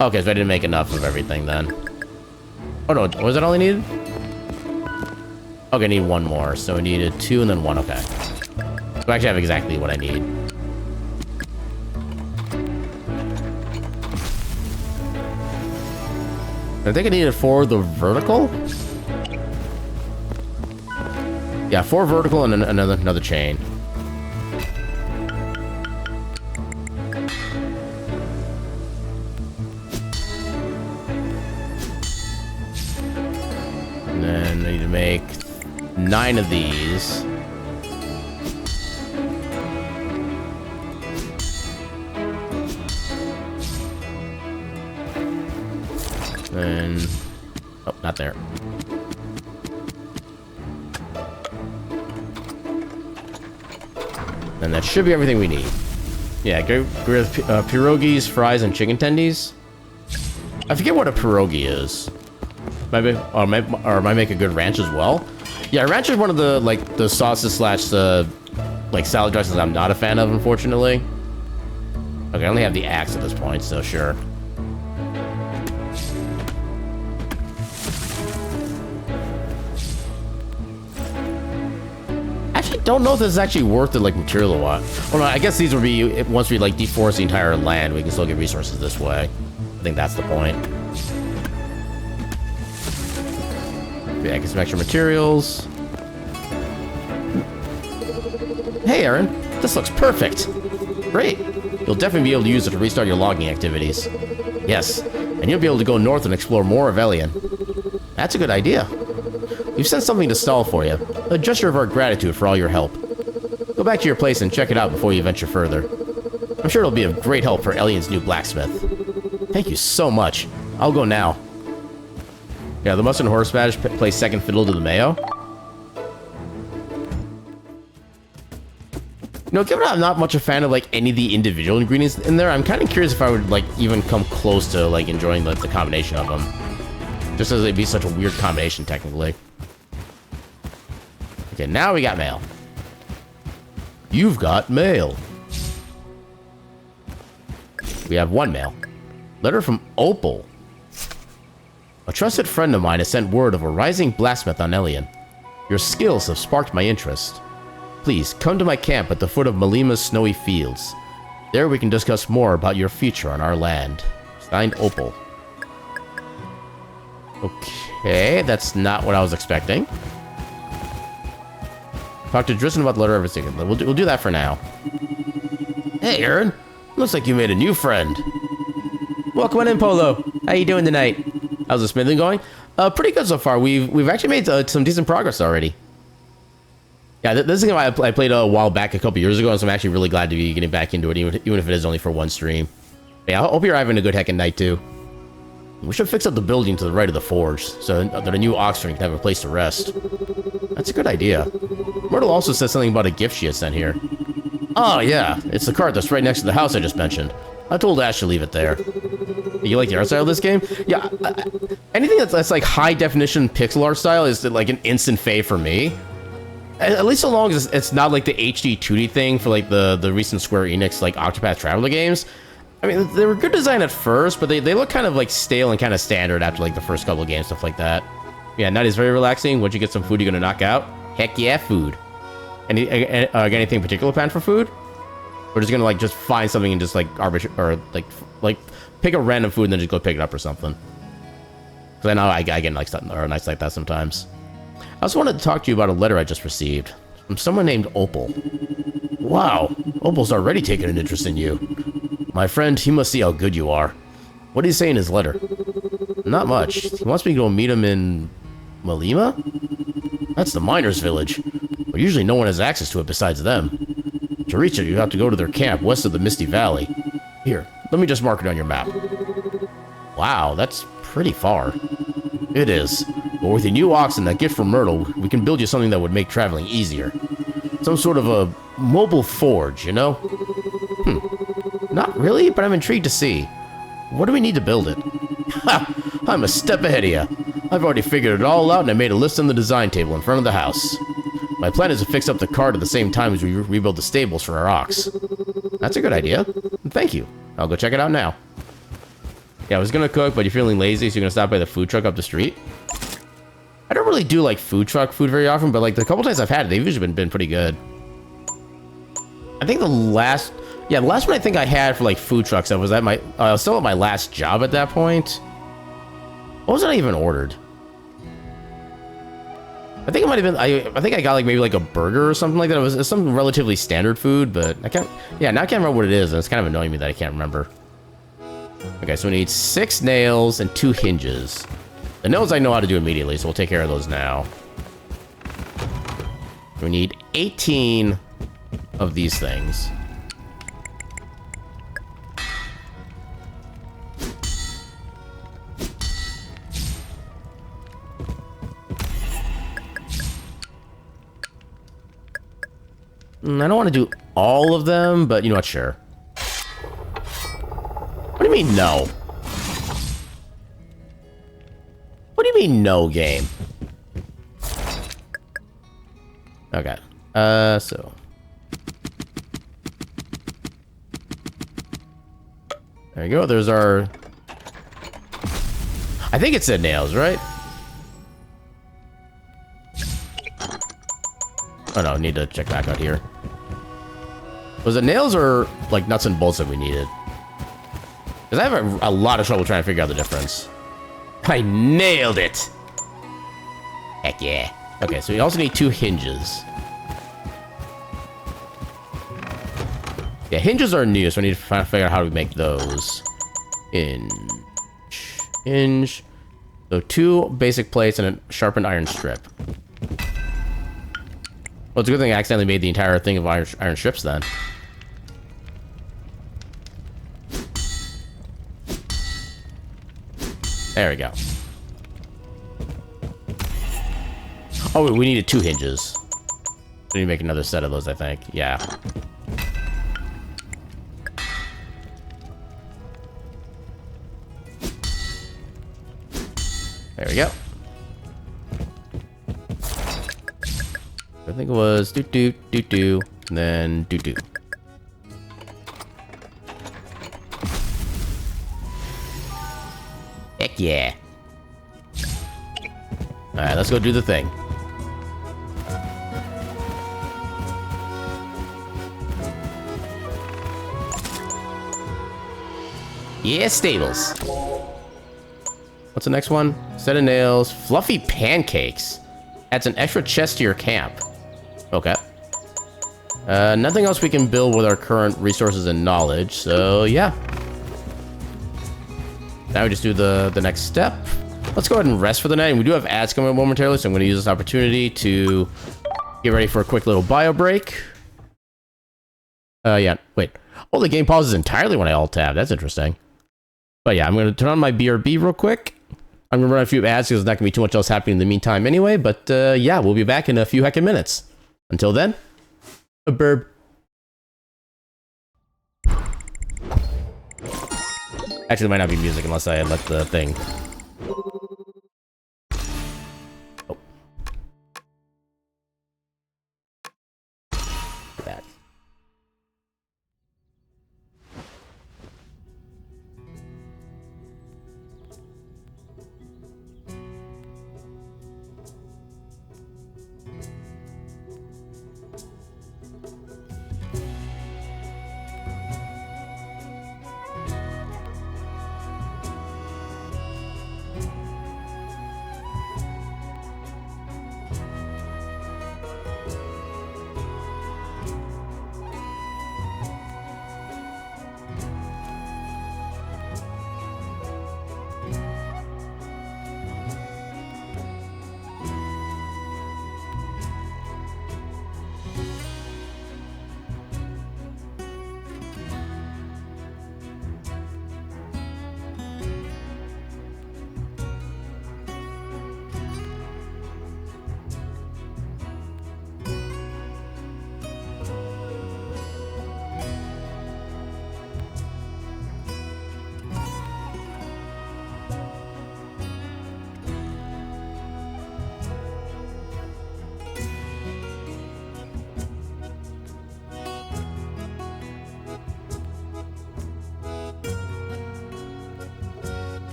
Okay, so I didn't make enough of everything then. Oh no, was that all I needed? Okay, I need 1 more. So I needed 2 and then 1, okay. So I actually have exactly what I need. I think I needed 4 the vertical? Yeah, 4 vertical and another chain. And then I need to make 9 of these. And... oh, not there. And that should be everything we need. Yeah, pierogies, fries, and chicken tendies. I forget what a pierogi is. Or might make a good ranch as well. Yeah, ranch is one of the, like, the sauces slash the, like, salad dressings I'm not a fan of, unfortunately. Okay, I only have the axe at this point, so sure. Don't know if this is actually worth it, like, material or what. Well, no, I guess these would be, once we, like, deforest the entire land, we can still get resources this way. I think that's the point. Yeah, get some extra materials. Hey, Aaron, this looks perfect. Great. You'll definitely be able to use it to restart your logging activities. Yes, and you'll be able to go north and explore more of Elian. That's a good idea. We've sent something to stall for you. A gesture of our gratitude for all your help. Go back to your place and check it out before you venture further. I'm sure it'll be of great help for Elian's new blacksmith. Thank you so much. I'll go now. Yeah, the mustard and horseradish plays second fiddle to the mayo. You know, given I'm not much a fan of, like, any of the individual ingredients in there, I'm kind of curious if I would, like, even come close to, like, enjoying the combination of them. Just as it'd be such a weird combination, technically. Okay, now we got mail. You've got mail. We have one mail. Letter from Opal. A trusted friend of mine has sent word of a rising blacksmith on Elian. Your skills have sparked my interest. Please, come to my camp at the foot of Malima's snowy fields. There we can discuss more about your future on our land. Signed, Opal. Okay, that's not what I was expecting. Talk to Dristan about the letter every second. We'll do that for now. Hey, Aaron. Looks like you made a new friend. Welcome on in, Polo. How you doing tonight? How's the smithing going? Pretty good so far. We've actually made some decent progress already. Yeah, this is a game I played a while back, a couple years ago, and so I'm actually really glad to be getting back into it, even if it is only for one stream. Yeah, I hope you're having a good heckin' night, too. We should fix up the building to the right of the forge, so that a new Oxford can have a place to rest. That's a good idea. Myrtle also said something about a gift she had sent here. Oh, yeah, it's the cart that's right next to the house I just mentioned. I told Ash to leave it there. You like the art style of this game? Yeah, anything that's like high-definition pixel art style is like an instant fave for me. At least so long as it's not like the HD 2D thing for like the recent Square Enix like Octopath Traveler games. I mean, they were good design at first, but they look kind of like stale and kind of standard after like the first couple of games, stuff like that. Yeah, night is very relaxing. Once you get some food, you're gonna knock out. Heck yeah, food. Anything particular planned for food? We're just gonna like just find something and just like arbitrary or like pick a random food and then just go pick it up or something. Because I know I get nights like that sometimes. I also wanted to talk to you about a letter I just received from someone named Opal. Wow, Opal's already taken an interest in you. My friend, he must see how good you are. What did he say in his letter? Not much. He wants me to go meet him in Malima? That's the miners' village. But usually no one has access to it besides them. To reach it, you have to go to their camp west of the Misty Valley. Here, let me just mark it on your map. Wow, that's pretty far. It is. But with your new ox and that gift from Myrtle, we can build you something that would make traveling easier. Some sort of a mobile forge, you know? Not really, but I'm intrigued to see. What do we need to build it? Ha! I'm a step ahead of you. I've already figured it all out and I made a list on the design table in front of the house. My plan is to fix up the cart at the same time as we rebuild the stables for our ox. That's a good idea. Thank you. I'll go check it out now. Yeah, I was gonna cook, but you're feeling lazy, so you're gonna stop by the food truck up the street. I don't really do like food truck food very often, but like the couple times I've had it, they've usually been pretty good. I think the last one I think I had for like food trucks, I was still at my last job at that point. What was I even ordered? I think it might have been, I think I got like maybe like a burger or something like that. It was some relatively standard food, but I can't, yeah, now I can't remember what it is, and it's kind of annoying me that I can't remember. Okay, so we need 6 nails and 2 hinges. The nails I know how to do immediately, so we'll take care of those now. We need 18 of these things. I don't want to do all of them, but you know what, sure. What do you mean, no? What do you mean, no, game? Okay. So. There you go, there's our... I think it said nails, right? Oh no, need to check back out here. Was it nails or like nuts and bolts that we needed? Because I have a lot of trouble trying to figure out the difference. I nailed it! Heck yeah. Okay, so we also need 2 hinges. Yeah, hinges are new, so I need to figure out how to make those. Hinge. So 2 basic plates and a sharpened iron strip. Well, it's a good thing I accidentally made the entire thing of iron strips then. There we go. Oh, wait, we needed 2 hinges. We need to make another set of those, I think. Yeah. There we go. I think it was do, and then do. Heck yeah. Alright, let's go do the thing. Yeah, stables. What's the next one? Set of nails. Fluffy pancakes. Adds an extra chest to your camp. Okay. Nothing else we can build with our current resources and knowledge, so yeah. Now we just do the next step. Let's go ahead and rest for the night. And we do have ads coming up momentarily, so I'm going to use this opportunity to get ready for a quick little bio break. Yeah, wait. Oh, the game pauses entirely when I alt-tab. That's interesting. But yeah, I'm going to turn on my BRB real quick. I'm going to run a few ads because there's not going to be too much else happening in the meantime anyway. But yeah, we'll be back in a few heckin' minutes. Until then, a burb. Actually, there might not be music unless I let the thing. Oh. That.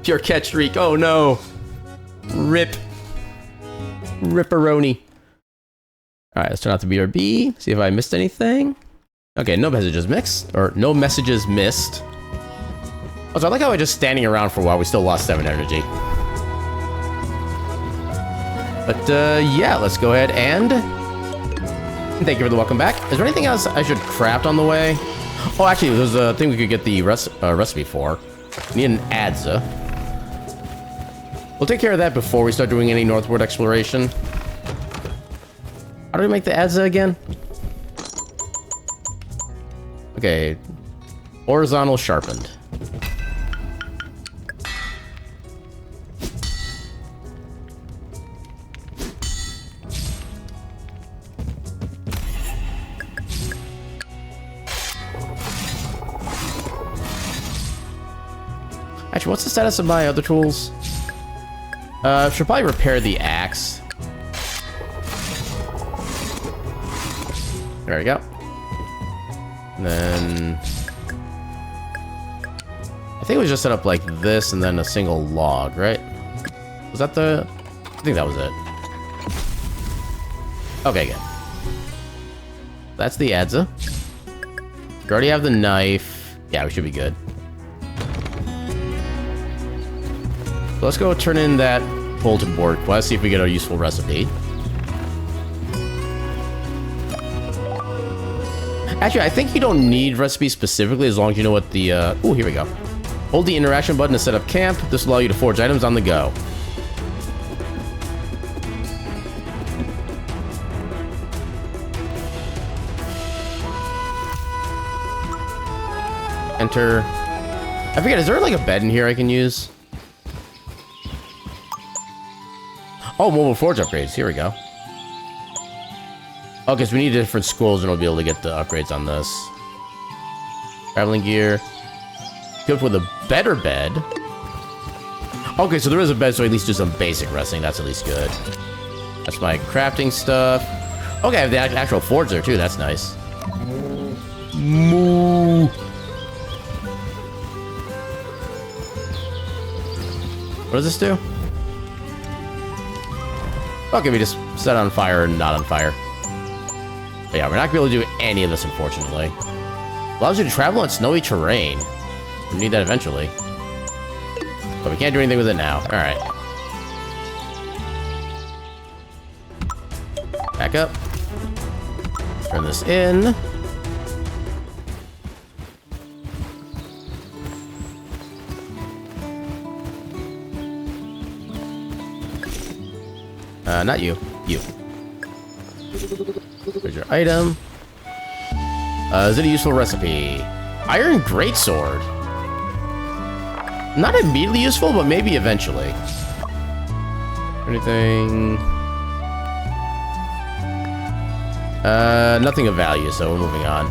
Your catch streak. Oh no. Rip. Ripperoni. Alright, let's turn off the BRB. See if I missed anything. Okay, no messages mixed. Or no messages missed. Also, I like how I just standing around for a while. We still lost 7 energy. But yeah, let's go ahead and thank you for the welcome back. Is there anything else I should craft on the way? Oh, actually, there's a thing we could get the recipe for. Need an Adza. We'll take care of that before we start doing any northward exploration. How do we make the Adza again? Okay. Horizontal sharpened. Actually, what's the status of my other tools? Should probably repair the axe. There we go. And then I think it was just set up like this and then a single log, right? Was that the... I think that was it. Okay, good. That's the Adza. We already have the knife. Yeah, we should be good. So let's go turn in that bulletin board quest, see if we get a useful recipe. Actually, I think you don't need recipes specifically as long as you know what the... Oh, here we go. Hold the interaction button to set up camp. This will allow you to forge items on the go. Enter. I forget, is there like a bed in here I can use? Oh, mobile forge upgrades. Here we go. Oh, because we need different scrolls and we'll be able to get the upgrades on this. Traveling gear. Equipped with a better bed. Okay, so there is a bed, so at least do some basic resting. That's at least good. That's my crafting stuff. Okay, I have the actual forge there, too. That's nice. Moo. What does this do? Okay, we just set on fire and not on fire. But yeah, we're not going to be able to do any of this, unfortunately. Allows you to travel on snowy terrain. We need that eventually. But we can't do anything with it now. Alright. Back up. Turn this in. Not you. You. Here's your item. Is it a useful recipe? Iron Greatsword. Not immediately useful, but maybe eventually. Anything? Nothing of value, so we're moving on.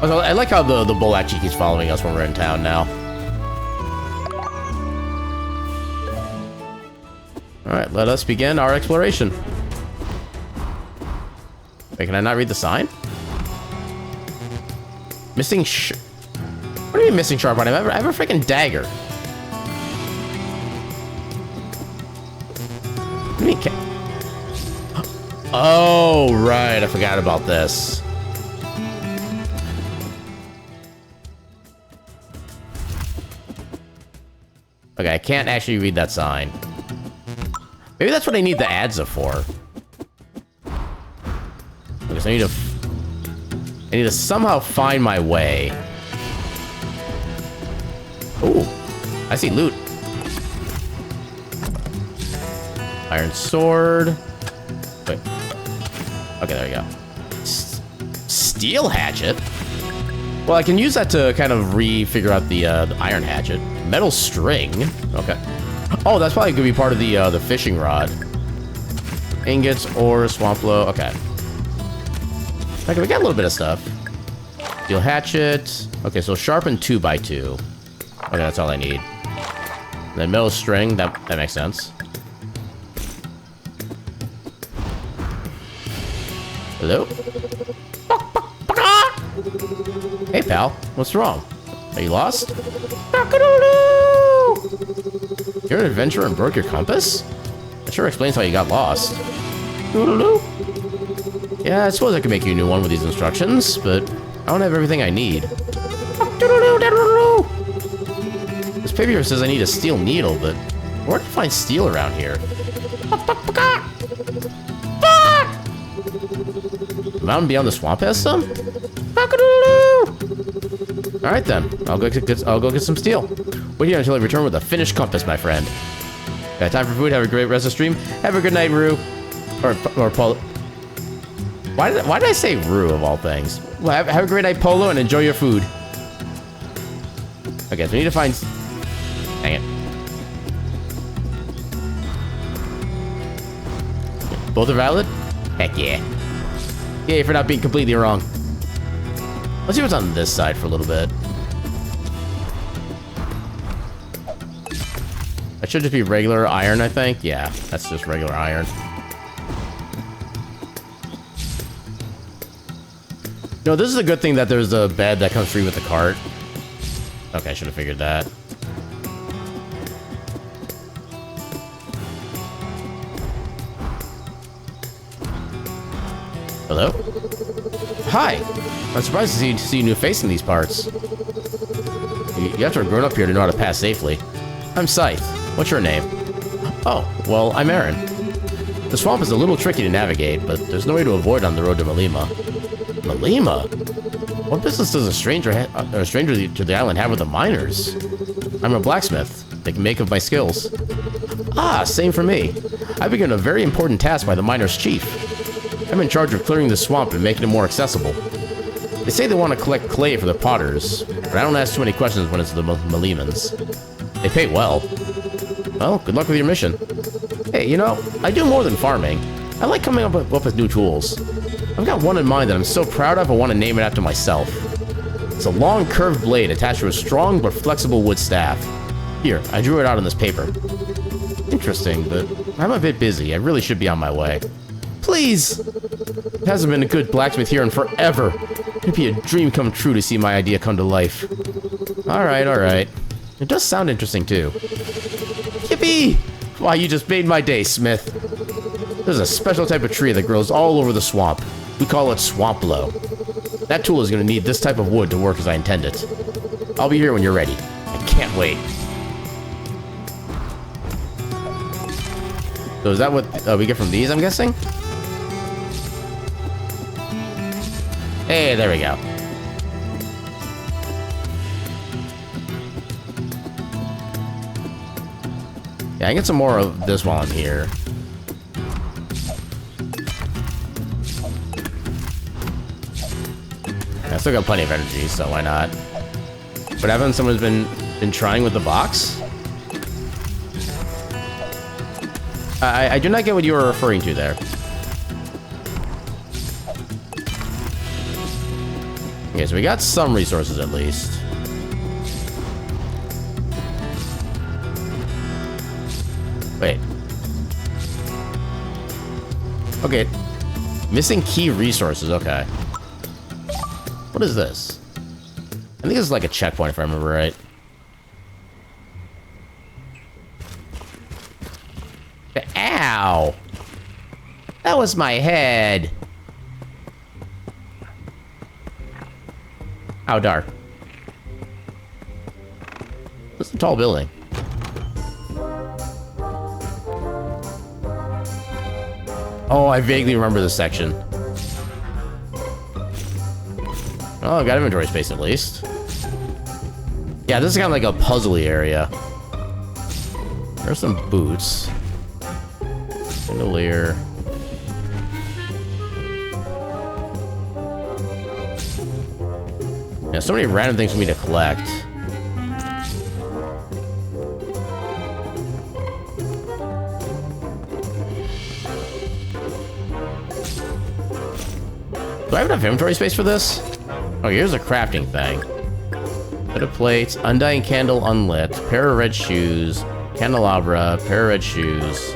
Also, I like how the bull actually keeps following us when we're in town now. Alright, let us begin our exploration. Wait, can I not read the sign? Missing What do you mean missing sharp item? I have a freaking dagger. What do you mean Oh, right. I forgot about this. Okay, I can't actually read that sign. Maybe that's what I need the Adza for. Because I need to somehow find my way. Ooh, I see loot. Iron sword. Wait. Okay, there you go. Steel hatchet? Well, I can use that to kind of figure out the iron hatchet. Metal string. Okay. Oh, that's probably going to be part of the fishing rod. Ingots, ore, swamp flow. Okay. Okay, we got a little bit of stuff. Steel hatchet. Okay, so sharpen 2x2. Okay, that's all I need. And then metal string. That makes sense. Hello? Hey, pal. What's wrong? Are you lost? You're an adventurer and broke your compass? That sure explains how you got lost. Yeah, I suppose I could make you a new one with these instructions, but I don't have everything I need. This paper says I need a steel needle, but where do you find steel around here? The mountain beyond the swamp has some? All right then. I'll go get some steel. Wait here until I return with a finished compass, my friend. Got time for food. Have a great rest of stream. Have a good night, Rue. Or Polo. Why did I say Rue of all things? Well, have a great night, Polo, and enjoy your food. Okay, so we need to find. Dang it. Both are valid? Heck yeah. Yay for not being completely wrong. Let's see what's on this side for a little bit. That should just be regular iron, I think. Yeah, that's just regular iron. No, this is a good thing that there's a bed that comes free with the cart. Okay, I should have figured that. Hello? Hi! I'm surprised to see a new face in these parts. You have to have grown up here to know how to pass safely. I'm Scythe. What's your name? Oh, well, I'm Aaron. The swamp is a little tricky to navigate, but there's no way to avoid on the road to Malima. Malima? What business does a stranger to the island have with the miners? I'm a blacksmith. They can make of my skills. Ah, same for me. I've been given a very important task by the miners' chief. I'm in charge of clearing the swamp and making it more accessible. They say they want to collect clay for the potters, but I don't ask too many questions when it's the Malimans. They pay well. Well, good luck with your mission. Hey, you know, I do more than farming. I like coming up with new tools. I've got one in mind that I'm so proud of I want to name it after myself. It's a long curved blade attached to a strong but flexible wood staff. Here, I drew it out on this paper. Interesting, but I'm a bit busy. I really should be on my way. Please! It hasn't been a good blacksmith here in forever. It'd be a dream come true to see my idea come to life. Alright, alright. It does sound interesting, too. Yippee! Why, you just made my day, Smith. There's a special type of tree that grows all over the swamp. We call it swamp low. That tool is going to need this type of wood to work as I intend it. I'll be here when you're ready. I can't wait. So is that what we get from these, I'm guessing? Hey, there we go. Yeah, I can get some more of this while I'm here. I still got plenty of energy, so why not? But haven't someone's been trying with the box? I do not get what you were referring to there. Okay, so we got some resources at least. Wait. Okay. Missing key resources, okay. What is this? I think this is like a checkpoint if I remember right. Ow! That was my head. How dark. This is a tall building. Oh, I vaguely remember this section. Oh, I've got inventory space at least. Yeah, this is kind of like a puzzly area. There's some boots. Chandelier. Yeah, so many random things for me to collect. Do I have enough inventory space for this? Oh, here's a crafting thing. Bit of plates, undying candle unlit, pair of red shoes, candelabra, pair of red shoes.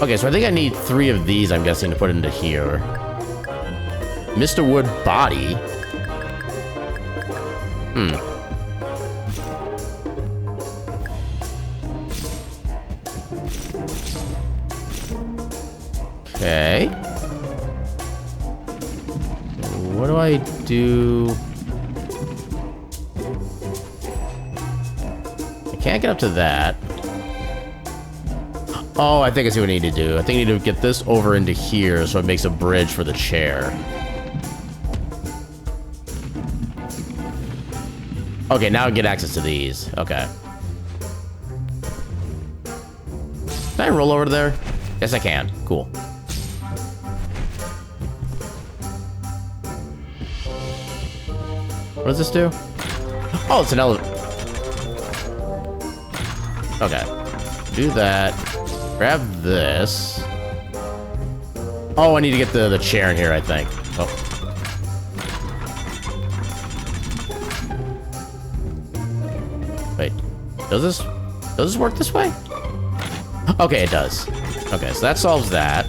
Okay, so I think I need 3 of these, I'm guessing, to put into here. Mr. Wood body. Okay. What do I do? I can't get up to that. Oh, I think I see what I need to do. I think I need to get this over into here so it makes a bridge for the chair. Okay, now I get access to these. Okay. Can I roll over there? Yes, I can. Cool. What does this do? Oh, it's an elevator. Okay. Do that. Grab this. Oh, I need to get the chair in here, I think. Oh. Wait. Does this work this way? Okay, it does. Okay, so that solves that.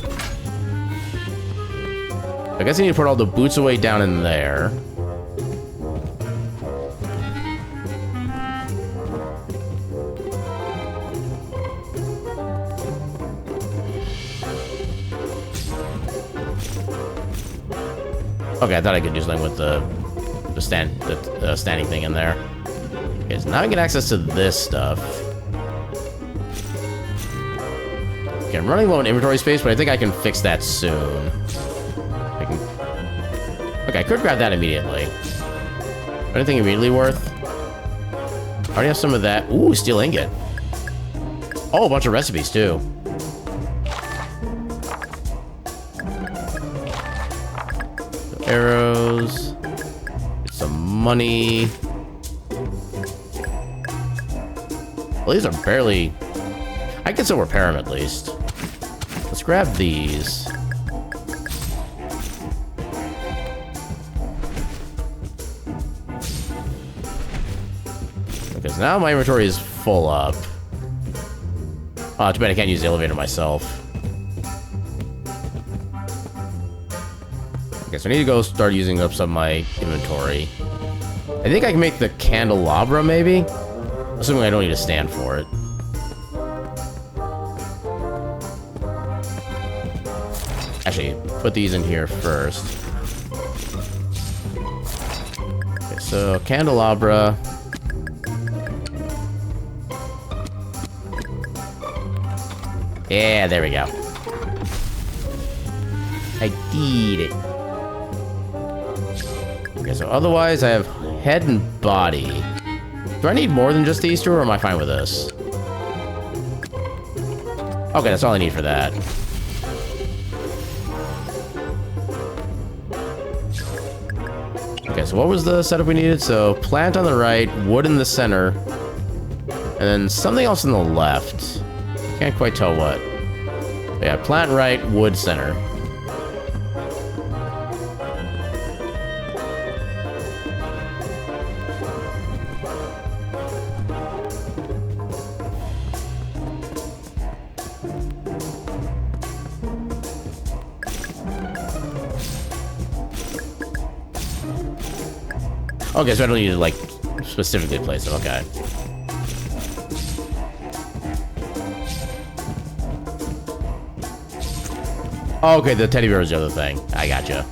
I guess I need to put all the boots away down in there. Okay, I thought I could do something with the standing thing in there. Okay, so now I get access to this stuff. Okay, I'm running low on inventory space, but I think I can fix that soon. Okay, I could grab that immediately. Anything immediately worth? I already have some of that. Ooh, steel ingot. Oh, a bunch of recipes, too. Arrows. Get some money. Well, these are barely... I can still repair them, at least. Let's grab these. Because now my inventory is full up. Oh, too bad I can't use the elevator myself. Okay, so I need to go start using up some of my inventory. I think I can make the candelabra, maybe? Assuming I don't need to stand for it. Actually, put these in here first. Okay, so candelabra. Yeah, there we go. I did it. Okay, so otherwise I have head and body. Do I need more than just these two, or am I fine with this? Okay, that's all I need for that. Okay, so what was the setup we needed? So, plant on the right, wood in the center, and then something else on the left. Can't quite tell what. But yeah, plant right, wood center. Okay, so I don't need to, like, specifically place them. Okay. Oh, okay, the teddy bear is the other thing. I gotcha.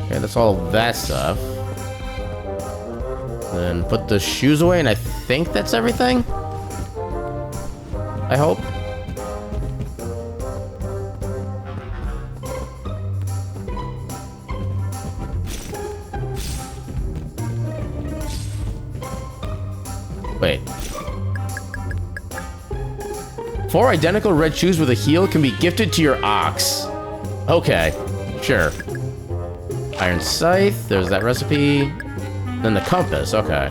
Okay, that's all that stuff. Then put the shoes away, and I think that's everything? I hope. Wait. 4 identical red shoes with a heel can be gifted to your ox. Okay, sure. Iron scythe, there's that recipe. Then the compass, okay.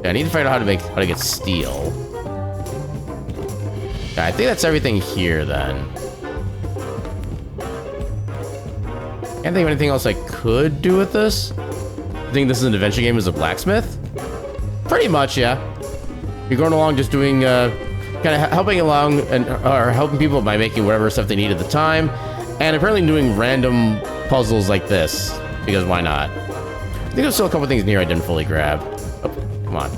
Yeah, I need to find out how to get steel. Yeah, I think that's everything here then. Can't think of anything else I could do with this. I think this is an adventure game as a blacksmith. Pretty much, yeah. You're going along just doing, kind of helping along or helping people by making whatever stuff they need at the time. And apparently doing random puzzles like this, because why not? I think there's still a couple things in here I didn't fully grab. Oh, come on.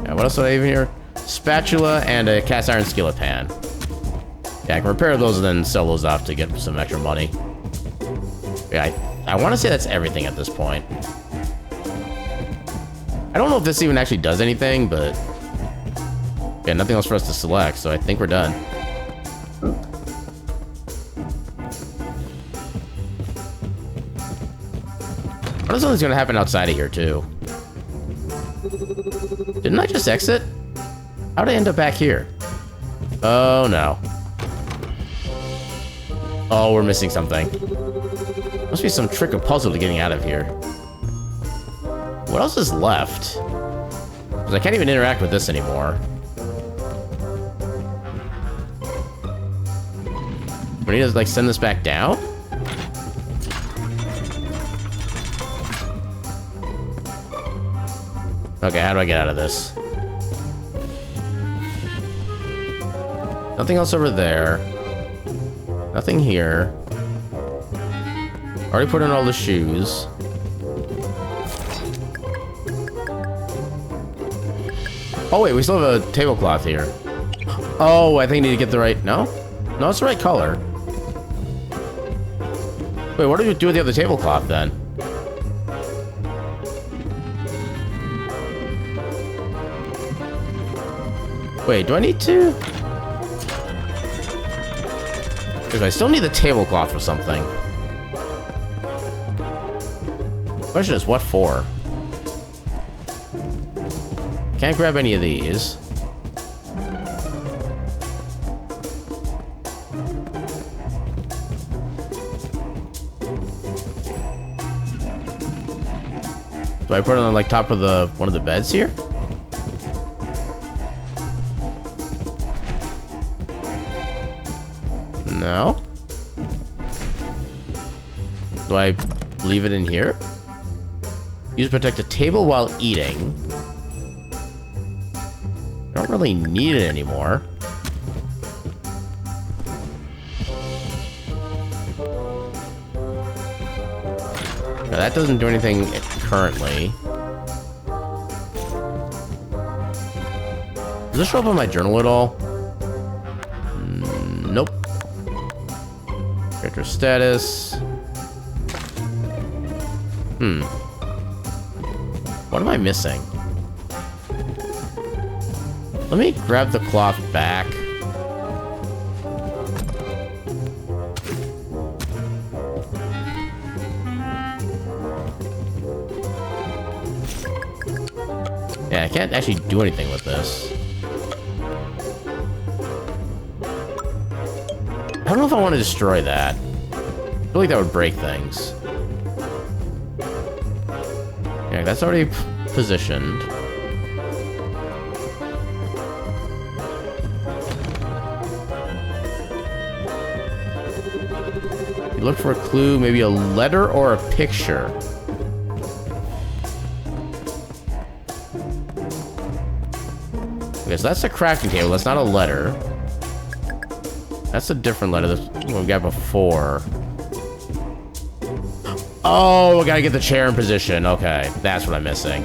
Yeah, what else do I have in here? Spatula and a cast iron skillet pan. Yeah, I can repair those and then sell those off to get some extra money. Yeah, I want to say that's everything at this point. I don't know if this even actually does anything, but... Yeah, nothing else for us to select, so I think we're done. What if something's gonna happen outside of here, too? Didn't I just exit? How'd I end up back here? Oh, no. Oh, we're missing something. Must be some trick or puzzle to getting out of here. What else is left? Because I can't even interact with this anymore. We need to, like, send this back down? Okay, how do I get out of this? Nothing else over there. Nothing here. Already put in all the shoes. Oh wait, we still have a tablecloth here. Oh, I think I need to get the right... No? No, it's the right color. Wait, what do we do with the other tablecloth then? Wait, do I need to? Because I still need the tablecloth for something. Question is, what for? Can't grab any of these. Do I put it on like top of the one of the beds here? No. Do I leave it in here? Use to protect the table while eating. I don't really need it anymore. No, that doesn't do anything currently. Does this show up on my journal at all? Nope. Character status. What am I missing? Let me grab the cloth back. Yeah, I can't actually do anything with this. I don't know if I want to destroy that. I feel like that would break things. Yeah, that's already positioned. You look for a clue, maybe a letter or a picture. Okay, so that's a crafting table. That's not a letter. That's a different letter. That's what we got before. Oh, we gotta get the chair in position. Okay, that's what I'm missing.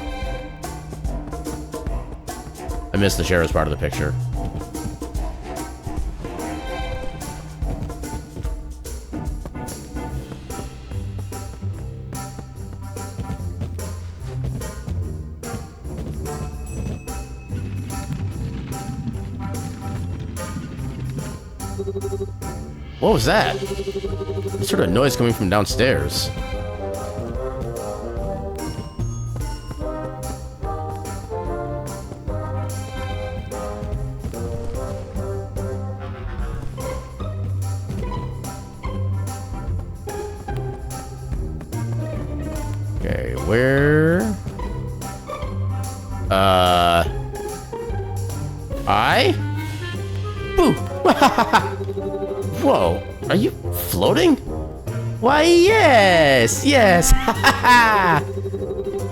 I missed the chair as part of the picture. What was that? What sort of noise coming from downstairs? Okay, where? Boo! Whoa, are you floating? Why, yes, yes.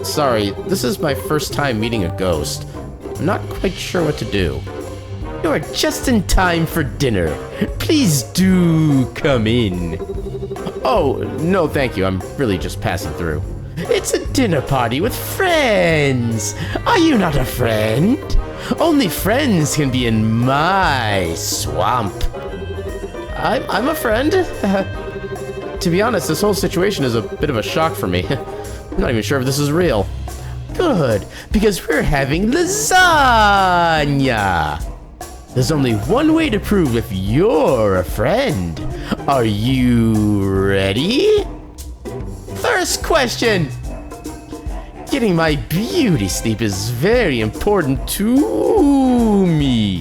Sorry, this is my first time meeting a ghost. I'm not quite sure what to do. You are just in time for dinner. Please do come in. Oh, no thank you. I'm really just passing through. It's a dinner party with friends. Are you not a friend? Only friends can be in my swamp. I'm a friend. to be honest, this whole situation is a bit of a shock for me. I'm not even sure if this is real. Good, because we're having lasagna. There's only one way to prove if you're a friend. Are you ready? First question. Getting my beauty sleep is very important to me.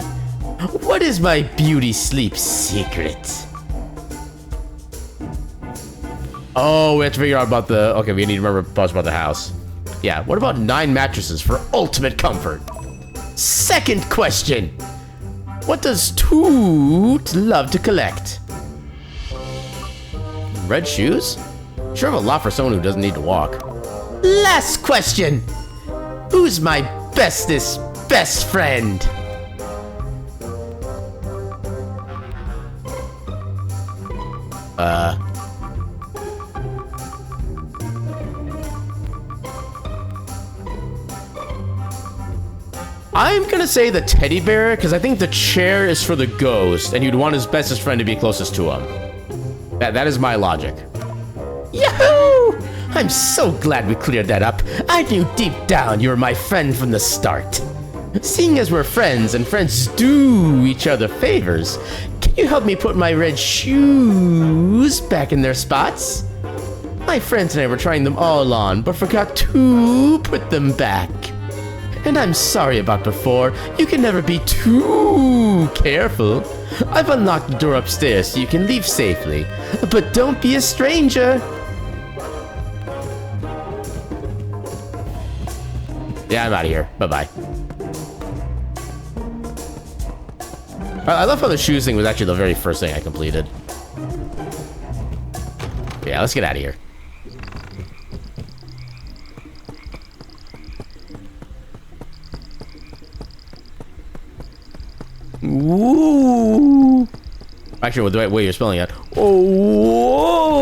What is my beauty sleep secret? Oh, we have to figure out about the... Okay, we need to remember about the house. Yeah, what about 9 mattresses for ultimate comfort? Second question. What does Toot love to collect? Red shoes? Sure have a lot for someone who doesn't need to walk. Last question. Who's my bestest best friend? I'm gonna say the teddy bear, because I think the chair is for the ghost, and you'd want his bestest friend to be closest to him. That is my logic. Yahoo! I'm so glad we cleared that up. I knew deep down you were my friend from the start. Seeing as we're friends, and friends do each other favors, can you help me put my red shoes back in their spots? My friends and I were trying them all on, but forgot to put them back. And I'm sorry about before. You can never be too careful. I've unlocked the door upstairs so you can leave safely. But don't be a stranger. Yeah, I'm out of here. Bye-bye. I love how the shoes thing was actually the very first thing I completed. Yeah, let's get out of here. Ooh. Actually, with the way you're spelling it. Oh.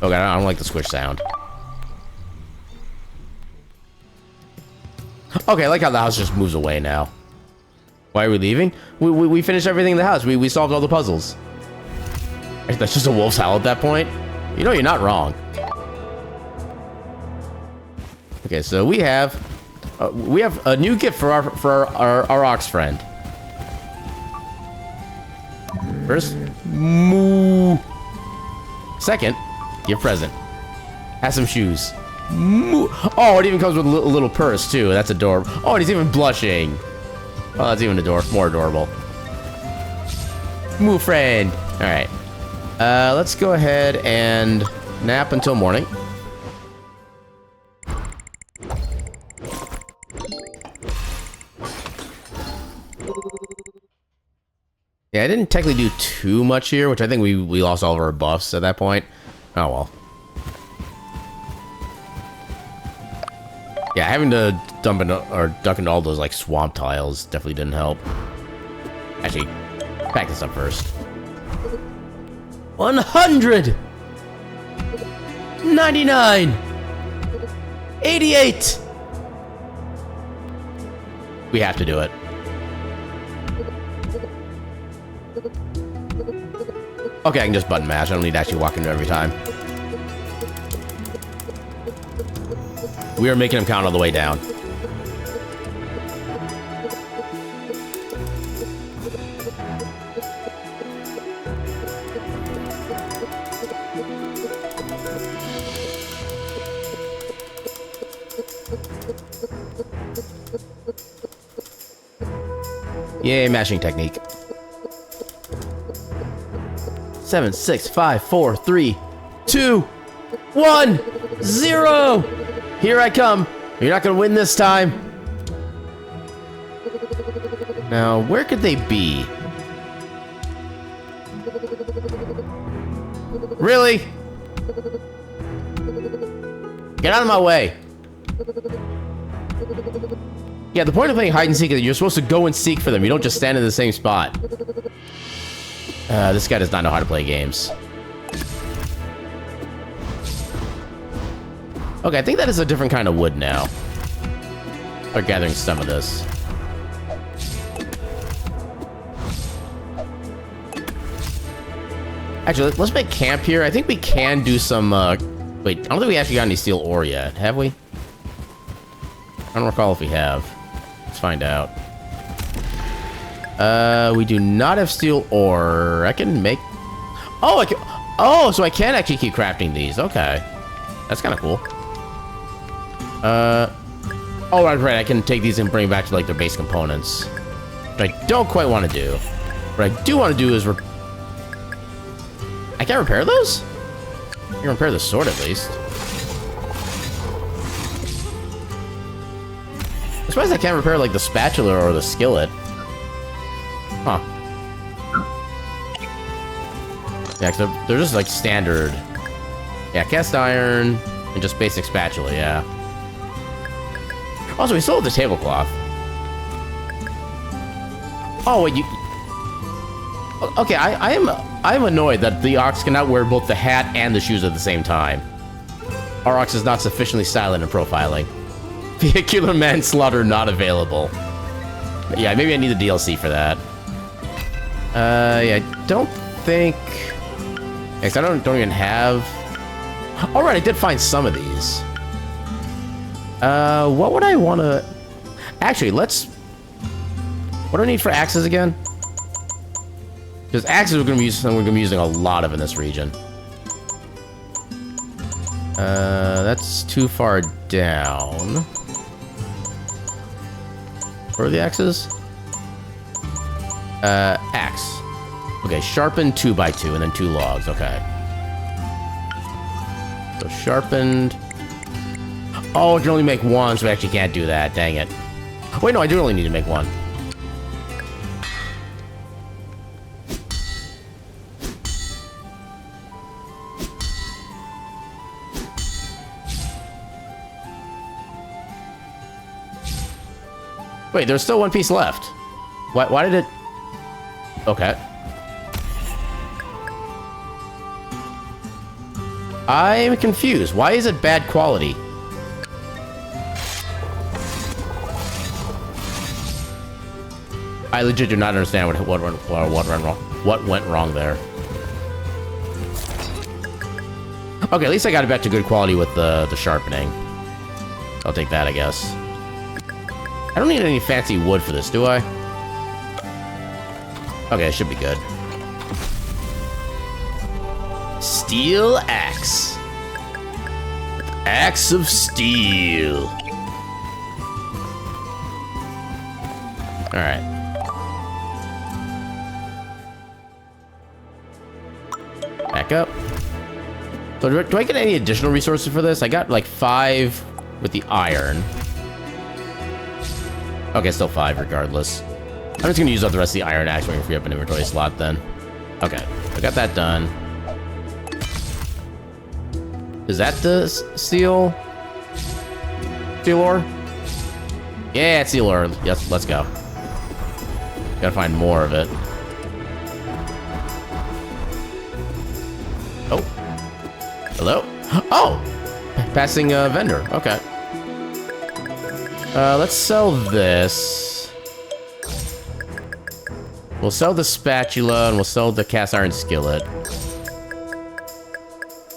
Oh god, I don't like the squish sound. Okay, I like how the house just moves away now. Why are we leaving? We finished everything in the house. We solved all the puzzles. Actually, that's just a wolf's howl at that point. You know, you're not wrong. Okay, so we have a new gift for our ox friend. First, moo. Second, give present. Have some shoes. Moo. Oh, it even comes with a little purse too. That's adorable. Oh, and he's even blushing. Oh, that's even more adorable. Moo friend. All right. Let's go ahead and nap until morning. Yeah, I didn't technically do too much here, which I think we lost all of our buffs at that point. Oh well. Yeah, having to dump into or duck into all those like swamp tiles definitely didn't help. Actually, back this up first. 100, 99, 88. We have to do it. Okay, I can just button mash. I don't need to actually walk into every time. We are making him count all the way down. Yay, mashing technique. 7, 6, 5, 4, 3, 2, 1, 0. Here I come. You're not gonna win this time. Now, where could they be? Really? Get out of my way. Yeah, the point of playing hide and seek is you're supposed to go and seek for them. You don't just stand in the same spot. This guy does not know how to play games. Okay, I think that is a different kind of wood now. Or gathering some of this. Actually, let's make camp here. I think we can do some, wait, I don't think we actually got any steel ore yet, have we? I don't recall if we have. Let's find out. We do not have steel ore. I can make... Oh, I can... Oh, so I can actually keep crafting these. Okay. That's kind of cool. Oh, right. I can take these and bring them back to, like, their base components. But I don't quite want to do. What I do want to do is... I can't repair those? I can repair the sword, at least. I'm surprised I can't repair, like, the spatula or the skillet. Huh. Yeah, cause they're just, like, standard. Yeah, cast iron and just basic spatula, yeah. Also, we still have the tablecloth. Oh, wait, you... Okay, I'm annoyed that the ox cannot wear both the hat and the shoes at the same time. Our ox is not sufficiently silent in profiling. Vehicular manslaughter not available. Yeah, maybe I need the DLC for that. Yeah, I don't think... Yeah, 'cause I don't even have... Alright, I did find some of these. What would I want to... Actually, let's... What do I need for axes again? Because axes we're going to be using a lot of in this region. That's too far down. Where are the axes? Axe. Okay, sharpened 2x2 and then 2 logs. Okay. So sharpened. Oh, I can only make one, so I actually can't do that. Dang it. Wait, no, I do only need to make one. Wait, there's still one piece left. Why did it... Okay. I'm confused. Why is it bad quality? I legit do not understand what went wrong there. Okay, at least I got it back to good quality with the sharpening. I'll take that, I guess. I don't need any fancy wood for this, do I? Okay, it should be good. Steel axe. Axe of steel. Alright. Back up. So do I get any additional resources for this? I got like 5 with the iron. Okay, still 5 regardless. I'm just gonna use up the rest of the iron axe when we free up an inventory slot then. Okay, I got that done. Is that the steel ore? Yeah, it's steel ore. Yes, let's go. Gotta find more of it. Oh. Hello? Oh! Passing vendor. Okay. Let's sell this. We'll sell the spatula and we'll sell the cast iron skillet.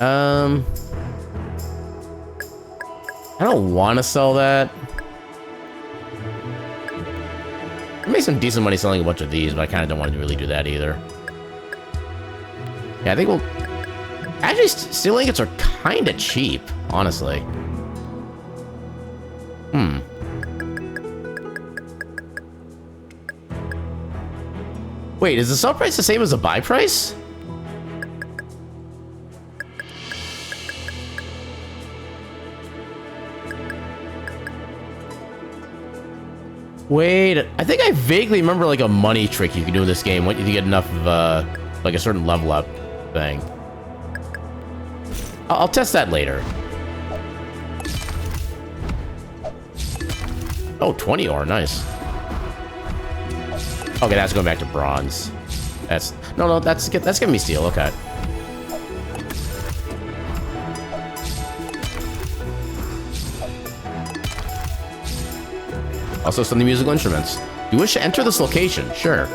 I don't want to sell that. I made some decent money selling a bunch of these, but I kind of don't want to really do that either. Yeah, I think we'll... Actually, steel ingots are kind of cheap, honestly. Wait, is the sell price the same as the buy price? Wait, I think I vaguely remember like a money trick you can do in this game if you get enough of like a certain level up thing. I'll test that later. Oh, 20 ore, nice. Okay, that's going back to bronze. That's no, that's giving me steel. Okay. Also, some of the musical instruments. You wish to enter this location? Sure.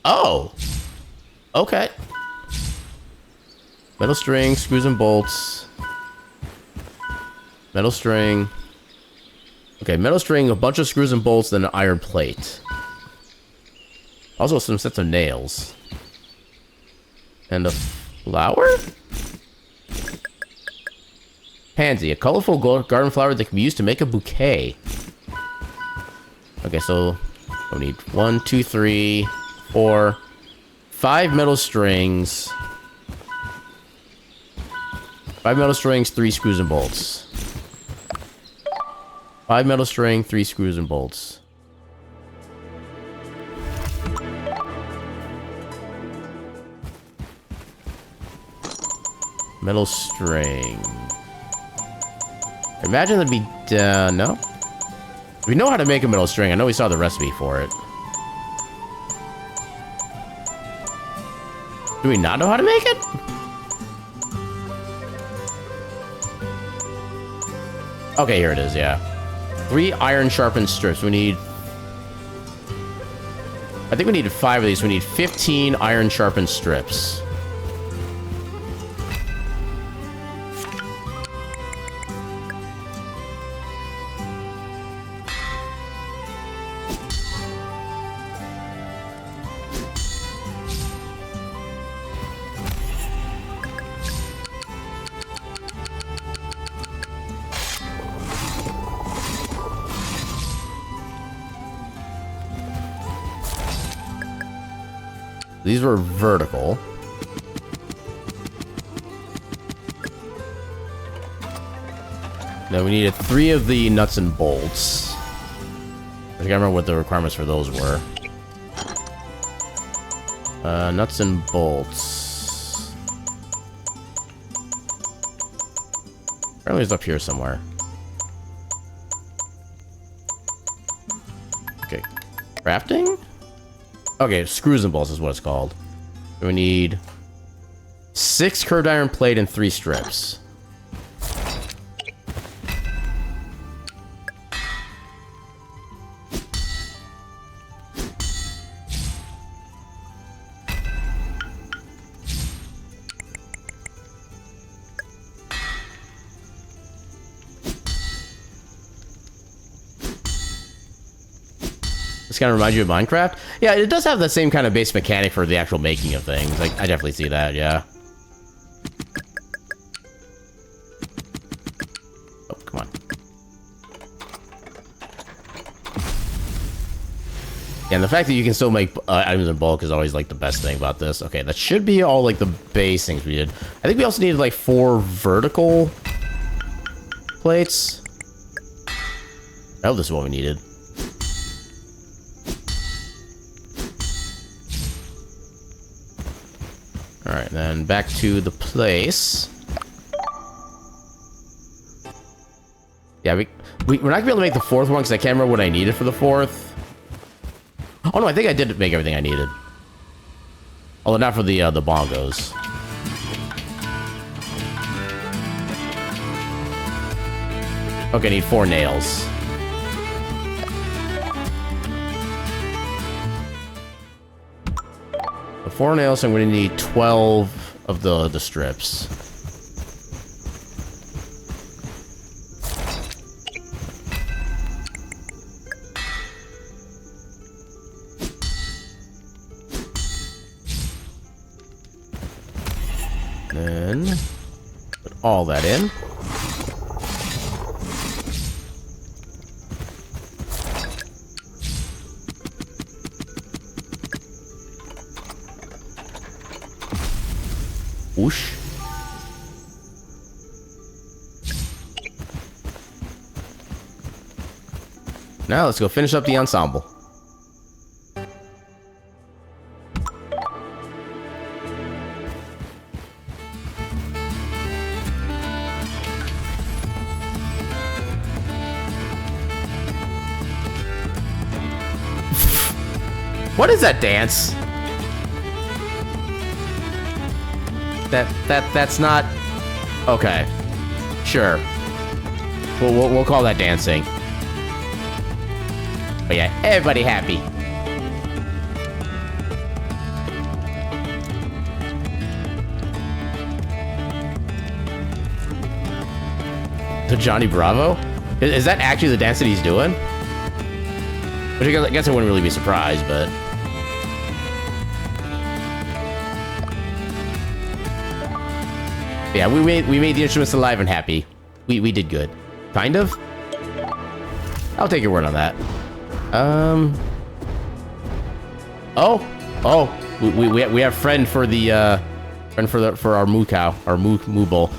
Oh. Okay. Metal string, screws and bolts. Metal string. Okay, metal string, a bunch of screws and bolts, then an iron plate. Also some sets of nails. And a flower? Pansy, a colorful garden flower that can be used to make a bouquet. Okay, so we need 1, 2, 3, 4, 5 metal strings. 5 metal strings, 3 screws and bolts. 5 metal string, 3 screws and bolts. Metal string. Imagine that'd be, no? We know how to make a metal string. I know we saw the recipe for it. Do we not know how to make it? Okay, here it is, yeah. 3 iron sharpened strips. We need... I think we need 5 of these. We need 15 iron sharpened strips. These were vertical. Now we needed 3 of the nuts and bolts. I can't remember what the requirements for those were. Nuts and bolts. Apparently it's up here somewhere. Okay. Crafting? Okay, screws and bolts is what it's called. We need 6 curved iron plate and 3 strips. This kind of reminds you of Minecraft? Yeah, it does have the same kind of base mechanic for the actual making of things. Like, I definitely see that, yeah. Oh, come on. Yeah, and the fact that you can still make items in bulk is always, like, the best thing about this. Okay, that should be all, like, the base things we did. I think we also needed, like, 4 vertical plates. Oh, this is what we needed. Alright, then back to the place. Yeah, we're not gonna be able to make the 4th one because I can't remember what I needed for the 4th. Oh no, I think I did make everything I needed. Although not for the bongos. Okay, I need 4 nails. The 4 nails, I'm going to need 12 of the strips. Then put all that in. Whoosh. Now let's go finish up the ensemble. What is that dance? That's not... Okay. Sure. We'll call that dancing. But yeah, everybody happy. The Johnny Bravo? Is that actually the dance that he's doing? Which I guess I wouldn't really be surprised, but... Yeah, we made the instruments alive and happy. We did good. Kind of? I'll take your word on that. Oh, we have friend for the for our moo cow, our moo bull.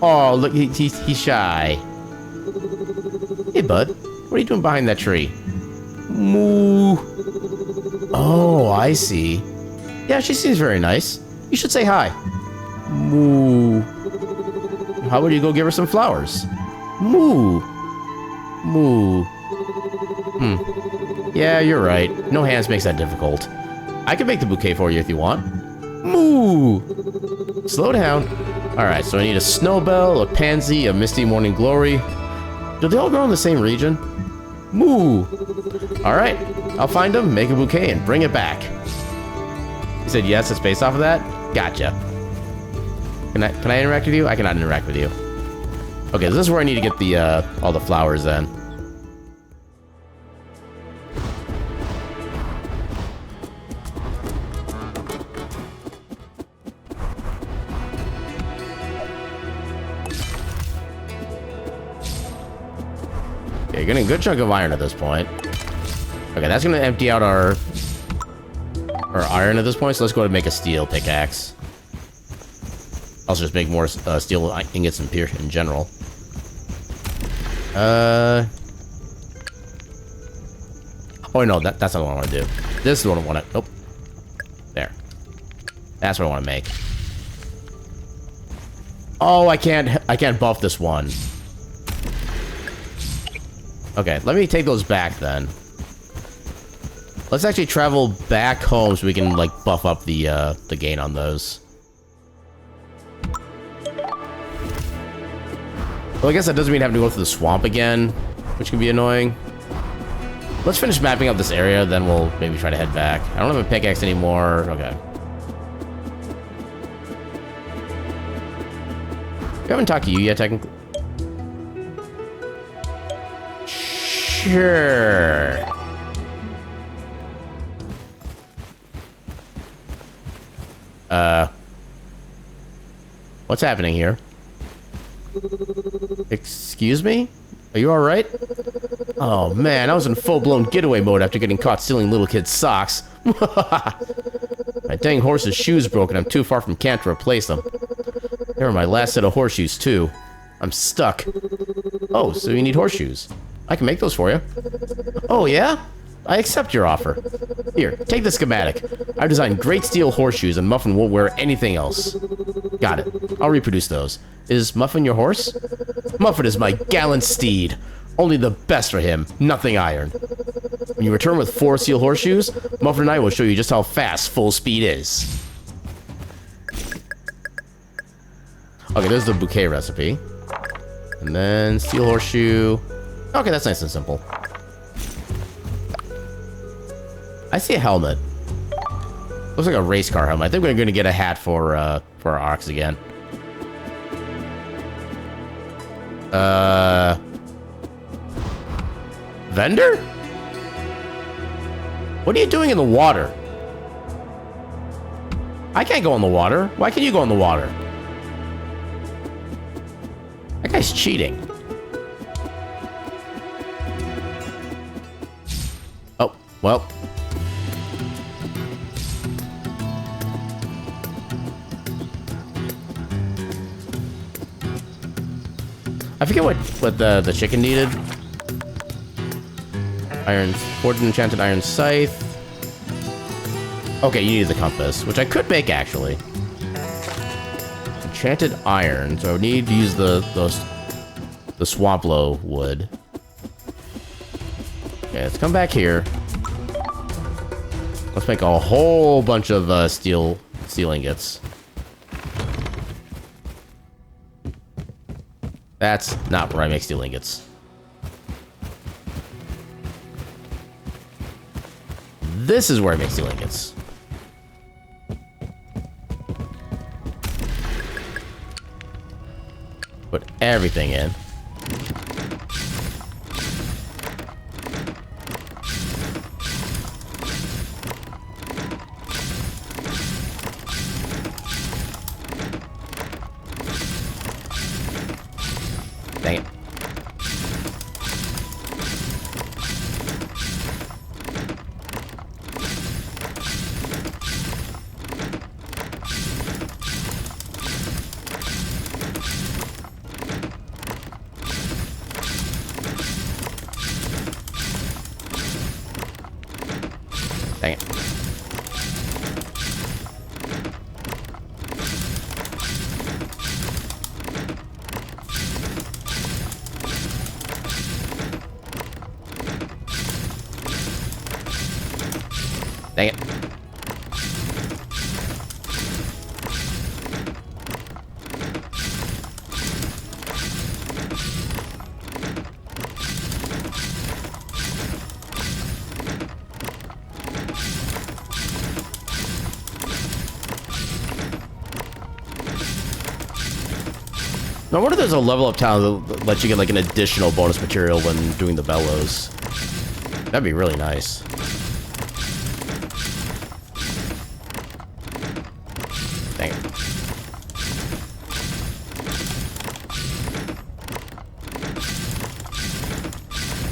Oh, look, he's shy. Hey, bud, what are you doing behind that tree? Moo. Oh, I see. Yeah, she seems very nice. You should say hi. Moo. How about you go give her some flowers? Moo. Moo. Yeah, you're right. No hands makes that difficult. I can make the bouquet for you if you want. Moo! Slow down. Alright, so I need a snowbell, a pansy, a misty morning glory. Do they all grow in the same region? Moo! Alright, I'll find them, make a bouquet, and bring it back. You said yes, it's based off of that? Gotcha. Can I interact with you? I cannot interact with you. Okay, this is where I need to get the all the flowers then. Okay, getting a good chunk of iron at this point. Okay, that's gonna empty out our iron at this point, so let's go ahead and make a steel pickaxe. I'll just make more steel ingots in general. Oh no, that's not what I want to do. This is what I want to. Nope. There. That's what I want to make. Oh, I can't buff this one. Okay, let me take those back then. Let's actually travel back home so we can like buff up the gain on those. Well, I guess that doesn't mean having to go through the swamp again, which can be annoying. Let's finish mapping out this area, then we'll maybe try to head back. I don't have a pickaxe anymore. Okay. We haven't talked to you yet, technically. Sure. What's happening here? Excuse me? Are you alright? Oh man, I was in full-blown getaway mode after getting caught stealing little kids' socks. My dang horse's shoes broke and I'm too far from camp to replace them. They were my last set of horseshoes too. I'm stuck. Oh, so you need horseshoes. I can make those for you. Oh yeah? I accept your offer. Here, take the schematic. I've designed great steel horseshoes and Muffin won't wear anything else. Got it. I'll reproduce those. Is Muffin your horse? Muffin is my gallant steed. Only the best for him, nothing iron. When you return with 4 steel horseshoes, Muffin and I will show you just how fast full speed is. Okay, there's the bouquet recipe. And then steel horseshoe. Okay, that's nice and simple. I see a helmet. Looks like a race car helmet. I think we're going to get a hat for our ox again. Vendor? What are you doing in the water? I can't go in the water. Why can you go in the water? That guy's cheating. Oh, well. I forget what the chicken needed. Iron, forged enchanted iron scythe. Okay, you needed the compass, which I could make actually. Enchanted iron, so I would need to use the swamplow wood. Okay, let's come back here. Let's make a whole bunch of steel ingots. That's not where I make steel ingots. This is where I make steel ingots. Put everything in. Dang it. Dang it. No wonder there's a level up town that lets you get like an additional bonus material when doing the bellows. That'd be really nice. Dang it.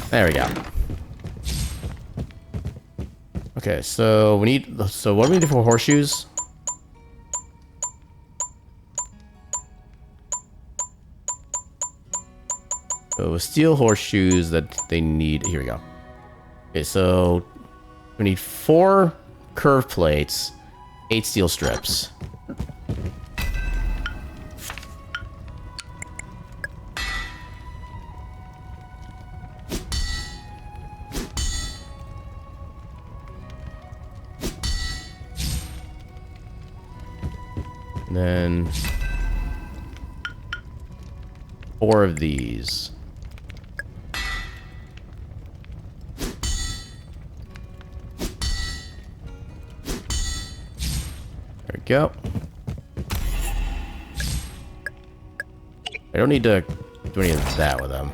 There we go. Okay, so we need. So what do we need for horseshoes? So steel horseshoes that they need. Here we go. Okay, so we need 4 curve plates, 8 steel strips. And then 4 of these. There we go. I don't need to do any of that with them.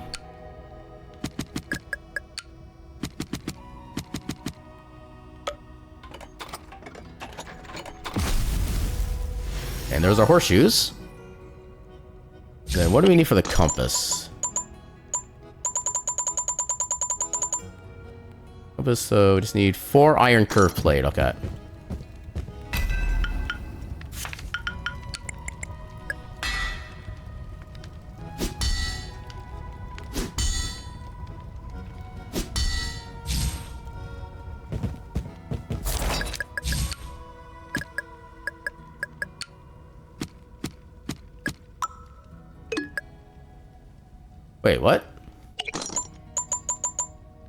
And there's our horseshoes. Then what do we need for the compass? Compass, so we just need 4 iron curve plate. Okay. Wait, what?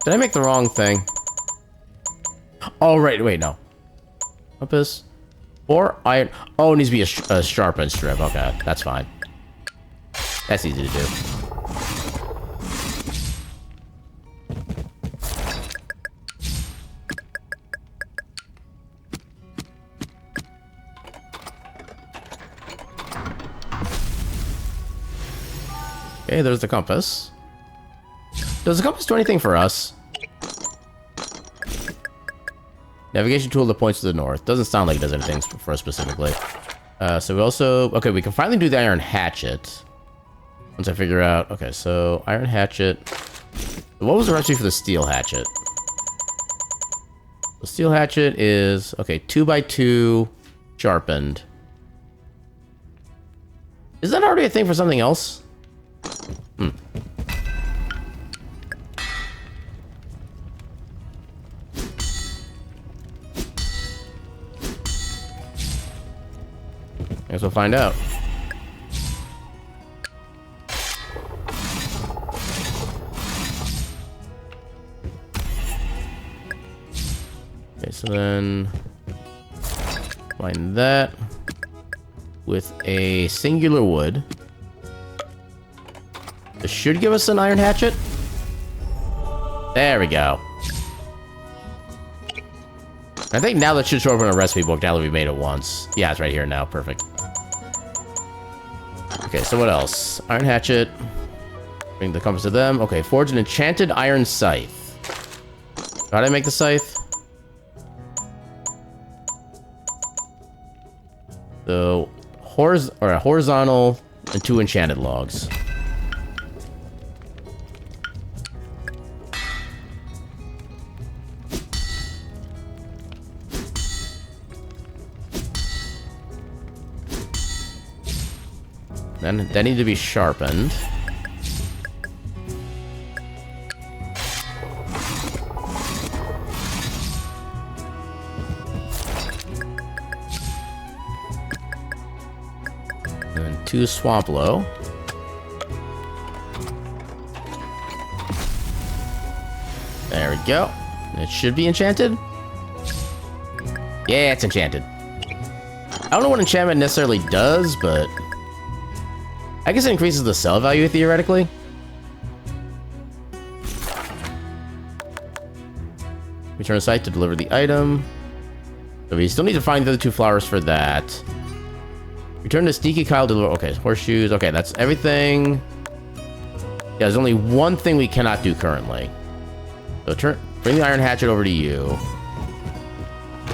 Did I make the wrong thing? Oh, right. Wait, no. Compass. 4 iron. Oh, it needs to be a sharpened strip. Okay, that's fine. That's easy to do. Okay, there's the compass. Does the compass do anything for us? Navigation tool that points to the north. Doesn't sound like it does anything for us specifically. So we also... Okay, we can finally do the iron hatchet. Once I figure out... Okay, so iron hatchet. What was the recipe for the steel hatchet? The steel hatchet is... Okay, 2x2 sharpened. Is that already a thing for something else? Guess we'll find out. Okay, so then find that with a singular wood. This should give us an iron hatchet. There we go. I think now that should show up in a recipe book now that we made it once. Yeah, it's right here now. Perfect. Okay, so what else? Iron hatchet. Bring the compass to them. Okay, forge an enchanted iron scythe. How did I make the scythe? So, horizontal and 2 enchanted logs. Then they need to be sharpened. to Swamplow. There we go. It should be enchanted. Yeah, it's enchanted. I don't know what enchantment necessarily does, but I guess it increases the sell value theoretically. Return a site to deliver the item. So we still need to find the other 2 flowers for that. Return to Sneaky Kyle to deliver. Okay, horseshoes. Okay, that's everything. Yeah, there's only one thing we cannot do currently. So bring the iron hatchet over to you.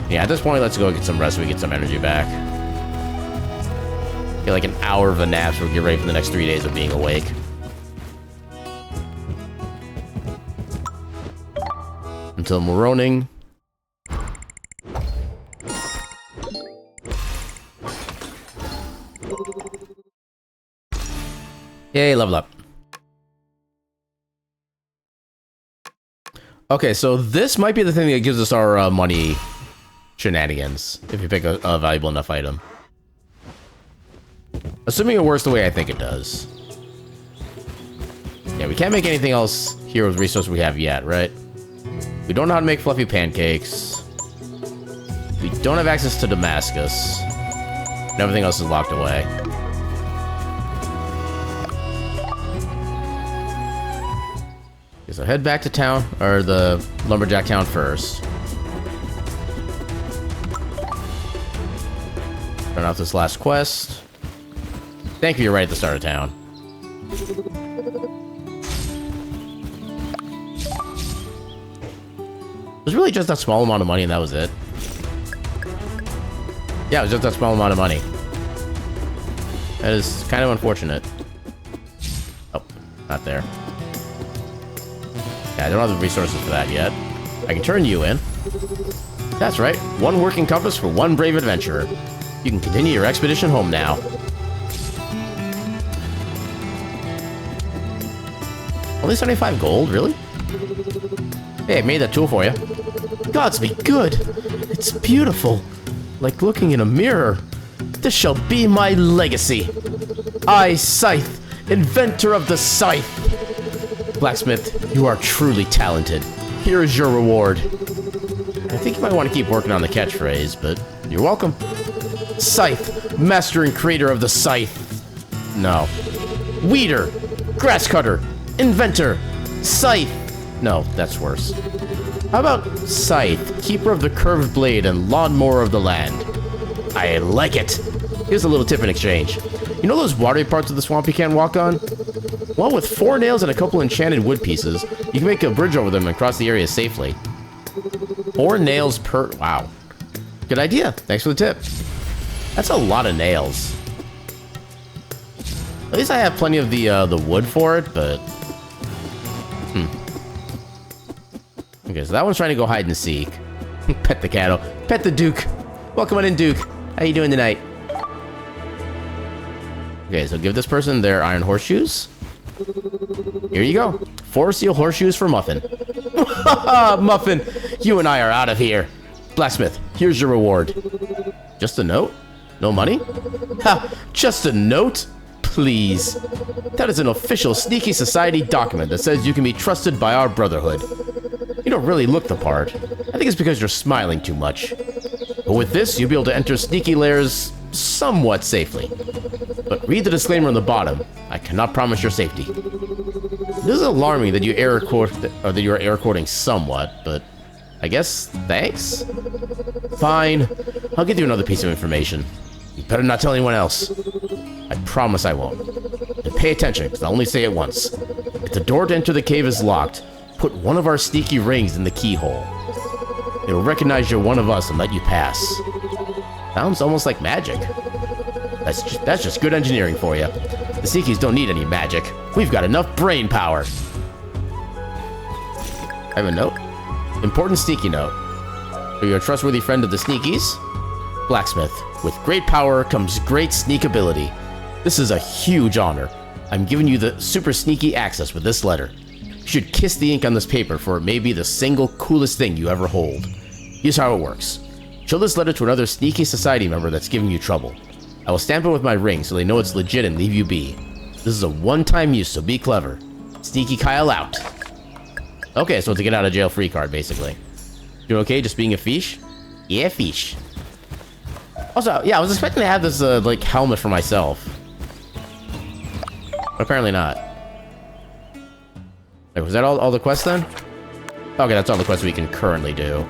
Yeah, at this point, let's go get some rest so we get some energy back. Get like an hour of a nap so we get ready for the next 3 days of being awake. Until Moroning. Yay, level up. Okay, so this might be the thing that gives us our money shenanigans, if you pick a valuable enough item. Assuming it works the way I think it does. Yeah, we can't make anything else here with resources we have yet, right? We don't know how to make fluffy pancakes. We don't have access to Damascus. And everything else is locked away. Okay, so head back to town, or the lumberjack town first. Turn off this last quest. Thank you, you're right at the start of town. It was really just that small amount of money and that was it. Yeah, it was just that small amount of money. That is kind of unfortunate. Oh, not there. Yeah, I don't have the resources for that yet. I can turn you in. That's right, 1 working compass for 1 brave adventurer. You can continue your expedition home now. Only 75 gold, really? Hey, I made that tool for you. Gods be good! It's beautiful. Like looking in a mirror. This shall be my legacy. I, Scythe, inventor of the scythe. Blacksmith, you are truly talented. Here is your reward. I think you might want to keep working on the catchphrase, but you're welcome. Scythe, master and creator of the scythe. No. Weeder, grass cutter, inventor, scythe. No, that's worse. How about Scythe, keeper of the curved blade and lawnmower of the land? I like it. Here's a little tip in exchange. You know those watery parts of the swamp you can't walk on? Well, with 4 nails and a couple enchanted wood pieces, you can make a bridge over them and cross the area safely. 4 nails per... Wow. Good idea. Thanks for the tip. That's a lot of nails. At least I have plenty of the wood for it, but... Okay, so that one's trying to go hide and seek. Pet the cattle. Pet the Duke. Welcome on in, Duke. How you doing tonight? Okay, so give this person their iron horseshoes. Here you go. 4 steel horseshoes for Muffin. Muffin, you and I are out of here. Blacksmith, here's your reward. Just a note? No money? Ha! Just a note? Please. That is an official Sneaky Society document that says you can be trusted by our brotherhood. You don't really look the part. I think it's because you're smiling too much. But with this, you'll be able to enter Sneaky Lairs somewhat safely. But read the disclaimer on the bottom. I cannot promise your safety. This is alarming that you are air quoting somewhat, but I guess thanks? Fine. I'll give you another piece of information. You better not tell anyone else. I promise I won't. And pay attention, because I'll only say it once. If the door to enter the cave is locked, put one of our sneaky rings in the keyhole. It will recognize you're one of us and let you pass. Sounds almost like magic. That's just good engineering for you. The Sneakies don't need any magic. We've got enough brain power. I have a note. Important Sneaky note. Are you a trustworthy friend of the Sneakies? Blacksmith, with great power comes great sneakability. This is a huge honor. I'm giving you the super sneaky access with this letter. You should kiss the ink on this paper, for it may be the single coolest thing you ever hold. Here's how it works. Show this letter to another Sneaky Society member that's giving you trouble. I will stamp it with my ring so they know it's legit and leave you be. This is a one-time use, so be clever. Sneaky Kyle out. Okay, so it's a get out of jail free card, basically. Doing okay just being a fish? Yeah, fish. Also, yeah, I was expecting to have this, like, helmet for myself. But apparently not. Wait, was that all the quests then? Okay, that's all the quests we can currently do.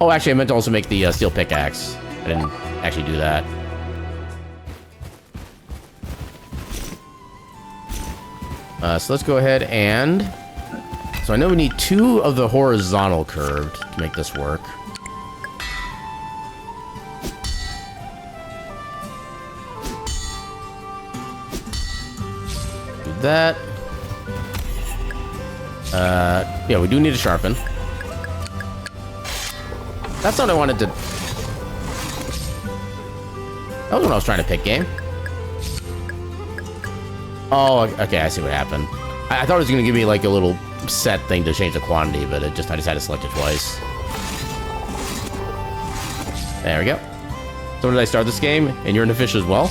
Oh, actually, I meant to also make the steel pickaxe. I didn't actually do that. So let's go ahead and... So I know we need 2 of the horizontal curved to make this work. Do that. Yeah, we do need to sharpen. That's not what I wanted to... That was what I was trying to pick, game. Oh, okay, I see what happened. I thought it was going to give me, like, a little set thing to change the quantity, but I just had to select it twice. There we go. So when did I start this game? And you're an official as well.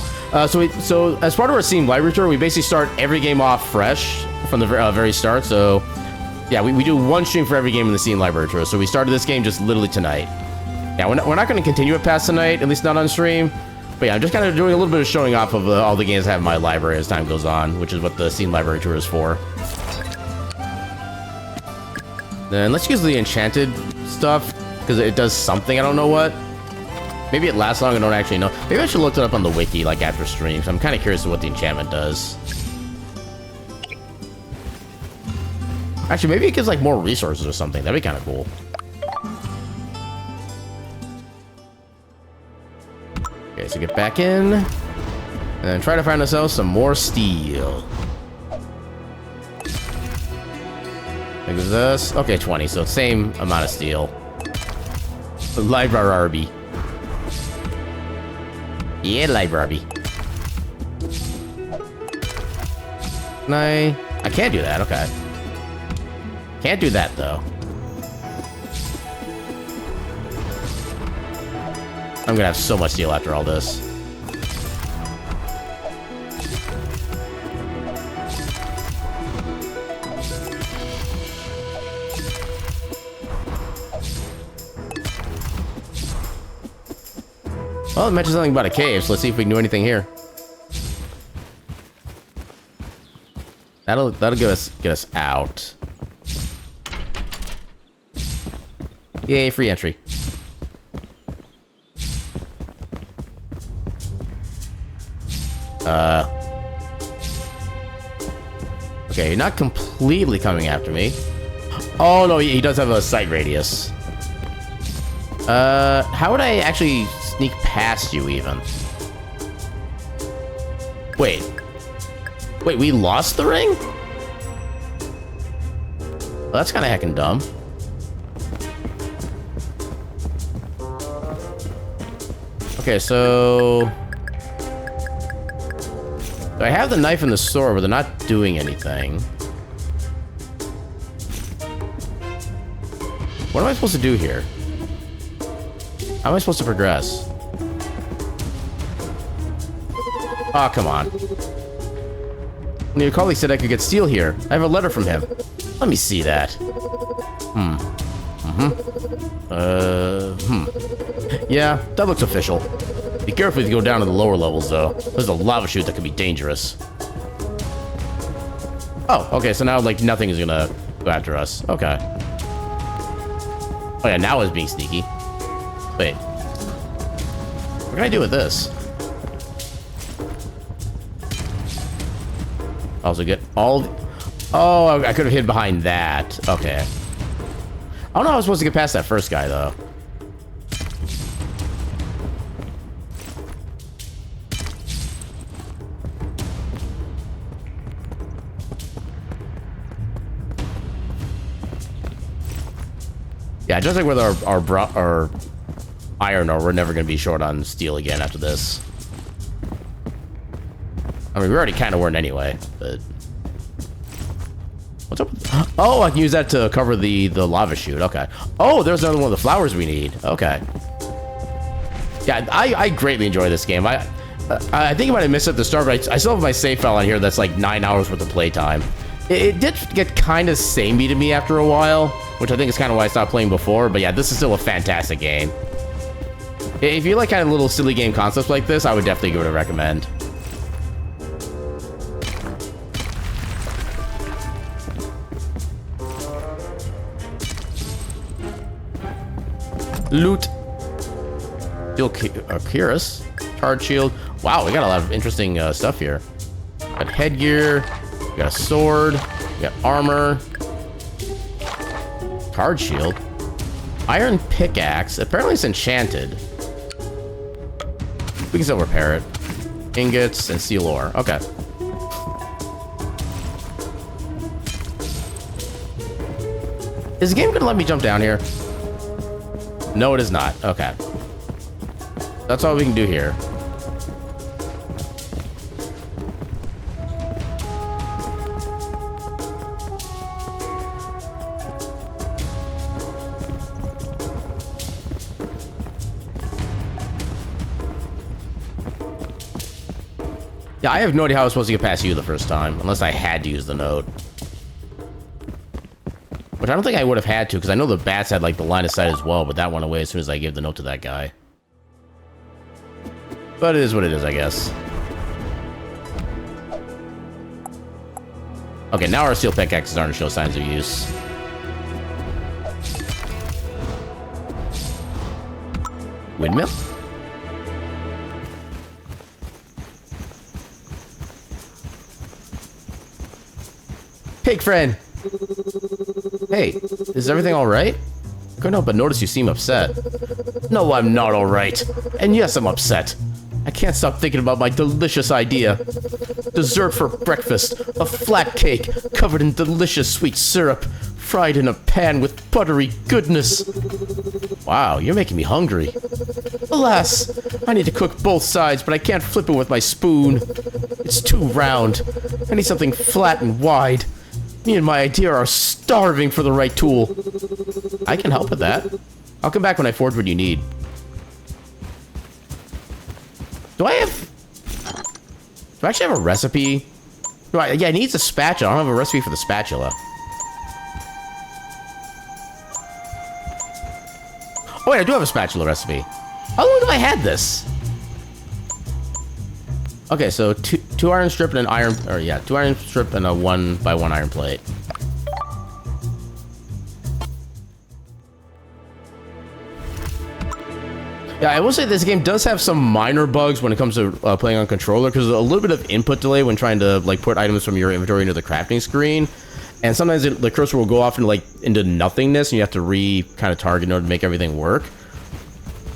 So as part of our Steam library tour, we basically start every game off fresh from the very start. So, yeah, we do 1 stream for every game in the Steam library tour. So we started this game just literally tonight. Yeah, we're not going to continue it past tonight, at least not on stream. But yeah, I'm just kind of doing a little bit of showing off of all the games I have in my library as time goes on, which is what the Steam library tour is for. Then let's use the enchanted stuff, because it does something, I don't know what. Maybe it lasts long, I don't actually know. Maybe I should look it up on the wiki, like, after stream, so I'm kind of curious to what the enchantment does. Actually, maybe it gives, like, more resources or something. That'd be kind of cool. Okay, so get back in. And then try to find ourselves some more steel. Like this. Okay, 20, so same amount of steel. Library. Yeah, library. I can't do that, okay. Can't do that, though. I'm gonna have so much steel after all this. Well, it mentioned something about a cave, so let's see if we can do anything here. That'll get us out. Yay, free entry. Okay, you're not completely coming after me. Oh, no, he does have a sight radius. How would I actually sneak past you, even? Wait, we lost the ring? Well, that's kind of heckin' dumb. Okay, so I have the knife and the sword, but they're not doing anything. What am I supposed to do here? How am I supposed to progress? Oh, come on. Your colleague said I could get steel here. I have a letter from him. Let me see that. Yeah, that looks official. Be careful if you go down to the lower levels, though. There's a lava chute that can be dangerous. Oh, okay, so now, like, nothing is gonna go after us. Okay. Oh, yeah, now it's being sneaky. Wait. What can I do with this? Also get all... Oh, I could have hid behind that. Okay. I don't know how I was supposed to get past that first guy, though. Yeah, just like with our iron ore, we're never going to be short on steel again after this. I mean, we already kind of weren't anyway, but... What's up? Oh, I can use that to cover the lava chute. Okay. Oh, there's another one of the flowers we need. Okay. Yeah, I greatly enjoy this game. I think I might have missed it at the start, but I still have my save file on here that's like 9 hours worth of playtime. It did get kind of samey to me after a while, which I think is kind of why I stopped playing before. But yeah, this is still a fantastic game. If you like kind of little silly game concepts like this, I would definitely give it a recommend. Loot. Steel cuirass. Charge shield. Wow, we got a lot of interesting stuff here. Got headgear. We got a sword. We got armor. Charge shield. Iron pickaxe. Apparently it's enchanted. We can still repair it. Ingots and steel ore. Okay. Is the game gonna let me jump down here? No, it is not. Okay. That's all we can do here. Yeah, I have no idea how I was supposed to get past you the first time, unless I had to use the node. Which I don't think I would have had to, because I know the bats had like the line of sight as well, but that went away as soon as I gave the note to that guy. But it is what it is, I guess. Okay, now our steel pickaxe is starting to show signs of use. Windmill? Pig friend! Hey, is everything alright? Couldn't help but notice you seem upset. No, I'm not alright. And yes, I'm upset. I can't stop thinking about my delicious idea. Dessert for breakfast. A flat cake covered in delicious sweet syrup, fried in a pan with buttery goodness. Wow, you're making me hungry. Alas, I need to cook both sides, but I can't flip it with my spoon. It's too round. I need something flat and wide. Me and my idea are starving for the right tool. I can help with that. I'll come back when I forge what you need. Do I actually have a recipe? Yeah, it needs a spatula. I don't have a recipe for the spatula. Oh wait, I do have a spatula recipe. How long have I had this? Okay, so two iron strip and an iron, or yeah, 2 iron strip and a 1x1 iron plate. Yeah, I will say this game does have some minor bugs when it comes to playing on controller, because there's a little bit of input delay when trying to like put items from your inventory into the crafting screen, and sometimes the cursor will go off into nothingness, and you have to kind of target in order to make everything work.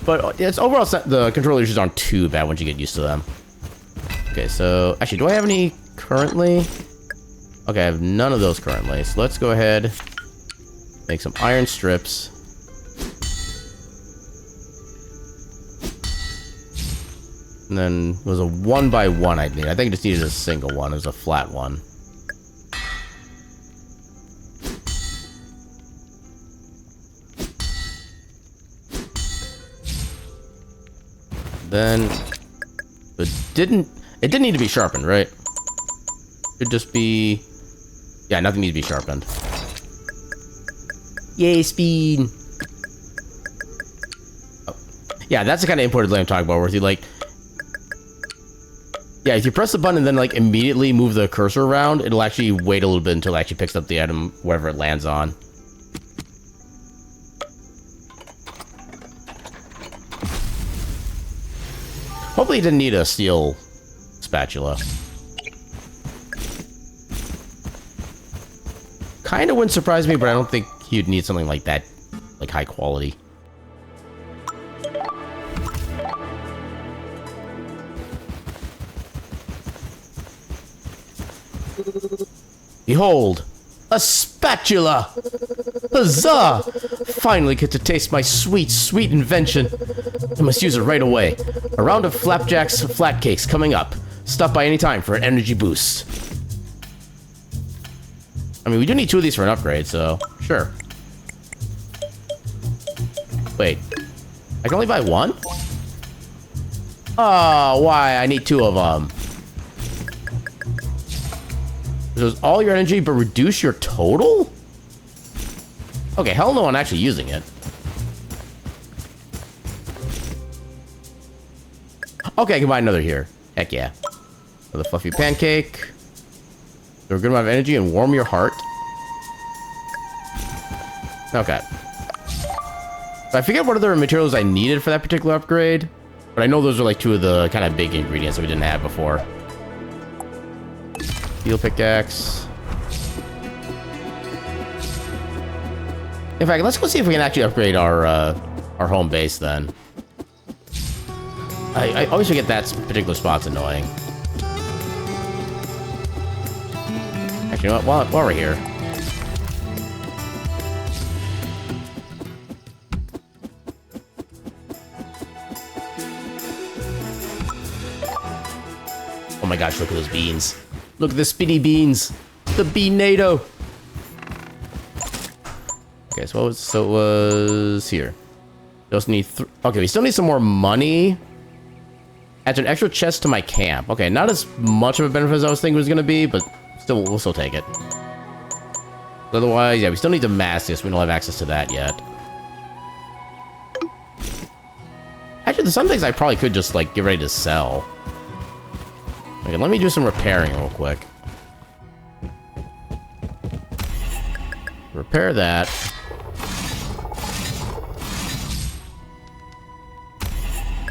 But it's overall the controller issues aren't too bad once you get used to them. Okay, so actually, do I have any currently? Okay, I have none of those currently. So let's go ahead, make some iron strips. And then it was a 1x1 I'd need. I think I just needed a single one. It was a flat one. Then it didn't need to be sharpened, right? It'd just be, yeah, nothing needs to be sharpened. Yay, speed. Oh. Yeah, that's the kind of input delay I'm talking about, where you like, yeah, if you press the button and then like immediately move the cursor around, it'll actually wait a little bit until it actually picks up the item wherever it lands on. Hopefully you didn't need a steel spatula. Kinda wouldn't surprise me, but I don't think you'd need something like that, like high quality. Behold, a spatula! Huzzah! Finally get to taste my sweet, sweet invention. I must use it right away. A round of flapjacks and flat cakes coming up. Stop by any time for an energy boost. I mean, we do need 2 of these for an upgrade, so sure. Wait, I can only buy 1? Oh, why? I need 2 of them. Lose all your energy, but reduce your total? Okay, hell no, I'm actually using it. Okay, I can buy another here. Heck yeah. Another fluffy pancake. So a good amount of energy and warm your heart. Okay. So I forget what other materials I needed for that particular upgrade, but I know those are like 2 of the kind of big ingredients that we didn't have before. Steel pickaxe. In fact, let's go see if we can actually upgrade our home base then. I always forget that particular spot's annoying. Actually, you know what? While we're here. Oh my gosh, look at those beans. Look at the spinny beans. The bean-nado. Okay, so it was here. We also need okay, we still need some more money. Add an extra chest to my camp. Okay, not as much of a benefit as I was thinking it was going to be, but still, we'll still take it. Otherwise, yeah, we still need to mask this. We don't have access to that yet. Actually, there's some things I probably could just, like, get ready to sell. Okay, let me do some repairing real quick. Repair that.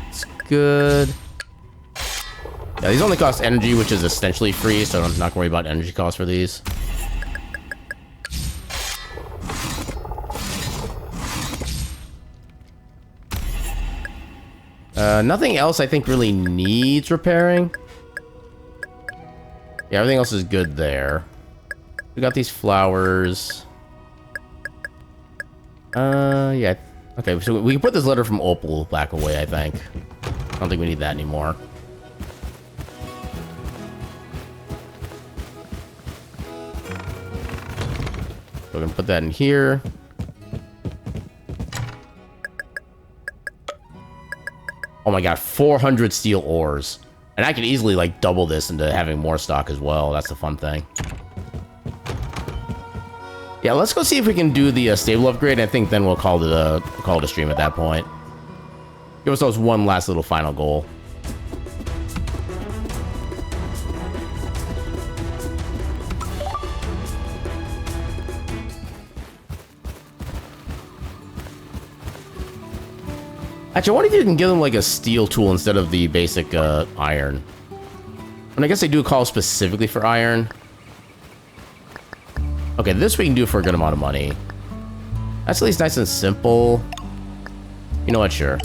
It's good. Yeah, these only cost energy, which is essentially free, so I'm not worried about energy costs for these. Nothing else I think really needs repairing. Yeah, everything else is good there. We got these flowers. Yeah. Okay, so we can put this letter from Opal back away, I think. I don't think we need that anymore. We're gonna put that in here. Oh my god, 400 steel ores. And I can easily, like, double this into having more stock as well. That's the fun thing. Yeah, let's go see if we can do the stable upgrade. I think then we'll call it a stream at that point. Give ourselves one last little final goal. Actually, I wonder if you can give them like a steel tool instead of the basic iron. And I guess they do call specifically for iron. Okay, this we can do for a good amount of money. That's at least nice and simple. You know what? Sure.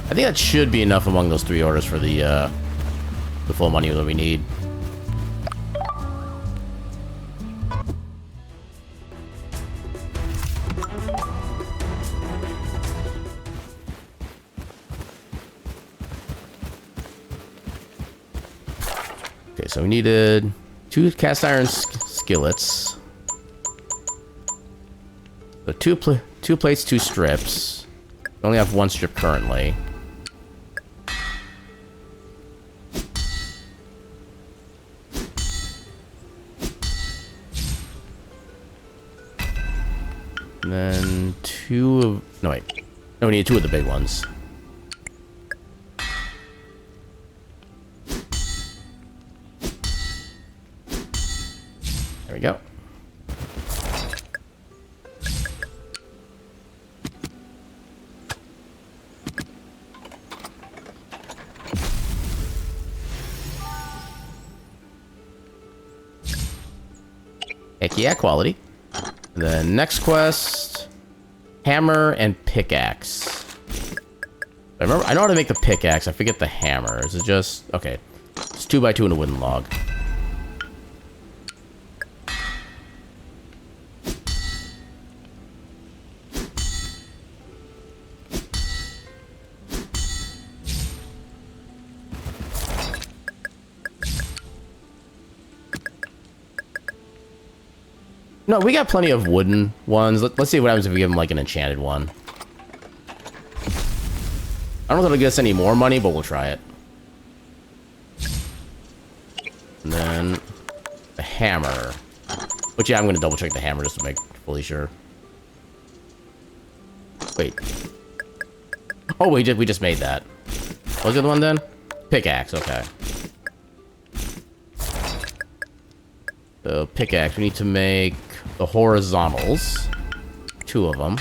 I think that should be enough among those 3 orders for the full money that we need. Okay, so we needed 2 cast iron skillets. So 2 plates, 2 strips. We only have 1 strip currently. And then 2 of... No, wait. No, we need 2 of the big ones. There we go. Heck yeah, quality. The next quest, hammer and pickaxe. I know how to make the pickaxe. I forget the hammer. Is it just... Okay. It's 2x2 and a wooden log. No, we got plenty of wooden ones. Let's see what happens if we give him, like, an enchanted one. I don't know if it'll get us any more money, but we'll try it. And then the hammer. But yeah, I'm going to double check the hammer just to make fully sure. Wait. Oh, we just made that. What was the other one then? Pickaxe, okay. So pickaxe, we need to make the horizontals. 2 of them.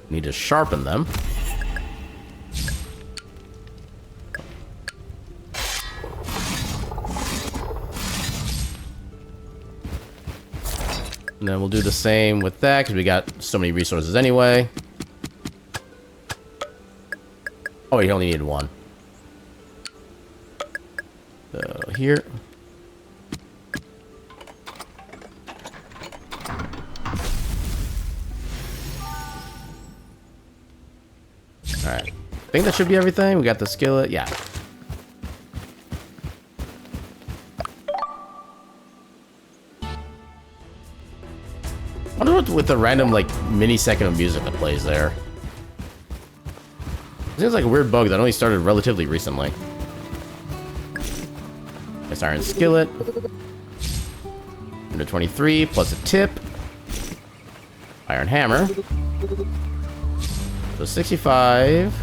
Need to sharpen them. And then we'll do the same with that, because we got so many resources anyway. Oh, you only needed 1. So, here. Alright. I think that should be everything. We got the skillet. Yeah. I wonder what with the random, like, mini-second of music that plays there. It seems like a weird bug that only started relatively recently. This iron skillet. 123 plus a tip. Iron hammer. So 65.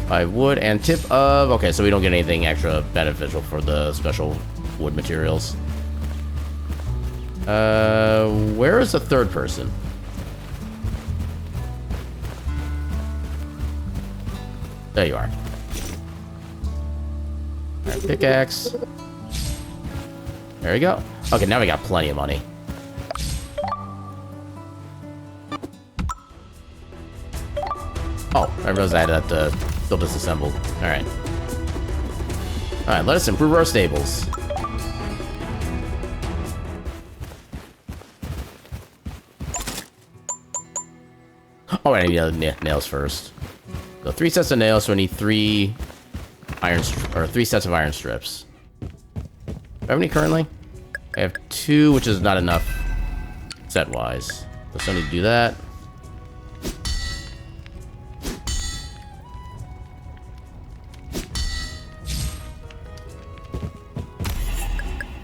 5 wood and tip of... Okay, so we don't get anything extra beneficial for the special wood materials. Where is the third person? There you are. Alright, pickaxe. There we go. Okay, now we got plenty of money. Oh, I realized I had that still disassembled. Alright. Alright, let us improve our stables. Oh, I need nails first. So 3 sets of nails, so I need 3 sets of iron strips. Do I have any currently? I have 2, which is not enough set-wise. So I still need to do that.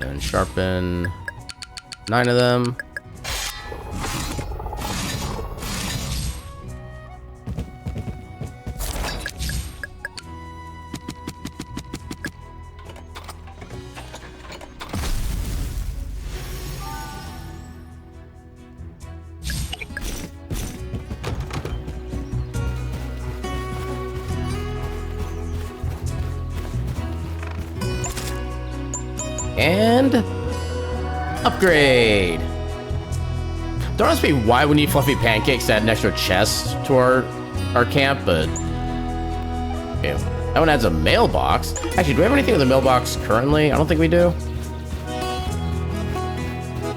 And sharpen 9 of them. And upgrade. Don't ask me why we need fluffy pancakes to add an extra chest to our camp, but okay. That one adds a mailbox. Actually, do we have anything with a mailbox currently? I don't think we do.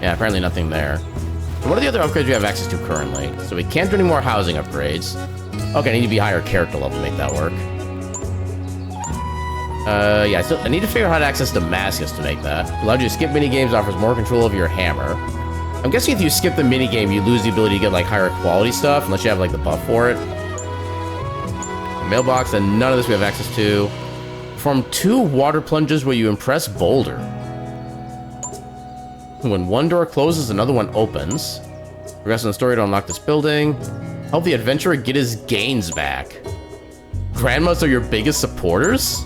Yeah, apparently nothing there. So what are the other upgrades we have access to currently? So we can't do any more housing upgrades. Okay, I need to be higher character level to make that work. Yeah, I need to figure out how to access Damascus to make that. Allows you to skip minigames, offers more control over your hammer. I'm guessing if you skip the minigame, you lose the ability to get, like, higher quality stuff, unless you have, like, the buff for it. Mailbox, and none of this we have access to. Perform 2 water plunges where you impress Boulder. When one door closes, another one opens. Progress in the story to unlock this building. Help the adventurer get his gains back. Grandmas are your biggest supporters?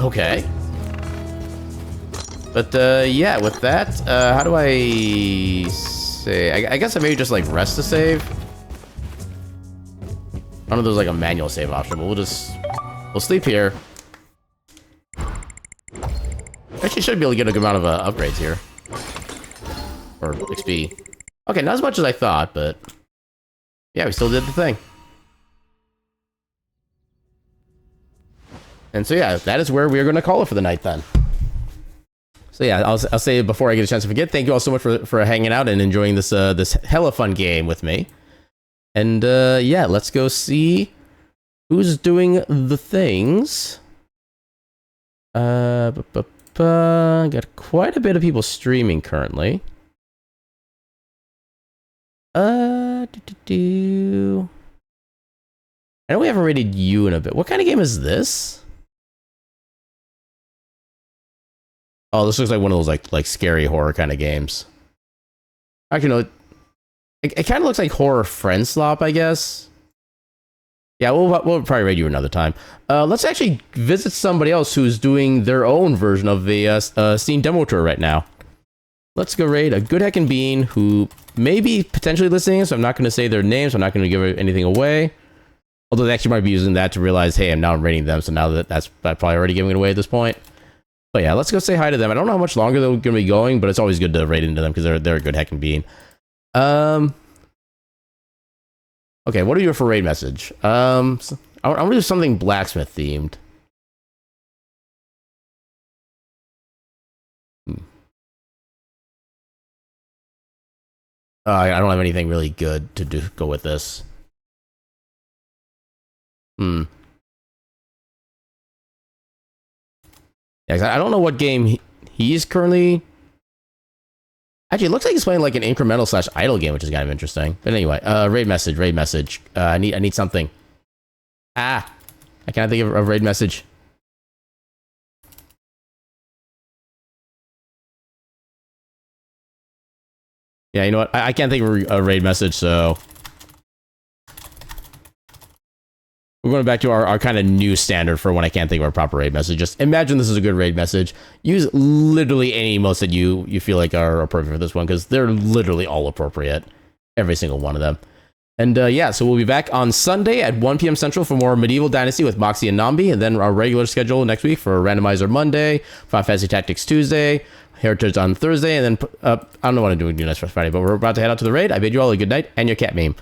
Okay. But, yeah, with that, how do I say... I guess I maybe just, like, rest to save? I don't know if there's, like, a manual save option, but we'll sleep here. Actually, should be able to get a good amount of upgrades here. Or XP. Okay, not as much as I thought, but... Yeah, we still did the thing. And so yeah, that is where we're going to call it for the night then. So yeah, I'll say before I get a chance to forget, thank you all so much for hanging out and enjoying this this hella fun game with me. And yeah, let's go see who's doing the things. Got quite a bit of people streaming currently. I know we haven't rated you in a bit. What kind of game is this? Oh, this looks like one of those like scary horror kind of games. Actually, no. It kind of looks like horror friend slop, I guess. Yeah, we'll probably rate you another time. Let's actually visit somebody else who's doing their own version of the Steam demo tour right now. Let's go raid a good heckin' bean who may be potentially listening, so I'm not going to say their names. I'm not going to give anything away. Although they actually might be using that to realize, hey, I'm rating them, so now that's probably already giving it away at this point. But yeah, let's go say hi to them. I don't know how much longer they're going to be going, but it's always good to raid into them because they're a good heckin' bean. Okay, what are you for raid message? I'm gonna do something blacksmith themed. I don't have anything really good to go with this. Yeah, I don't know what game he's currently. Actually, it looks like he's playing like an incremental / idle game, which is kind of interesting. But anyway, raid message. I need something. I can't think of a raid message. Yeah, you know what? I can't think of a raid message, so we're going back to our kind of new standard for when I can't think of a proper raid message. Just imagine this is a good raid message. Use literally any emotes that you feel like are appropriate for this one, because they're literally all appropriate. Every single one of them. And yeah, so we'll be back on Sunday at 1 p.m. Central for more Medieval Dynasty with Moxie and Nambi, and then our regular schedule next week for Randomizer Monday, Final Fantasy Tactics Tuesday, Heritage on Thursday, and then I don't know what I'm doing next Friday, but we're about to head out to the raid. I bid you all a good night, and your cat meme.